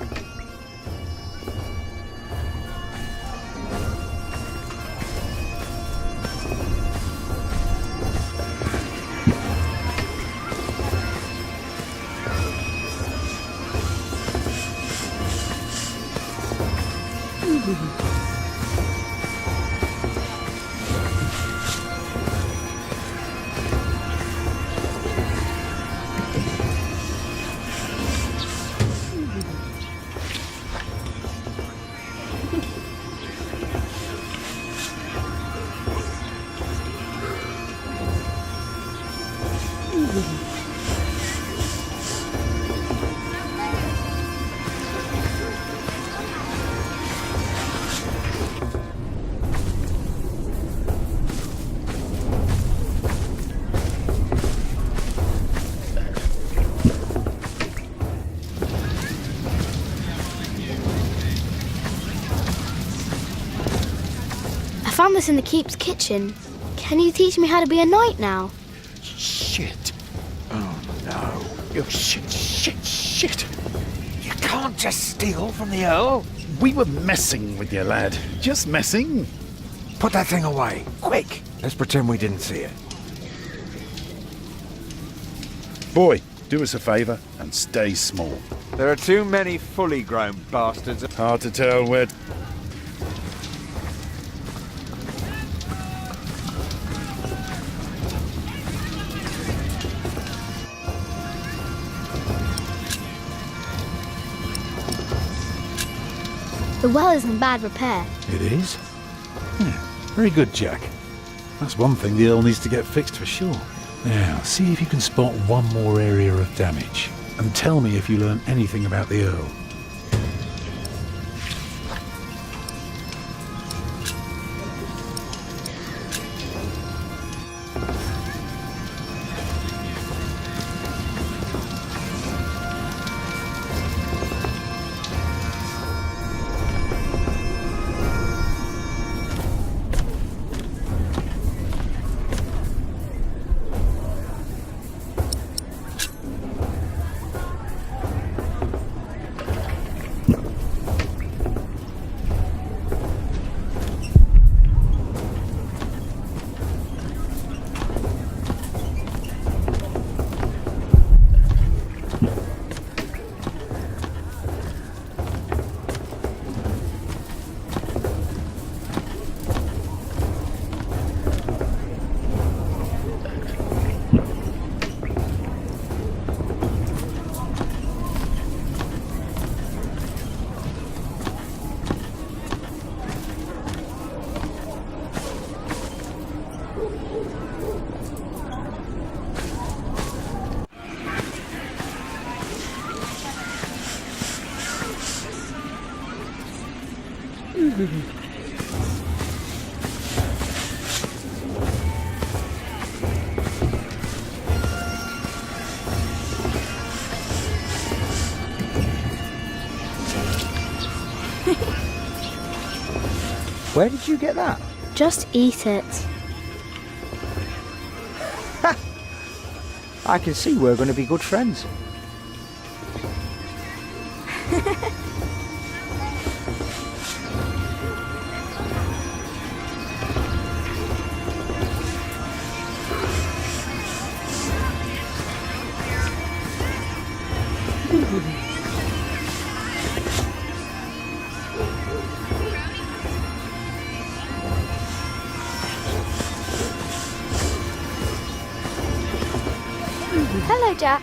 I found this in the keep's kitchen. Can you teach me how to be a knight now? Shit. Oh no. Oh, shit. You can't just steal from the Earl. We were messing with you, lad. Just messing. Put that thing away, quick. Let's pretend we didn't see it. Boy, do us a favour and stay small. There are too many fully grown bastards. Hard to tell where... The well is in bad repair. It is? Very good, Jack. That's one thing the Earl needs to get fixed for sure. Now, see if you can spot one more area of damage, and tell me if you learn anything about the Earl. Where did you get that? Just eat it. I can see we're going to be good friends. Hello, Jack.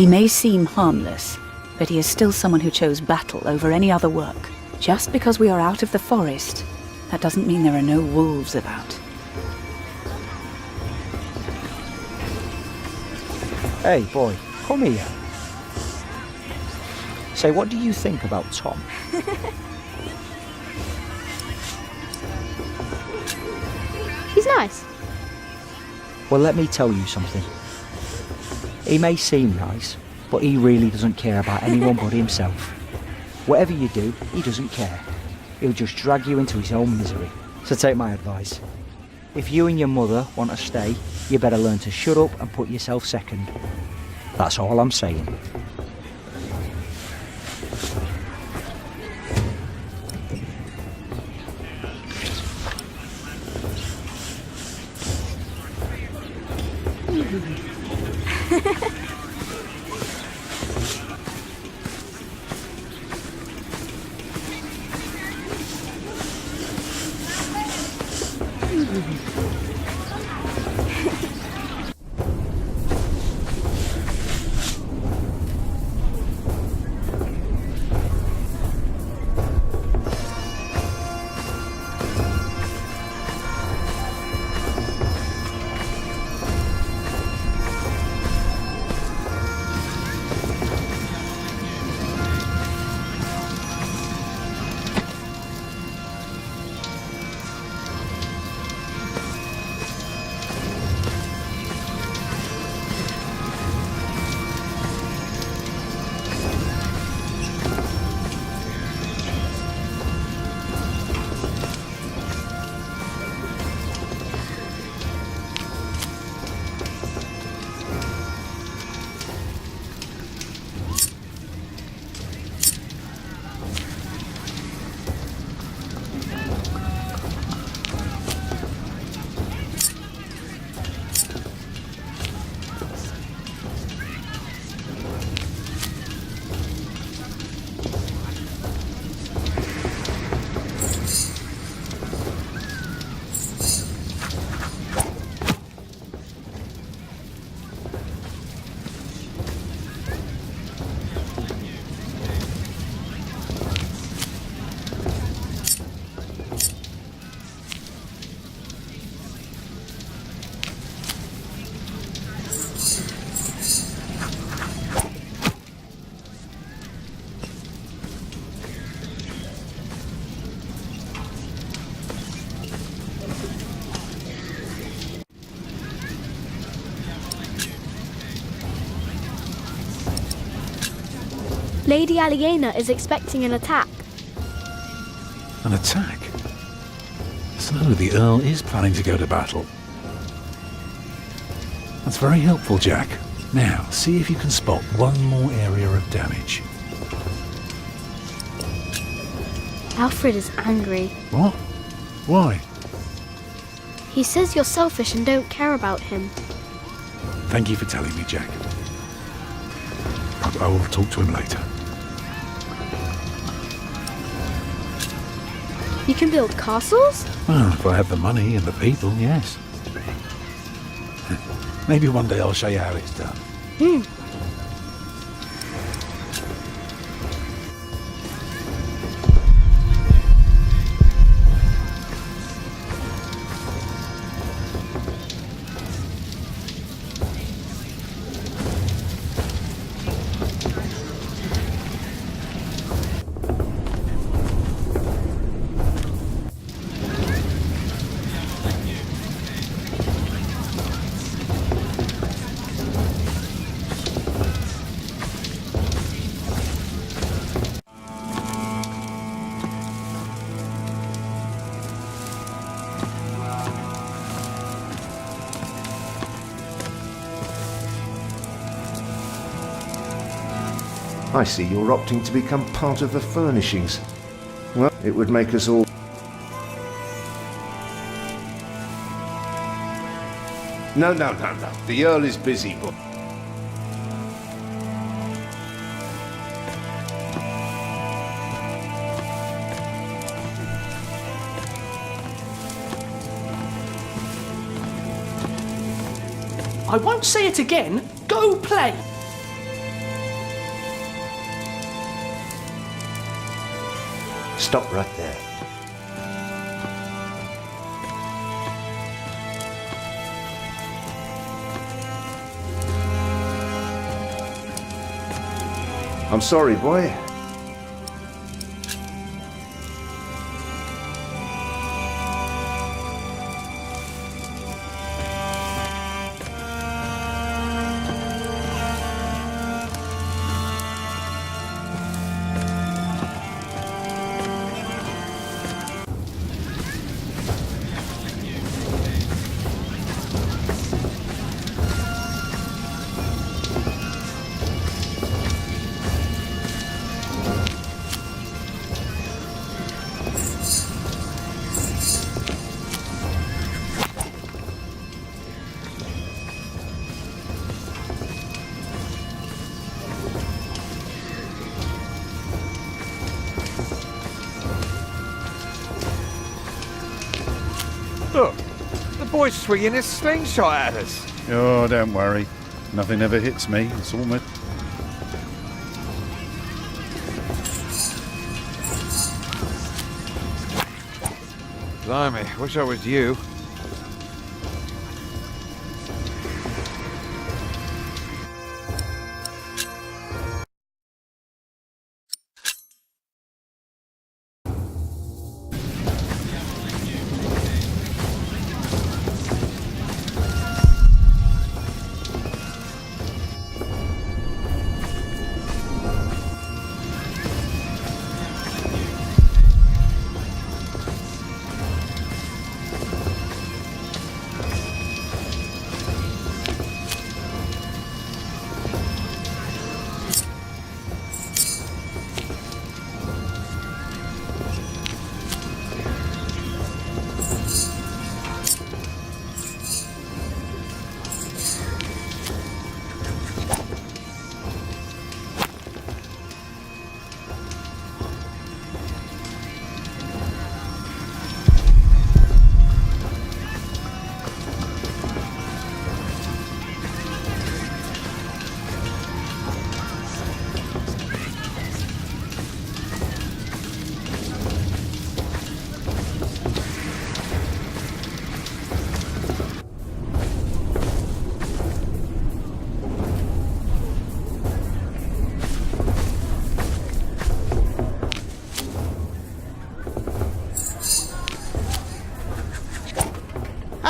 He may seem harmless, but he is still someone who chose battle over any other work. Just because we are out of the forest, that doesn't mean there are no wolves about. Hey, boy, come here. Say, what do you think about Tom? He's nice. Well, let me tell you something. He may seem nice, but he really doesn't care about anyone but himself. Whatever you do, he doesn't care. He'll just drag you into his own misery. So take my advice. If you and your mother want to stay, you better learn to shut up and put yourself second. That's all I'm saying. Lady Aliena is expecting an attack. An attack? So the Earl is planning to go to battle. That's very helpful, Jack. Now, see if you can spot one more area of damage. Alfred is angry. What? Why? He says you're selfish and don't care about him. Thank you for telling me, Jack. I will talk to him later. You can build castles? Well, if I have the money and the people, yes. Maybe one day I'll show you how it's done. I see you're opting to become part of the furnishings. Well, it would make us all... No. The Earl is busy, but... I won't say it again. Go play! Stop right there. I'm sorry, boy. Look, the boy's swinging his slingshot at us. Oh, don't worry. Nothing ever hits me. It's almost... Blimey, wish I was you.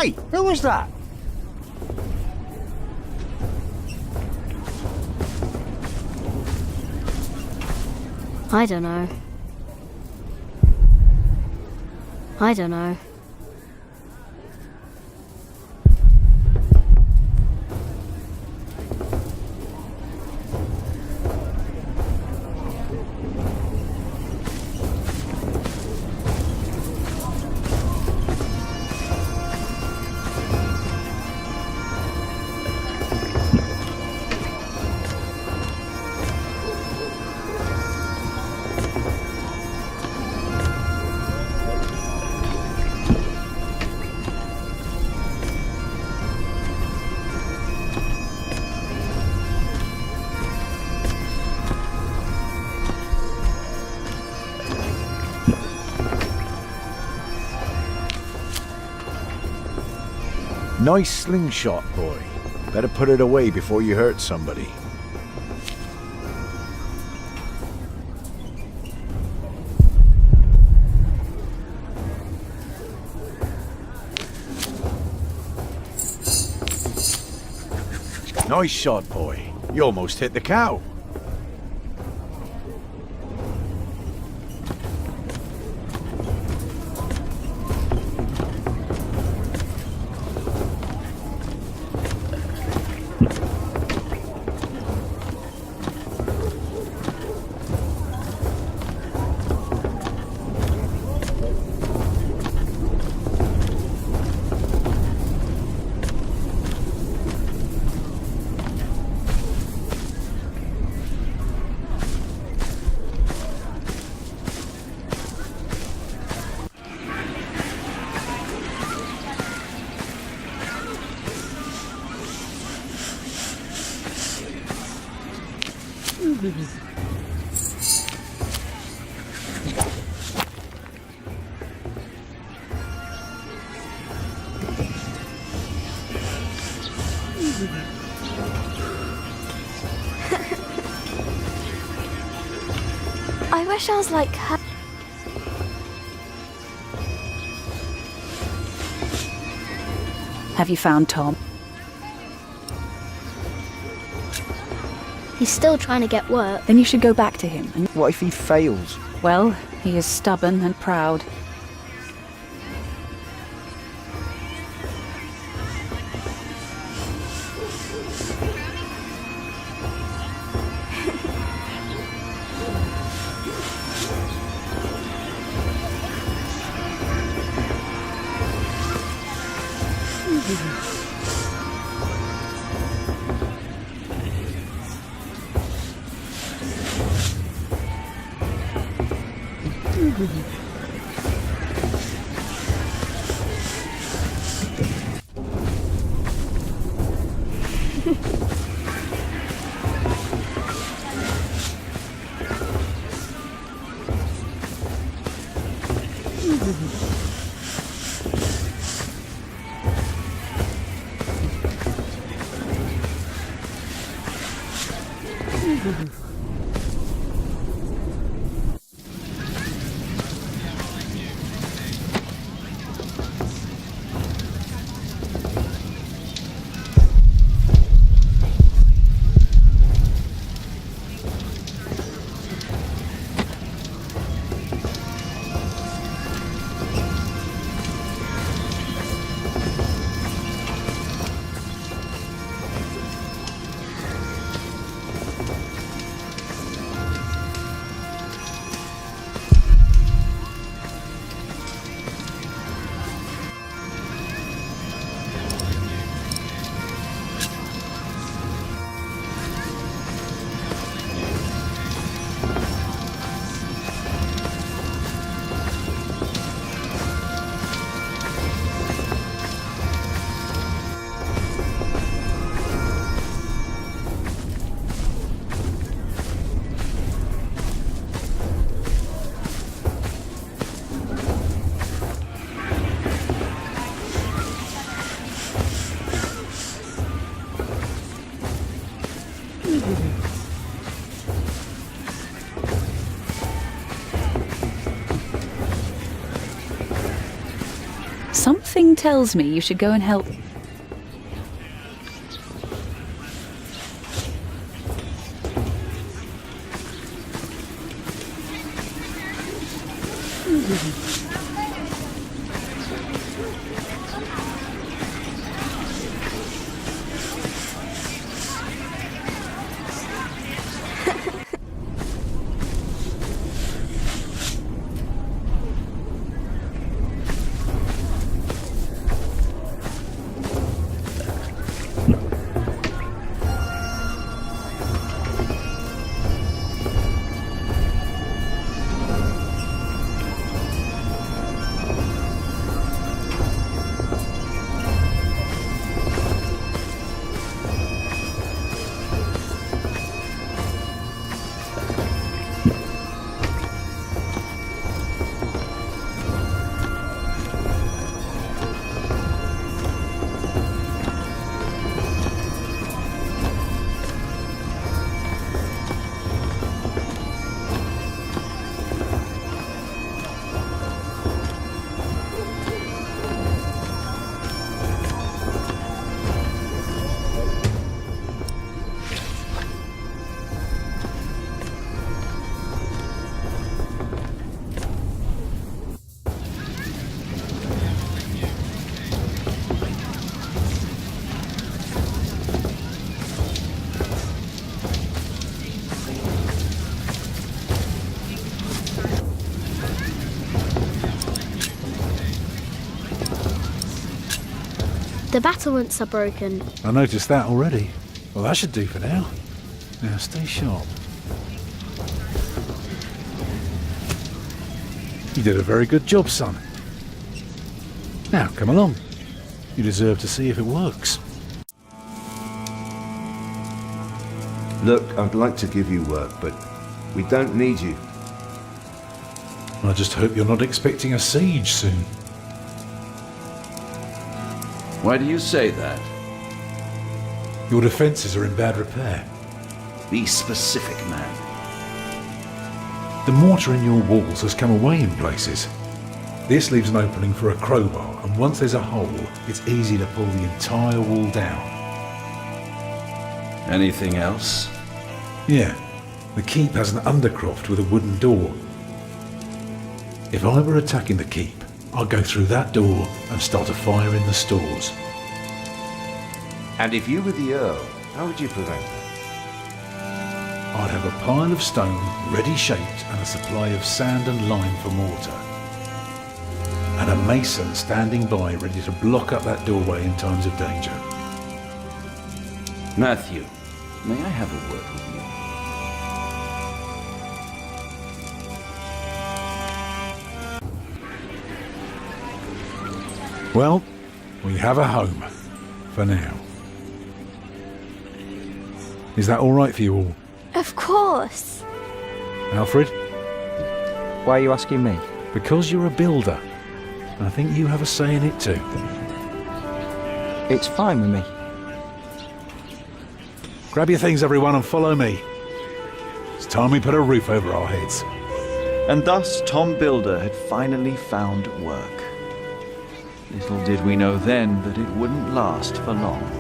Hey, who was that? I don't know. I don't know. Nice slingshot, boy. Better put it away before you hurt somebody. Nice shot, boy. You almost hit the cow. I wish I was like her. Have you found Tom? He's still trying to get work. Then you should go back to him. And What if he fails? well, he is stubborn and proud. Something tells me you should go and help. The battlements are broken. I noticed that already. Well, that should do for now. Now, stay sharp. You did a very good job, son. Now, come along. You deserve to see if it works. Look, I'd like to give you work, but we don't need you. I just hope you're not expecting a siege soon. Why do you say that? Your defences are in bad repair. Be specific, man. The mortar in your walls has come away in places. This leaves an opening for a crowbar, and once there's a hole, it's easy to pull the entire wall down. Anything else? Yeah, the keep has an undercroft with a wooden door. If I were attacking the keep, I'd go through that door and start a fire in the stores. And if you were the Earl, how would you prevent that? I'd have a pile of stone ready shaped and a supply of sand and lime for mortar. And a mason standing by ready to block up that doorway in times of danger. Matthew, may I have a word with you? Well, we have a home. For now. Is that all right for you all? Of course. Alfred? Why are you asking me? Because you're a builder. I think you have a say in it too. It's fine with me. Grab your things, everyone, and follow me. It's time we put a roof over our heads. And thus Tom Builder had finally found work. Little did we know then that it wouldn't last for long.